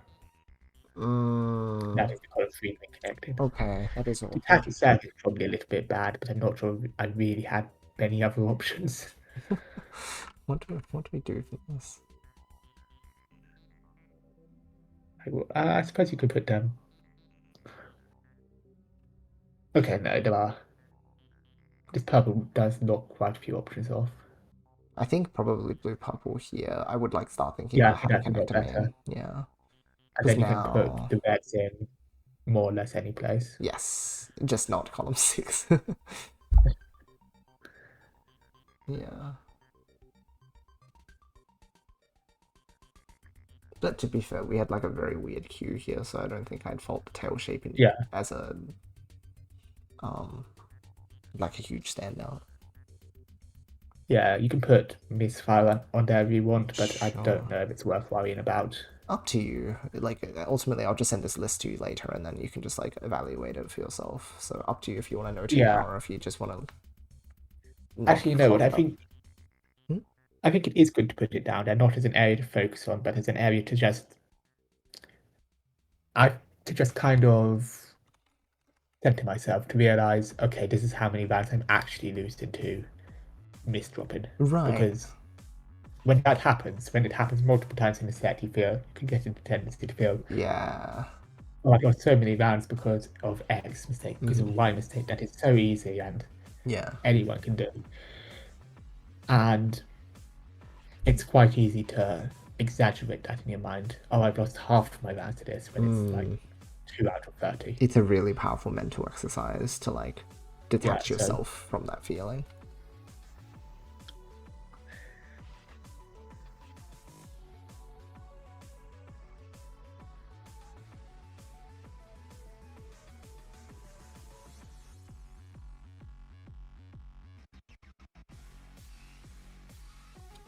E: That is the color 3 being connected.
B: Okay, that is
E: The
B: awful.
E: attack itself is probably a little bit bad, but I'm not sure I really had many other options.
B: What do we do for this?
E: I suppose you could put them. Okay, no, there are. This purple does knock quite a few options off.
B: I think probably blue purple here. I would like start thinking
E: Yeah, I
B: about how
E: think
B: to
E: that's a lot
B: connect a
E: better.
B: main. Yeah.
E: And then you can
B: now...
E: put the reds in more or less any place.
B: Yes, just not column 6. Yeah. But to be fair, we had like a very weird queue here, so I don't think I'd fault the tail shape as a like a huge standout.
E: Yeah, you can put misfire on there if you want, but I don't know if it's worth worrying about.
B: Up to you. Like, ultimately, I'll just send this list to you later, and then you can just like evaluate it for yourself. So up to you if you want to note it down, or if you just want to.
E: Actually, you know what? I think it is good to put it down there, not as an area to focus on, but as an area to just kind of center myself to realize, okay, this is how many rounds I'm actually losing to misdropping.
B: Right.
E: Because when it happens multiple times in the set, you can get into tendency to feel,
B: yeah,
E: oh, I've lost so many rounds because of X mistake, because of Y mistake. That is so easy and anyone can do. And it's quite easy to exaggerate that in your mind. Oh, I've lost half of my rounds to this, when it's like 2 out of 30.
B: It's a really powerful mental exercise to like detach yourself from that feeling.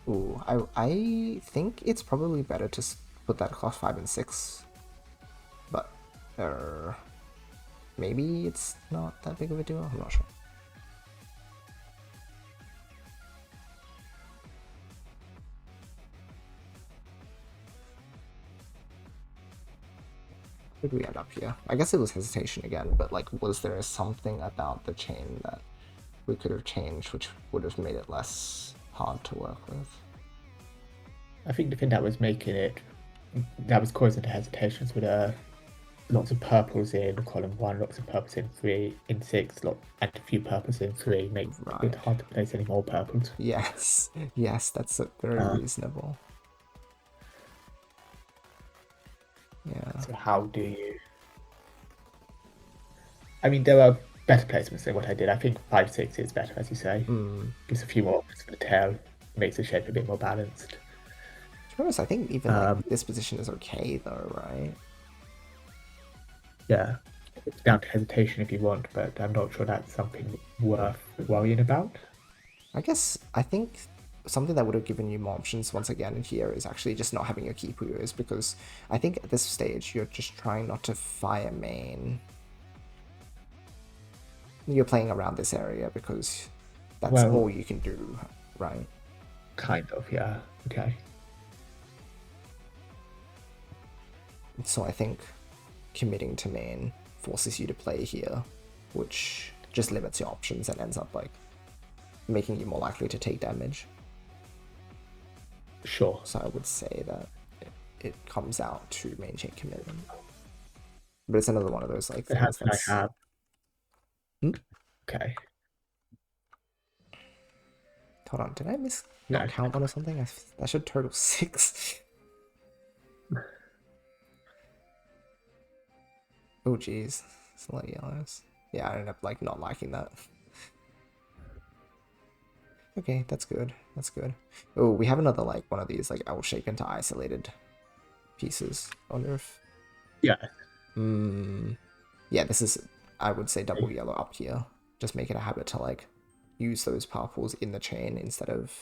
B: Ooh, I think it's probably better to put that across 5 and 6, but maybe it's not that big of a deal. I'm not sure. Where did we end up here? I guess it was hesitation again, but like, was there something about the chain that we could have changed which would have made it less hard to work with?
E: I think the thing that was causing the hesitations were lots of purples in column 1, lots of purples in 3, in 6, and a few purples in 3 makes it hard to place any more purples.
B: Yes, that's very reasonable. Yeah.
E: So how do you... I mean, there are better placements than what I did. I think 5-6 is better, as you say. Gives a few more options for the tail, makes the shape a bit more balanced.
B: To be honest, I think even like, this position is okay though, right?
E: Yeah, it's down to hesitation if you want, but I'm not sure that's something worth worrying about.
B: I think something that would have given you more options once again in here is actually just not having your key Puyos, because I think at this stage you're just trying not to fire main. You're playing around this area because that's all you can do, right?
E: Kind of, yeah. Okay.
B: So I think committing to main forces you to play here, which just limits your options and ends up like making you more likely to take damage.
E: Sure.
B: So I would say that it comes out to main chain commitment. But it's another one of those like
E: But how
B: things
E: can I
B: that's...
E: have?
B: Hmm?
E: Okay.
B: Hold on, did I
E: No.
B: not count one or something? I should total 6. Oh jeez, it's a lot of yellows. Yeah, I ended up like not liking that. Okay, that's good. That's good. Oh, we have another like one of these like L-shape into isolated pieces. I wonder if...
E: Yeah.
B: Yeah, this is, I would say, double yellow up here. Just make it a habit to like use those purples in the chain instead of...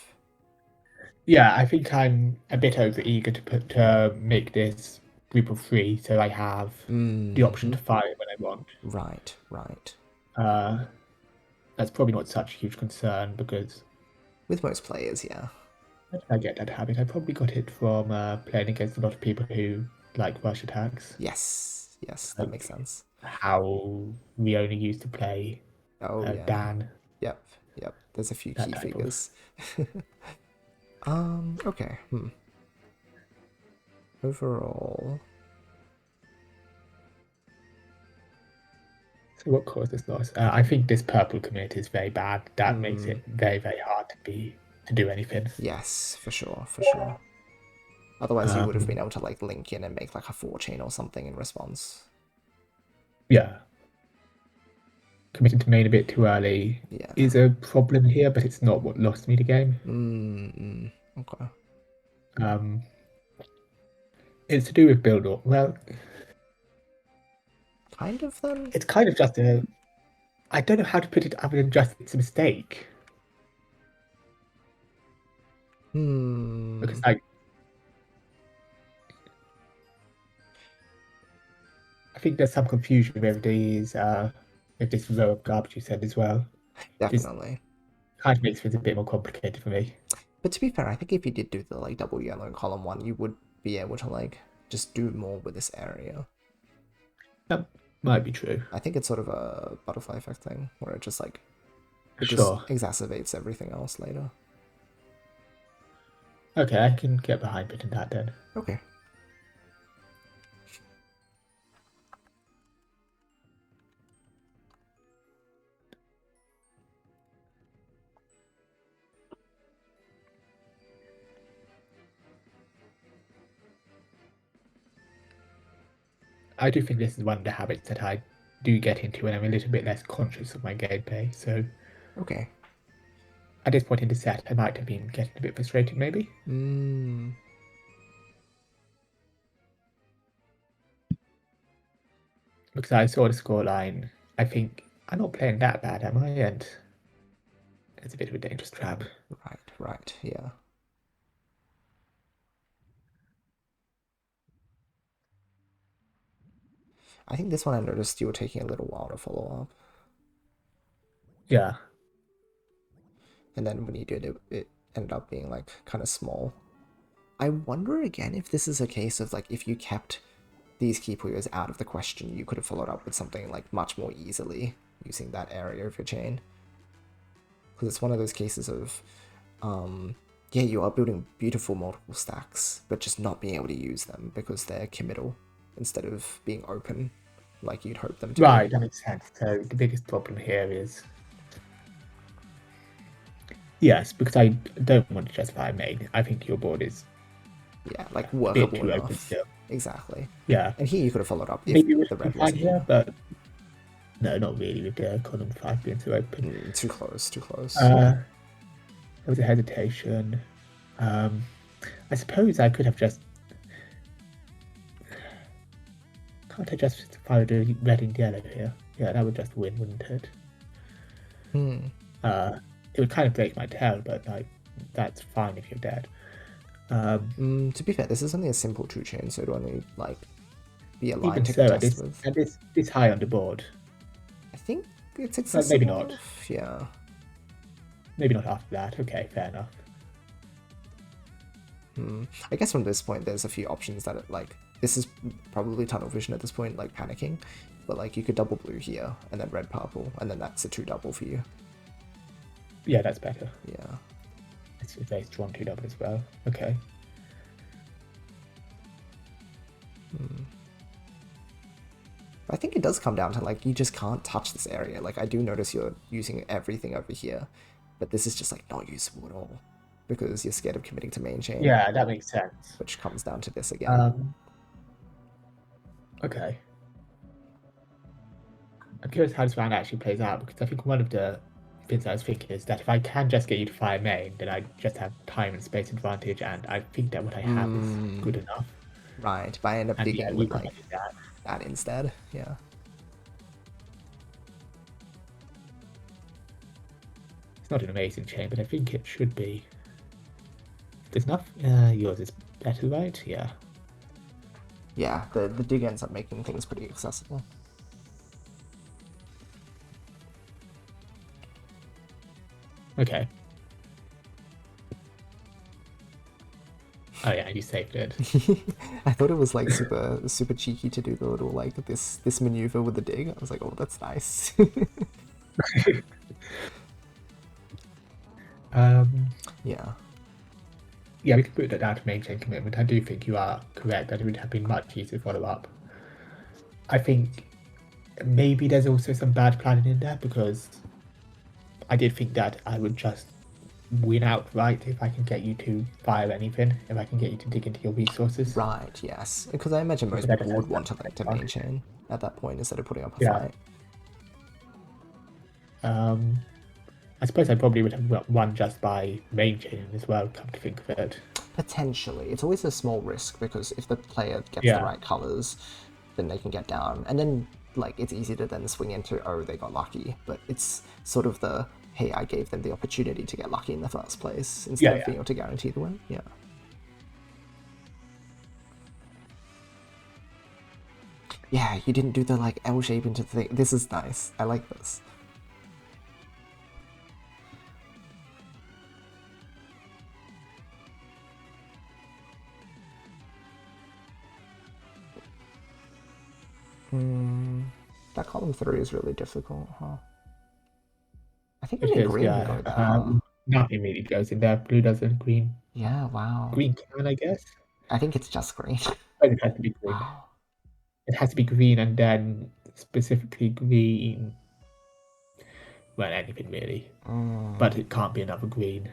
E: Yeah, I think I'm a bit over eager to make this group of 3, so I have the option to fire it when I want.
B: Right, right.
E: That's probably not such a huge concern because
B: With most players, yeah.
E: I get that habit. I probably got it from playing against a lot of people who like rush attacks.
B: Yes, yes, that makes sense.
E: How we only used to play
B: Yeah.
E: Dan.
B: Yep, yep. There's a few
E: That
B: key
E: type
B: figures. Okay. Overall...
E: So what caused this loss? I think this purple community is very bad. That makes it very, very hard to do anything.
B: Yes, for sure, for sure. Otherwise, you would have been able to like link in and make like a 4-chain or something in response.
E: Yeah. Committing to main a bit too early is a problem here, but it's not what lost me the game.
B: Okay.
E: It's to do with build up. Well,
B: kind of then?
E: It's kind of just a... I don't know how to put it other than just it's a mistake. Because I think there's some confusion with these with this row of garbage you said as well.
B: Definitely.
E: This kind of makes things a bit more complicated for me.
B: But to be fair, I think if you did do the like double yellow in column 1, you would be able to like just do more with this area.
E: That might be true.
B: I think it's sort of a butterfly effect thing where it just like just exacerbates everything else later.
E: Okay, I can get behind putting that then.
B: Okay.
E: I do think this is one of the habits that I do get into when I'm a little bit less conscious of my gameplay, so...
B: Okay.
E: At this point in the set, I might have been getting a bit frustrated, maybe. Because I saw the scoreline, I think, I'm not playing that bad, am I? And it's a bit of a dangerous trap.
B: Right, yeah. I think this one I noticed you were taking a little while to follow up.
E: Yeah.
B: And then when you did it, it ended up being like kind of small. I wonder again if this is a case of like if you kept these key Puyos out of the question, you could have followed up with something like much more easily using that area of your chain. Because it's one of those cases of, yeah, you are building beautiful multiple stacks, but just not being able to use them because they're committal instead of being open like you'd hope them to.
E: Right, that makes sense. So the biggest problem here is... Yes, because I don't want to justify main. I think your board is...
B: Yeah, like workable
E: too
B: enough.
E: open still.
B: Exactly.
E: Yeah.
B: And here you could have followed up if
E: Maybe
B: the red wasn't
E: here, but... No, not really with the column 5 being too open.
B: Too close, too close.
E: There was a hesitation. I suppose I could have just... Can't I just fire the red and yellow here? Yeah, that would just win, wouldn't it? It would kind of break my tail, but like that's fine if you're dead.
B: To be fair, this is only a simple 2-chain, so it would only like be a line
E: even
B: to
E: so,
B: contest with.
E: And this high on the board.
B: I think it's accessible.
E: Maybe not.
B: Yeah.
E: Maybe not after that. Okay, fair enough.
B: I guess from this point, there's a few options that like this is probably tunnel vision at this point, like panicking, but like you could double blue here and then red purple, and then that's a 2-double for you.
E: Yeah, that's better.
B: Yeah.
E: It's a very strong 2-double as well. Okay.
B: I think it does come down to like you just can't touch this area. Like I do notice you're using everything over here, but this is just like not usable at all because you're scared of committing to main chain.
E: Yeah, that makes sense.
B: Which comes down to this again.
E: Okay. I'm curious how this round actually plays out, because I think one of the things I was thinking is that if I can just get you to fire main, then I just have time and space advantage, and I think that what I have is good enough.
B: Right, but I end up
E: And
B: digging
E: yeah,
B: with
E: you can
B: like
E: do that.
B: that instead. Yeah.
E: It's not an amazing chain, but I think it should be. There's enough. Yours is better, right? Yeah.
B: Yeah, the dig ends up making things pretty accessible.
E: Okay. Oh yeah, you saved it.
B: I thought it was like super cheeky to do the little like this maneuver with the dig. I was like, oh, that's nice. Yeah.
E: Yeah, we can put that down to main chain commitment. I do think you are correct that it would have been much easier to follow up. I think maybe there's also some bad planning in there, because I did think that I would just win outright if I can get you to fire anything, if I can get you to dig into your resources.
B: Right, yes. Because I imagine most people would want to like to main chain at that point instead of putting up a fight.
E: I suppose I probably would have won just by main chaining as well, come to think of it.
B: Potentially. It's always a small risk, because if the player gets the right colors, then they can get down. And then like it's easy to then swing into, oh, they got lucky. But it's sort of the, hey, I gave them the opportunity to get lucky in the first place instead of being able to guarantee the win. Yeah. Yeah, you didn't do the like L shape into the thing. This is nice. I like this. That column 3 is really difficult, huh? I think only green can go there, huh?
E: Nothing really goes in there. Blue doesn't, green.
B: Yeah, wow.
E: Green can, I guess.
B: I think it's just green.
E: It has to be green.
B: Wow.
E: It has to be green, and then specifically green. Well, anything really. But it can't be another green.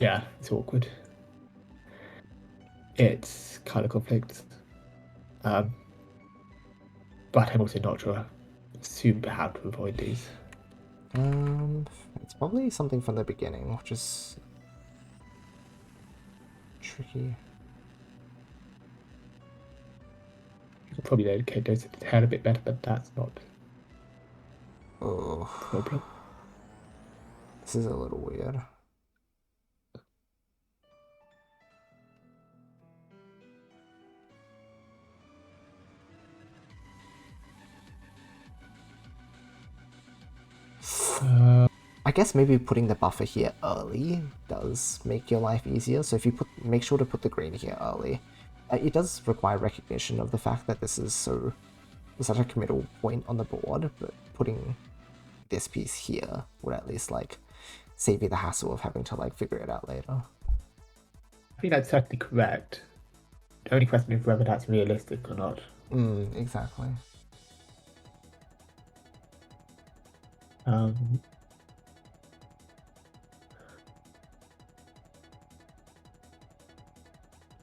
E: Yeah, it's awkward. It's color conflict. But I'm also not sure super how to avoid these.
B: It's probably something from the beginning, which is tricky.
E: You could probably dedicate those to the hair a bit better, but that's not
B: a problem. This is a little weird. I guess maybe putting the buffer here early does make your life easier. So if you make sure to put the green here early, it does require recognition of the fact that this is such a committal point on the board. But putting this piece here would at least like save you the hassle of having to like figure it out later.
E: I think that's certainly correct. The only question is whether that's realistic or not.
B: Exactly.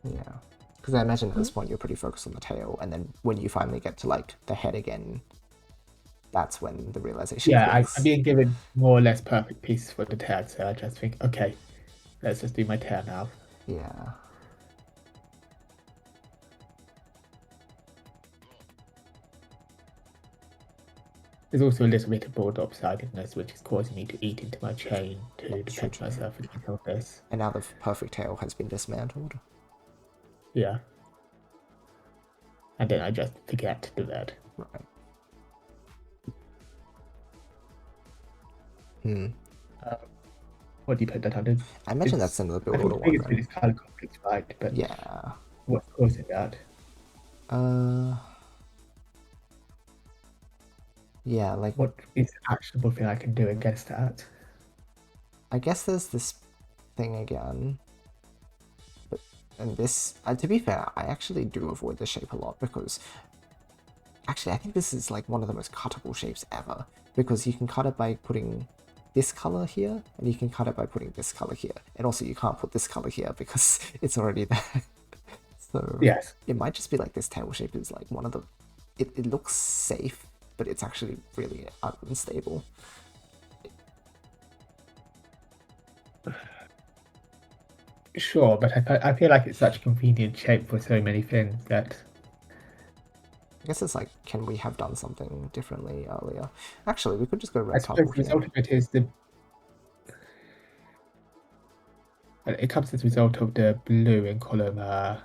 B: Yeah, because I imagine at this point you're pretty focused on the tail, and then when you finally get to like the head again, that's when the realization.
E: Yeah, I'm being given more or less perfect pieces for the tail, so I just think, okay, let's just do my tail now.
B: Yeah.
E: There's also a little bit of board lopsidedness, which is causing me to eat into my chain to defend myself against all this.
B: And now the perfect tail has been dismantled.
E: Yeah. And then I just forget to do that.
B: Right.
E: What do you put that under?
B: I imagine that's another
E: I
B: build
E: think
B: order
E: the
B: one,
E: biggest bit
B: right?
E: is color conflicts, right? But
B: Yeah.
E: what's causing that?
B: Yeah, like,
E: What is the actionable thing I can do against that?
B: I guess there's this thing again. But, and this, to be fair, I actually do avoid the shape a lot because, actually, I think this is like one of the most cuttable shapes ever. Because you can cut it by putting this color here, and you can cut it by putting this color here. And also you can't put this color here because it's already there. So
E: Yes.
B: it might just be like this tail shape is like one of the, it looks safe, but it's actually really unstable.
E: Sure, but I feel like it's such a convenient shape for so many things that...
B: I guess it's like, can we have done something differently earlier? Actually, we could just go
E: I
B: red
E: suppose
B: purple
E: the
B: here.
E: result of it is the... It comes as a result of the blue in column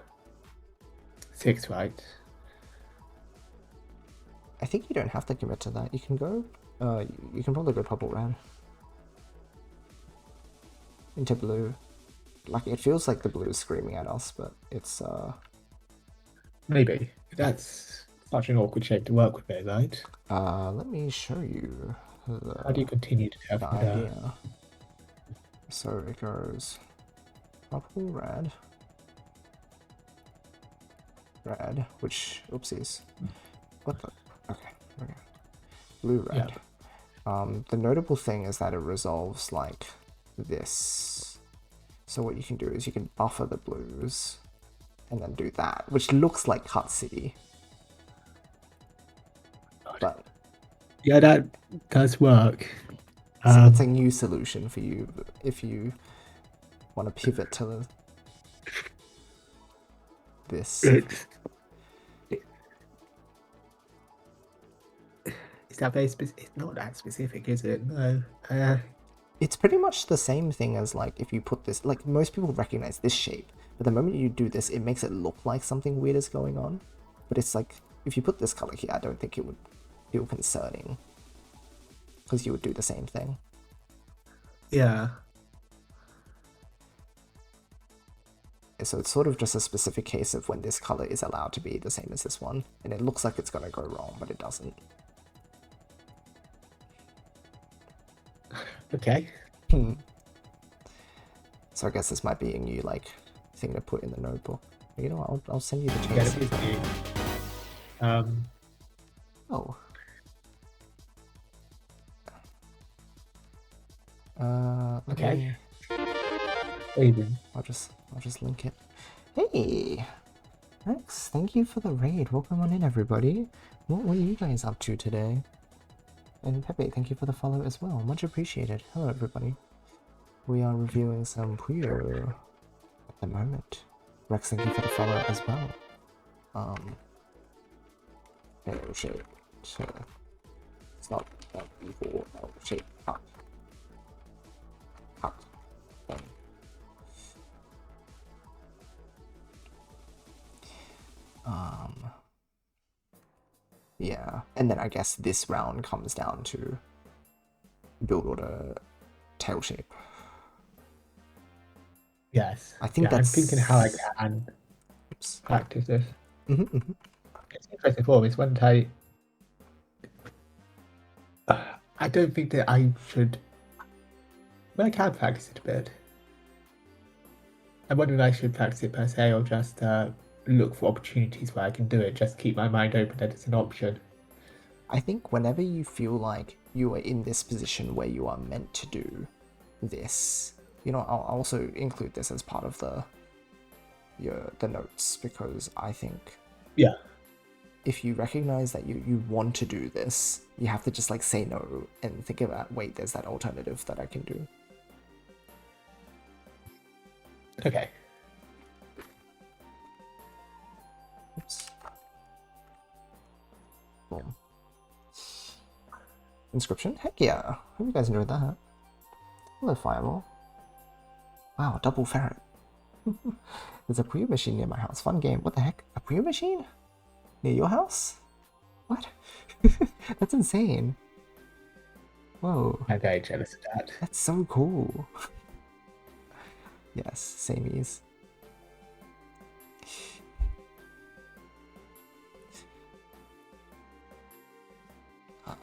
E: 6, right?
B: I think you don't have to commit to that. You can go, you can probably go purple red into blue. Like, it feels like the blue is screaming at us, but it's
E: Maybe. That's such an awkward shape to work with there, right?
B: let me show you
E: How do you continue to have
B: the idea. So it goes purple, red, red, which, oopsies. What the? Okay. Blue, red.
E: Yeah.
B: The notable thing is that it resolves like this. So what you can do is you can buffer the blues and then do that, which looks like Cut City. But
E: yeah, that does work.
B: so it's a new solution for you if you want to pivot to this.
E: It's that very specific? It's not that specific, is it? No.
B: It's pretty much the same thing as like if you put this, like most people recognize this shape, but the moment you do this, it makes it look like something weird is going on. But it's like, if you put this color here, I don't think it would feel concerning because you would do the same thing.
E: Yeah.
B: So it's sort of just a specific case of when this color is allowed to be the same as this one, and it looks like it's going to go wrong, but it doesn't.
E: Okay.
B: So I guess this might be a new like thing to put in the notebook. You know what, I'll send you the
E: Yeah,
B: change.
E: it is new.
B: Oh.
E: Okay.
B: I'll just link it. Hey, Rex, thank you for the raid. Welcome on in, everybody. What were you guys up to today? And Pepe, thank you for the follow as well. Much appreciated. Hello, everybody. We are reviewing some Puyo at the moment. Rex, thank you for the follow as well. L shape. It's not that equal. L shape. Cut. Then. Yeah, and then I guess this round comes down to build order tail shape.
E: Yes.
B: I think
E: I'm
B: that's...
E: thinking how I can practice this. It's interesting for me. It's one I don't think that I should... Well, I can practice it a bit. I'm wondering if I should practice it per se or just look for opportunities where I can do it. Just keep my mind open that it's an option.
B: I think whenever you feel like you are in this position where you are meant to do this, you know, I'll also include this as part of the notes, because I think if you recognize that you want to do this, you have to just like say no and think about, wait, there's that alternative that I can do.
E: Okay.
B: Oops. Boom. Inscription? Heck yeah. Hope you guys enjoyed that. Hello, Fireball. Wow, double ferret. There's a Puyo machine near my house. Fun game. What the heck? A Puyo machine? Near your house? What? That's insane. Whoa.
E: I'm very jealous of that.
B: That's so cool. Yes, sameys.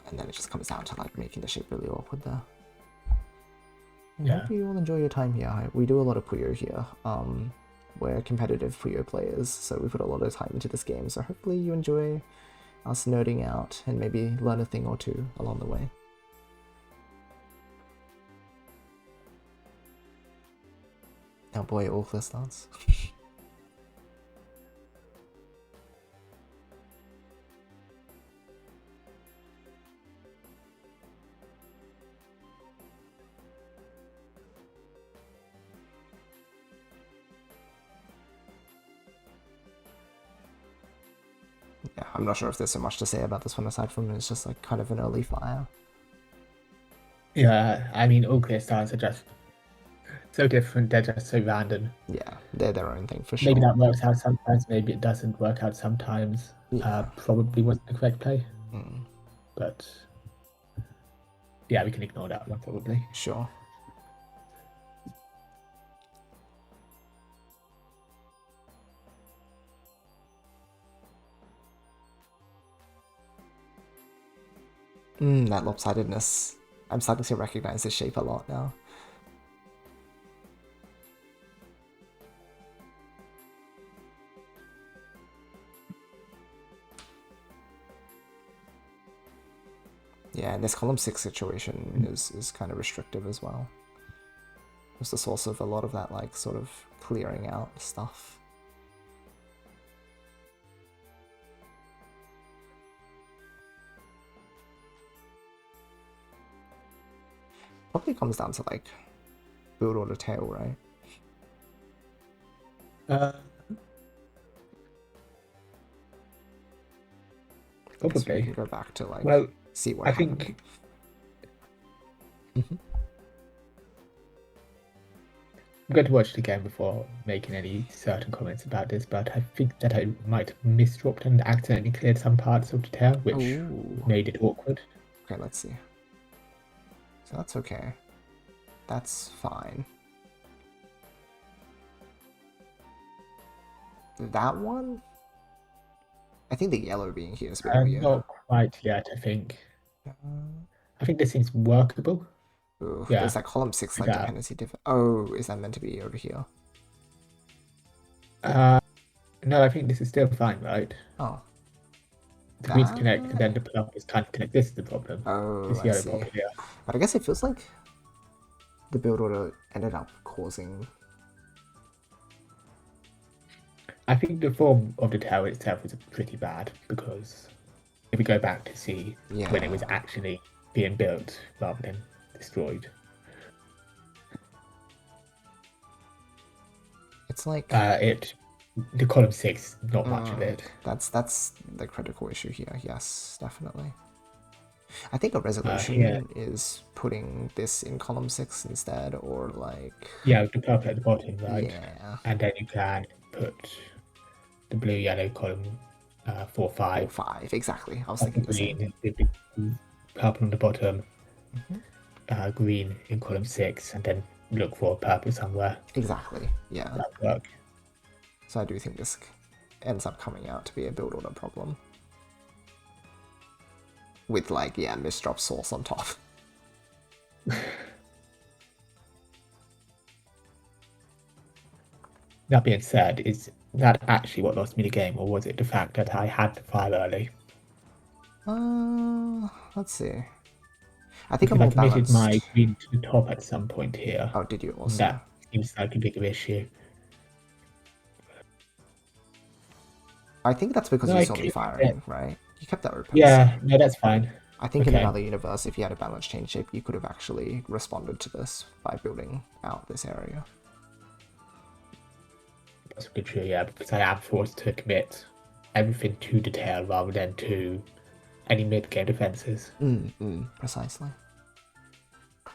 B: And then it just comes down to like making the shape really awkward there. I hope you all enjoy your time here. We do a lot of Puyo here. We're competitive Puyo players, so we put a lot of time into this game, so hopefully you enjoy us nerding out and maybe learn a thing or two along the way. Oh boy, all clear starts. Yeah, I'm not sure if there's so much to say about this one aside from it's just like kind of an early fire.
E: Yeah, I mean, all clear starts are just so different, they're just so random.
B: Yeah, they're their own thing for sure.
E: Maybe that works out sometimes, maybe it doesn't work out sometimes.
B: Yeah.
E: Probably wasn't the correct play.
B: Mm.
E: But yeah, we can ignore that one probably.
B: Sure. That lopsidedness. I'm starting to recognize this shape a lot now. Yeah, and this column 6 situation is kind of restrictive as well. It's the source of a lot of that, like, sort of clearing out stuff. Probably comes down to, like, build order tail, right?
E: Probably.
B: We can go back to, like,
E: well,
B: see what
E: I
B: happened.
E: think... I'm going to watch it again before making any certain comments about this, but I think that I might have misdropped and accidentally cleared some parts of the tail, which made it awkward.
B: Okay, let's see. So that's okay. That's fine. That one? I think the yellow being here is a bit weird.
E: Not quite yet, I think. I think this seems workable.
B: Ooh, yeah. There's that column 6 like dependency diff. Oh, is that meant to be over here?
E: No, I think this is still fine, right?
B: Oh.
E: The greens connect, and then the purples can't connect. This is the problem.
B: Oh,
E: this
B: I see.
E: Problem here.
B: But I guess it feels like the build order ended up causing...
E: I think the form of the tower itself was pretty bad, because if we go back to see when it was actually being built rather than destroyed.
B: It's like...
E: the column 6, not much of it.
B: That's the critical issue here, yes, definitely. I think a resolution is putting this in column 6 instead, or like...
E: Yeah, the purple at the bottom, right?
B: Yeah.
E: And then you can put the blue-yellow column 4, 5.
B: 4, 5, exactly. I was thinking the same.
E: The purple on the bottom, green in column 6, and then look for purple somewhere.
B: Exactly, yeah.
E: That work.
B: So I do think this ends up coming out to be a build order problem. With, like, yeah, misdrop source on top.
E: That being said, is that actually what lost me the game, or was it the fact that I had to fire early?
B: Let's see. I think I'm
E: I
B: more
E: committed
B: balanced.
E: my green to the top at some point here.
B: Oh, did you also?
E: That seems like a bigger issue.
B: I think that's because you saw me firing, right? You kept that open.
E: Yeah, no, that's fine.
B: I think in another universe, if you had a balanced chain shape, you could have actually responded to this by building out this area.
E: That's pretty true, yeah, because I am forced to commit everything to the tail rather than to any mid-game defenses.
B: Precisely.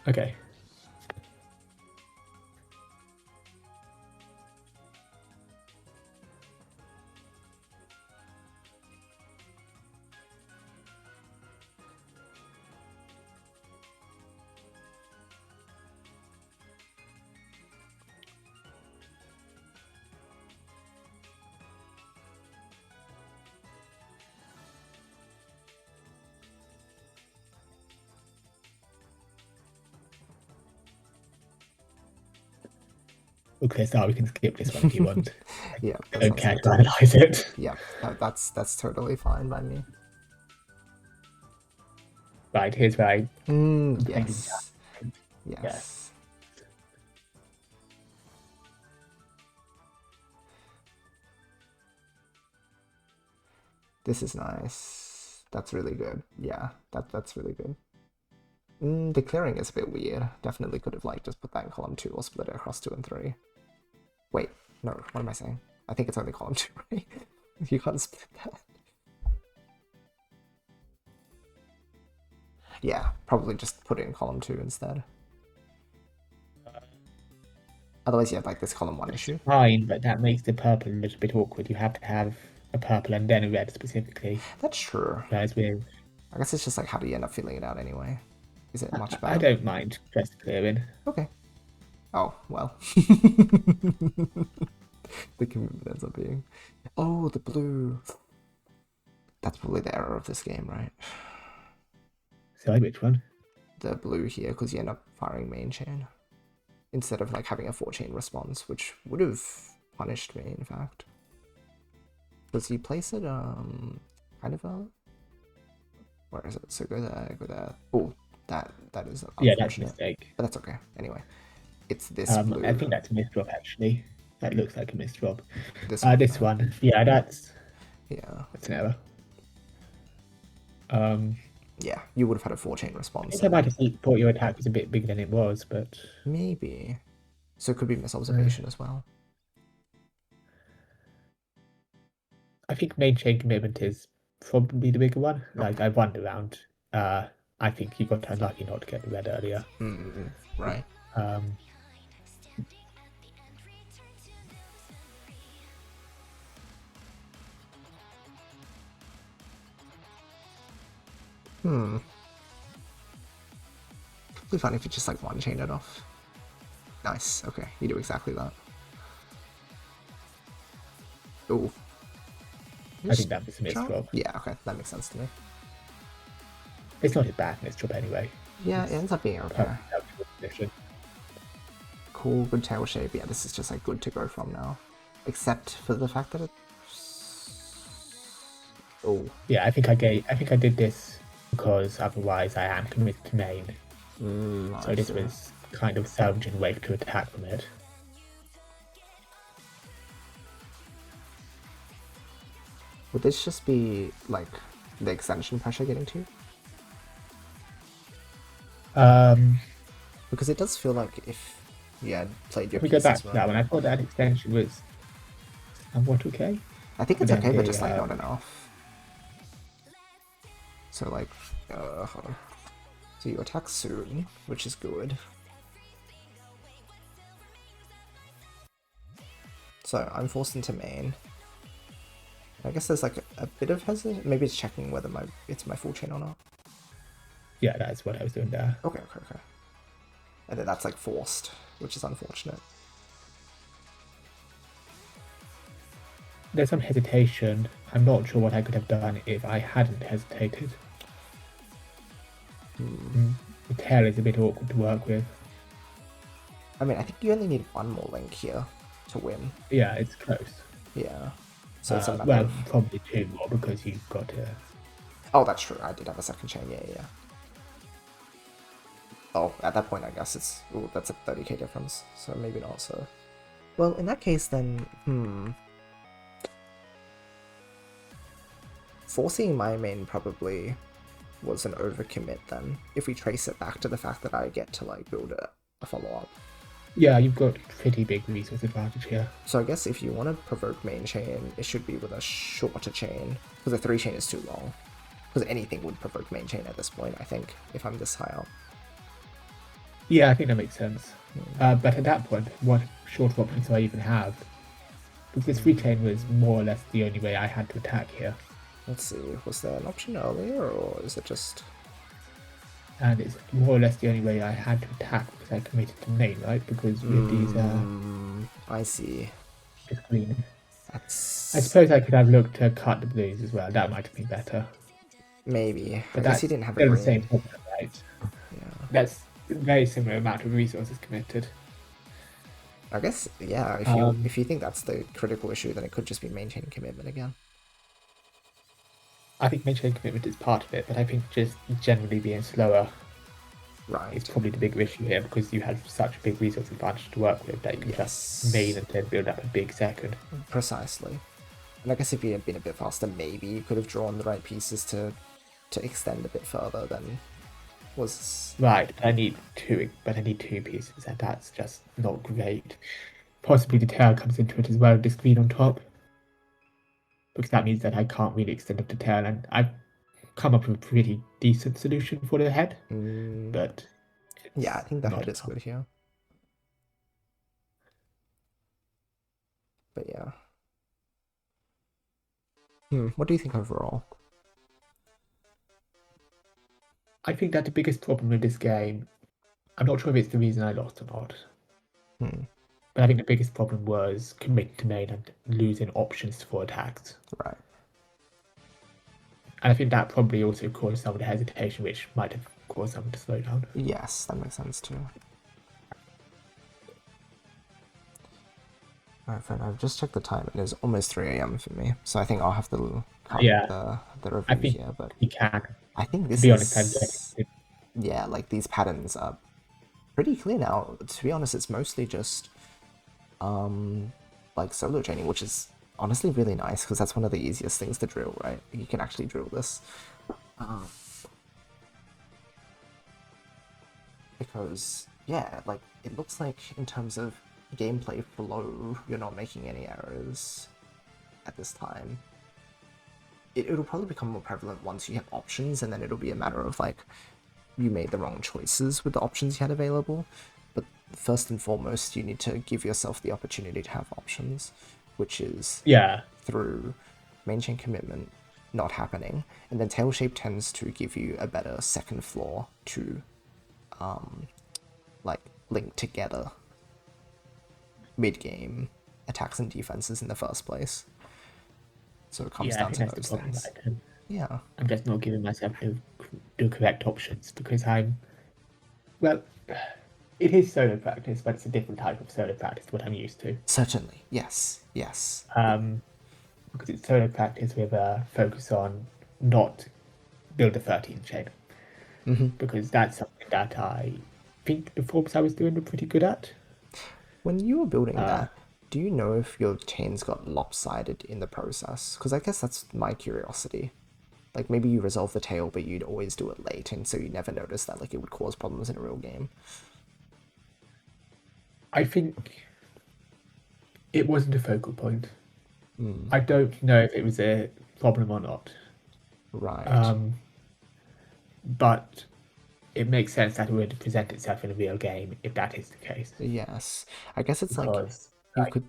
E: Okay. Okay, so we can skip this one if you want.
B: Yeah, that
E: Don't
B: sounds
E: care
B: good.
E: to analyze it.
B: Yeah, that's totally fine by me.
E: Right, here's where I
B: Yes.
E: Yeah.
B: Yes. This is nice. That's really good. Yeah, that's really good. The clearing is a bit weird. Definitely could have like just put that in column 2 or split it across 2 and 3. Wait, no, what am I saying? I think it's only column 2, right? You can't split that. Yeah, probably just put it in column 2 instead. Otherwise you have like this column 1 issue.
E: Fine, but that makes the purple a little bit awkward. You have to have a purple and then a red specifically.
B: That's true.
E: Whereas with...
B: I guess it's just like how do you end up filling it out anyway? Is it much better?
E: I don't mind just clearing.
B: Okay. Oh, well. The commitment ends up being... Oh, the blue. That's probably the error of this game, right?
E: Sorry, which one?
B: The blue here, because you end up firing main chain. Instead of like having a 4-chain response, which would have punished me, in fact. Because you place it, kind of a... Where is it? So go there, go there. Oh, that is unfortunate.
E: Yeah, that's a mistake.
B: But that's okay. Anyway, it's this blue.
E: I think that's a misdrop, actually. That looks like a misdrop.
B: This
E: this one. Yeah, that's
B: an
E: error.
B: Yeah, you would have had a 4-chain response.
E: I think I might have thought your attack was a bit bigger than it was, but...
B: Maybe. So it could be misobservation as well.
E: I think main chain commitment is probably the bigger one. Like, I won the round. I think you got unlucky not to get the red earlier.
B: Right. It'd be fun if you just like 1-chain it off. Nice. Okay, you do exactly that. Oh.
E: I think that was a misdrop.
B: Yeah, okay, that makes sense to me.
E: It's not a bad misdrop anyway.
B: Yeah, it ends up being okay.
E: Position.
B: Cool, good tail shape. Yeah, this is just like good to go from now. Except for the fact that oh.
E: Yeah, I think I did this because otherwise I am committed to main. So this was kind of salvaging a way to attack from it.
B: Would this just be like the extension pressure getting to you? Because it does feel like if you had played your
E: Let me
B: piece
E: go back
B: as
E: to
B: well.
E: that one. I thought that extension was somewhat okay.
B: I think it's
E: But
B: okay,
E: then
B: but
E: the,
B: just like not enough. So like, hold on. So you attack soon, which is good. So I'm forced into main. I guess there's like a bit of hesitation. Maybe it's checking whether it's my full chain or not.
E: Yeah, that's what I was doing there.
B: Okay. And then that's like forced, which is unfortunate.
E: There's some hesitation. I'm not sure what I could have done if I hadn't hesitated. The tail is a bit awkward to work with.
B: I mean, I think you only need one more link here to win.
E: Yeah, it's close.
B: Yeah. So it's a matter
E: well,
B: of...
E: probably 2 more because you've got to...
B: Oh, that's true. I did have a second chain. Yeah. Oh, at that point, I guess it's... Ooh, that's a 30k difference. So maybe not, so... Well, in that case, then... Forcing my main probably was an overcommit then, if we trace it back to the fact that I get to, like, build a follow-up.
E: Yeah, you've got pretty big resource advantage here.
B: So I guess if you want to provoke main chain, it should be with a shorter chain, because a 3-chain is too long. Because anything would provoke main chain at this point, I think, if I'm this high up.
E: Yeah, I think that makes sense. But at that point, what shorter options do I even have? Because 3-chain was more or less the only way I had to attack here.
B: Let's see, was there an option earlier, or is it just...
E: And it's more or less the only way I had to attack because I committed to main, right? Because with these...
B: I see.
E: Just clean.
B: That's...
E: I suppose I could have looked to cut the blues as well. That might have been better.
B: Maybe.
E: But
B: I guess you didn't have a
E: still
B: green.
E: the same problem, right?
B: Yeah.
E: That's a very similar amount of resources committed.
B: I guess, yeah, if you think that's the critical issue, then it could just be maintaining commitment again.
E: I think maintaining commitment is part of it, but I think just generally being slower is probably the bigger issue here, because you have such a big resource advantage to work with that you can just main and then build up a big second.
B: Precisely. And I guess if you had been a bit faster, maybe you could have drawn the right pieces to extend a bit further than was...
E: Right, but I need two pieces, and that's just not great. Possibly the tail comes into it as well, this green on top. Because that means that I can't really extend up the tail, and I've come up with a pretty decent solution for the head. But
B: yeah, I think the head is good here. But yeah. What do you think overall?
E: I think that the biggest problem with this game, I'm not sure if it's the reason I lost or not, but I think the biggest problem was committing to main and losing options for attacks.
B: Right.
E: And I think that probably also caused some of the hesitation, which might have caused someone to slow down.
B: Yes, that makes sense too. Alright, friend, I've just checked the time. It is almost 3 AM for me, so I think I'll have to cut the review here. But
E: you can.
B: I think this is... Yeah, like these patterns are pretty clear now. To be honest, it's mostly just like solo chaining, which is honestly really nice, because that's one of the easiest things to drill, right? You can actually drill this. Because, yeah, like, it looks like in terms of gameplay flow, you're not making any errors at this time. It'll probably become more prevalent once you have options, and then it'll be a matter of, like, you made the wrong choices with the options you had available. But first and foremost, you need to give yourself the opportunity to have options, which is through main chain commitment not happening, and then tail shape tends to give you a better second floor to like link together mid-game attacks and defenses in the first place. So it comes down to those things. Yeah,
E: I'm just not giving myself the correct options, because well, it is solo practice, but it's a different type of solo practice to what I'm used to.
B: Certainly, yes.
E: Because it's solo practice with a focus on not build a 13 chain. Because that's something that I think the forms I was doing were pretty good at.
B: When you were building that, do you know if your chains got lopsided in the process? Because I guess that's my curiosity. Like, maybe you resolve the tail, but you'd always do it late, and so you never noticed that, like, it would cause problems in a real game.
E: I think it wasn't a focal point. I don't know if it was a problem or not.
B: Right.
E: But it makes sense that it would present itself in a real game if that is the case.
B: Yes. I guess it's
E: because,
B: like you could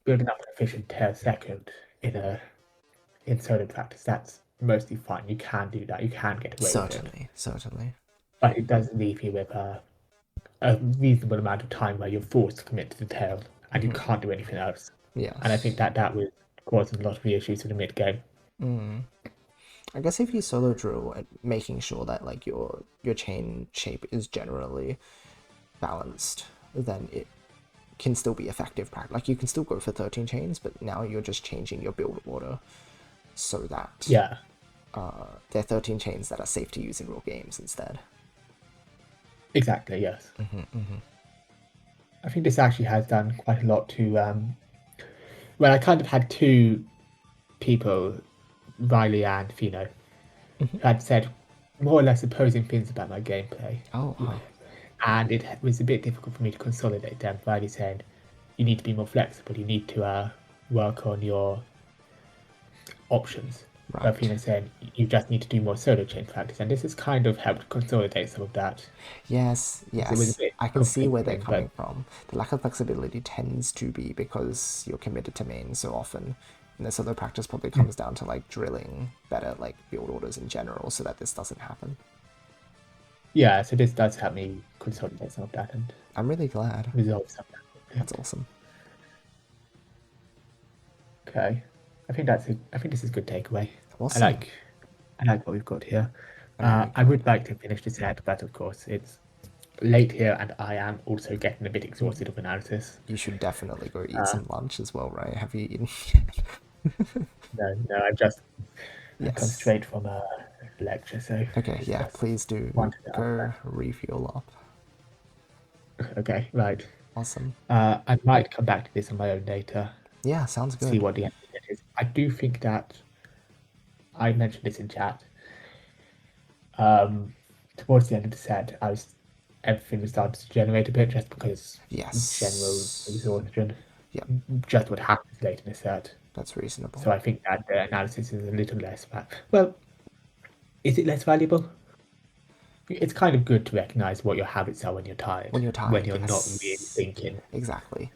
E: building up an efficient tail second in solo practice, that's mostly fine. You can do that. You can get away with it.
B: Certainly.
E: But it does leave you with a reasonable amount of time where you're forced to commit to the tail and you can't do anything else.
B: Yeah.
E: And I think that was causing a lot of the issues in the mid game.
B: I guess if you solo drill and making sure that like your chain shape is generally balanced, then it can still be effective practice. Like you can still go for 13 chains, but now you're just changing your build order so that they're 13 chains that are safe to use in real games instead.
E: Exactly, yes. I think this actually has done quite a lot to well, I kind of had two people, Riley and Fino, who had said more or less opposing things about my gameplay. And it was a bit difficult for me to consolidate them. Riley said, you need to be more flexible, you need to work on your options. But Fino said, you just need to do more solo chain practice. And this has kind of helped consolidate some of that.
B: Yes. I can see where they're coming from. The lack of flexibility tends to be because you're committed to main so often. And the solo practice probably comes down to like drilling better like build orders in general so that this doesn't happen.
E: Yeah, so this does help me consolidate some of that, and
B: I'm really glad.
E: Resolve some of that.
B: That's awesome.
E: Okay. I think this is a good takeaway.
B: Awesome.
E: I like what we've got here. I would like to finish this set, but of course it's late here, and I am also getting a bit exhausted of analysis.
B: You should definitely go eat some lunch as well, right? Have you eaten?
E: No, I come straight from a lecture, so
B: Okay,
E: it's
B: yeah,
E: just
B: please do go refuel up.
E: Okay, right.
B: Awesome.
E: I might come back to this on my own later.
B: Yeah, sounds good.
E: See what the end is. I do think that I mentioned this in chat. Towards the end of the set, everything was starting to generate a bit just because general exhaustion.
B: Yep.
E: Just what happens late in the set.
B: That's reasonable.
E: So I think that the analysis is a little less. Well, is it less valuable? It's kind of good to recognize what your habits are when you're tired.
B: When you're tired,
E: when you're not really thinking.
B: Exactly.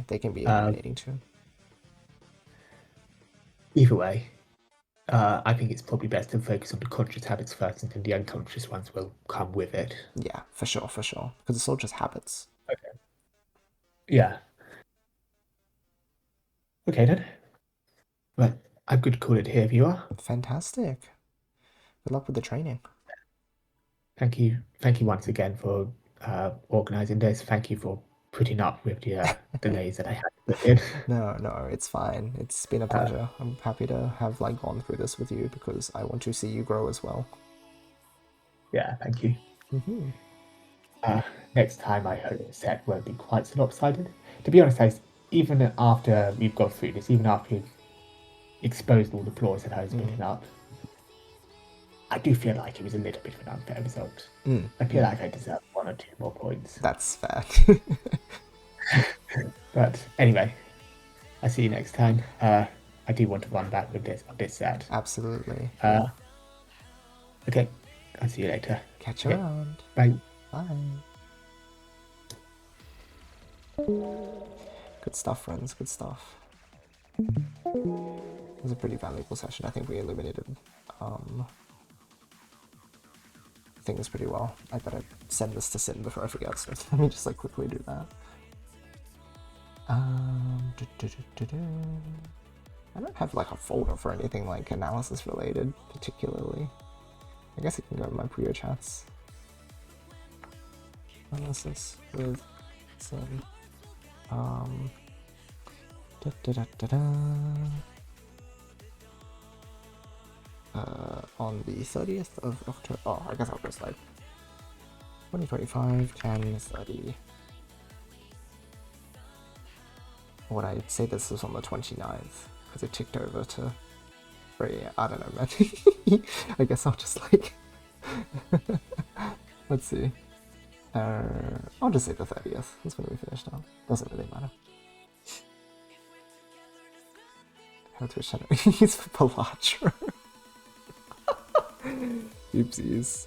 B: They can be illuminating too.
E: Either way, I think it's probably best to focus on the conscious habits first, and then the unconscious ones will come with it.
B: Yeah, for sure. Because it's all just habits.
E: Okay. Yeah. Okay then. Well, I'm good to call it here if you are.
B: Fantastic. Good luck with the training.
E: Thank you once again for organising this. Thank you for putting up with the delays that I had to put in.
B: No, it's fine. It's been a pleasure. I'm happy to have gone through this with you because I want to see you grow as well.
E: Yeah, thank you. Next time I hope the set won't be quite so lopsided. To be honest, even after we've gone through this, even after we've exposed all the flaws that I was putting up, I do feel like it was a little bit of an unfair result. I feel like I deserve 1 or 2 more points.
B: That's fair.
E: But anyway, I'll see you next time. I do want to run back with this set.
B: Absolutely.
E: Okay, I'll see you later.
B: Catch you around.
E: Bye.
B: Bye. Good stuff, friends. Good stuff. It was a pretty valuable session. I think we illuminated things pretty well. I better send this to Sin before I forget, so let me just quickly do that. I don't have a folder for anything analysis related particularly. I guess I can go to my Puyo chats. Analysis with Sin. On the 30th of October. Oh, I guess I'll just 2025, 10, 30. Would I say this was on the 29th? Because it ticked over to 3. I don't know, man. I guess I'll just let's see. I'll just say the 30th. That's when we finished up. Doesn't really matter. How Twitch channel use for Palatra. Oopsies.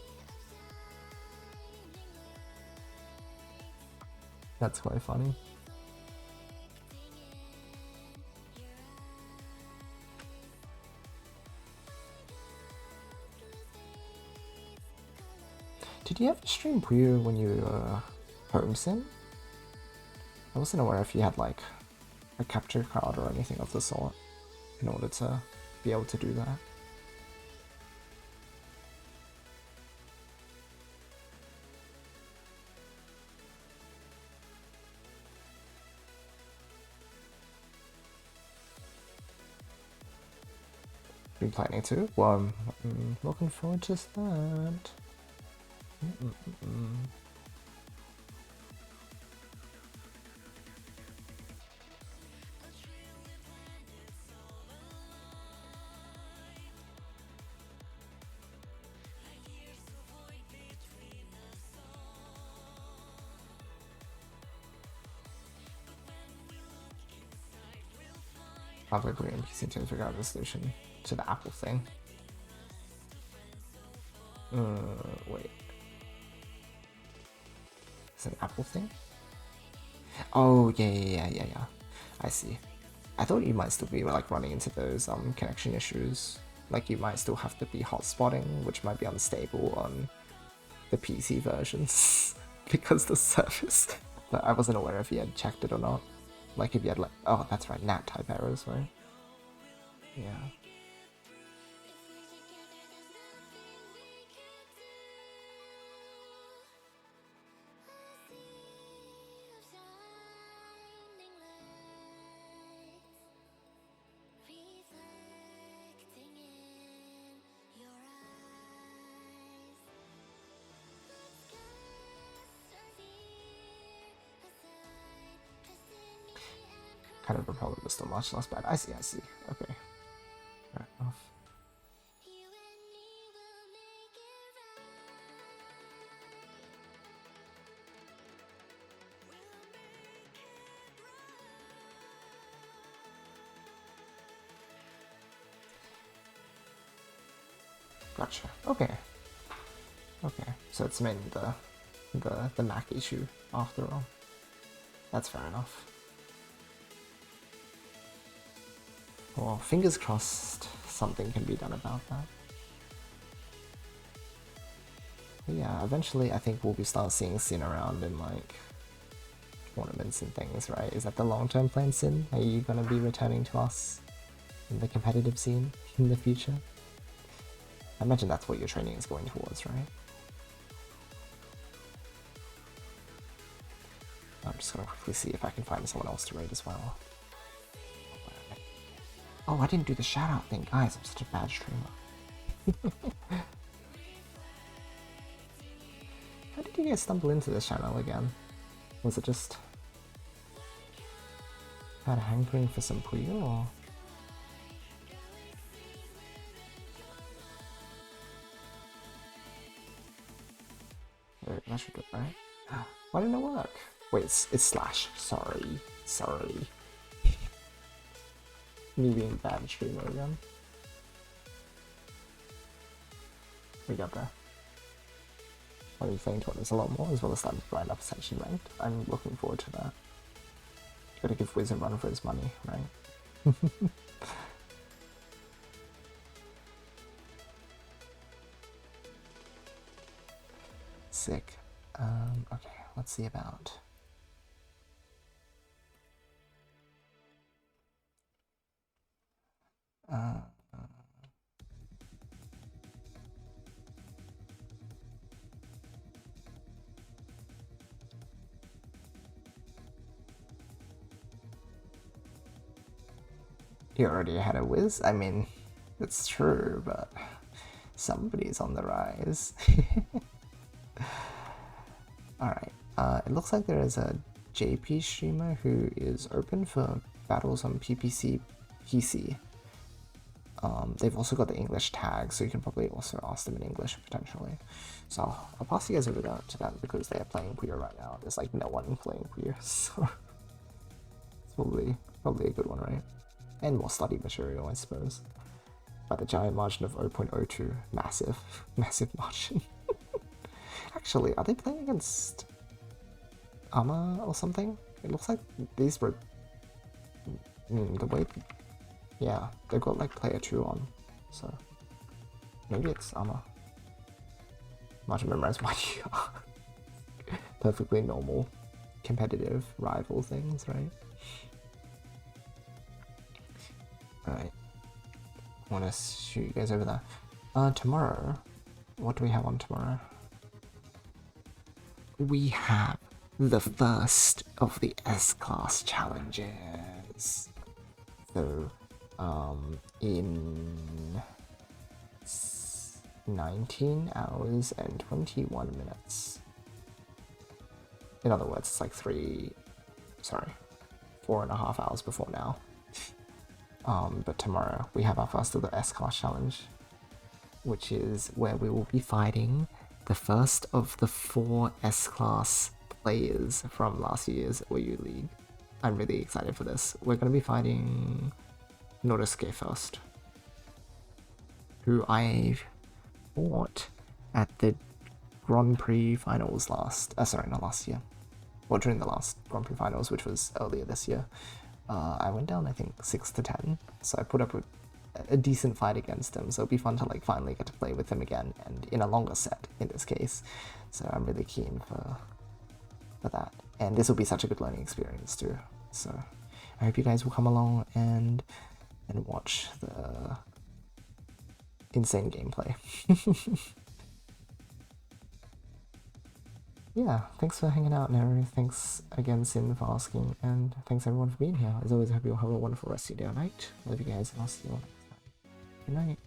B: That's quite funny. Did you ever stream Puyo when you were home sim? I wasn't aware if you had a capture card or anything of the sort in order to be able to do that. Been planning to? Well, I'm looking forward to that. Probably putting PC to figure out the solution to the Apple thing. Wait. It's an Apple thing? Oh, yeah. I see. I thought you might still be running into those connection issues. You might still have to be hotspotting, which might be unstable on the PC versions because the service. But I wasn't aware if you had checked it or not. If you had oh, that's right, NAT type errors, right? Yeah. kind of repellent was still much less bad. I see. Okay. Fair enough. Gotcha. Okay. So it's mainly the Mac issue after all. That's fair enough. Well, fingers crossed something can be done about that. But yeah, eventually I think we'll start seeing Sin around in like tournaments and things, right? Is that the long-term plan, Sin? Are you gonna be returning to us in the competitive scene in the future? I imagine that's what your training is going towards, right? I'm just gonna quickly see if I can find someone else to raid as well. Oh, I didn't do the shout-out thing, guys. I'm such a bad streamer. How did you guys stumble into this channel again? Was it just had a hankering for some Puyo, or? That should do it, right? Why didn't it work? Wait, it's slash. Sorry. Me being bad streamer again. We got there. I'll be playing tournaments a lot more, as well as starting to grind up Ascension ranked. I'm looking forward to that. Gotta give Wiz a run for his money, right? Sick. Okay, let's see about... You already had a Wiz? I mean, it's true, but somebody's on the rise. Alright, it looks like there is a JP streamer who is open for battles on PPC PC. They've also got the English tag, so you can probably also ask them in English potentially. So I'll pass you guys over to them because they are playing Puyo right now. There's like no one playing Puyo, so it's probably a good one, right? And more study material, I suppose. By the giant margin of 0.02, massive margin. Actually, are they playing against Ama or something? It looks like these were the way. Yeah, they've got like player 2 on, so maybe it's Ama. Much memorize YoshiAus. Perfectly normal, competitive rival things, right? Alright. I want to shoot you guys over there. Tomorrow, what do we have on tomorrow? We have the first of the S-Class challenges. So, in 19 hours and 21 minutes. In other words, it's like 4.5 hours before now. But tomorrow we have our first of the S-Class challenge, which is where we will be fighting the first of the 4 S-Class players from last year's OU League. I'm really excited for this. We're going to be fighting Norisuke first, who I fought at the Grand Prix finals not last year. Well, during the last Grand Prix finals, which was earlier this year. I went down, I think, 6-10, so I put up with a decent fight against him, so it'll be fun to like finally get to play with him again, and in a longer set in this case. So I'm really keen for that, and this will be such a good learning experience too. So I hope you guys will come along and watch the insane gameplay. Yeah, thanks for hanging out, Neru. Thanks again, Sin, for asking, and thanks everyone for being here. As always, I hope you all have a wonderful rest of your day or night. Love you guys, and I'll see you all next time. Good night.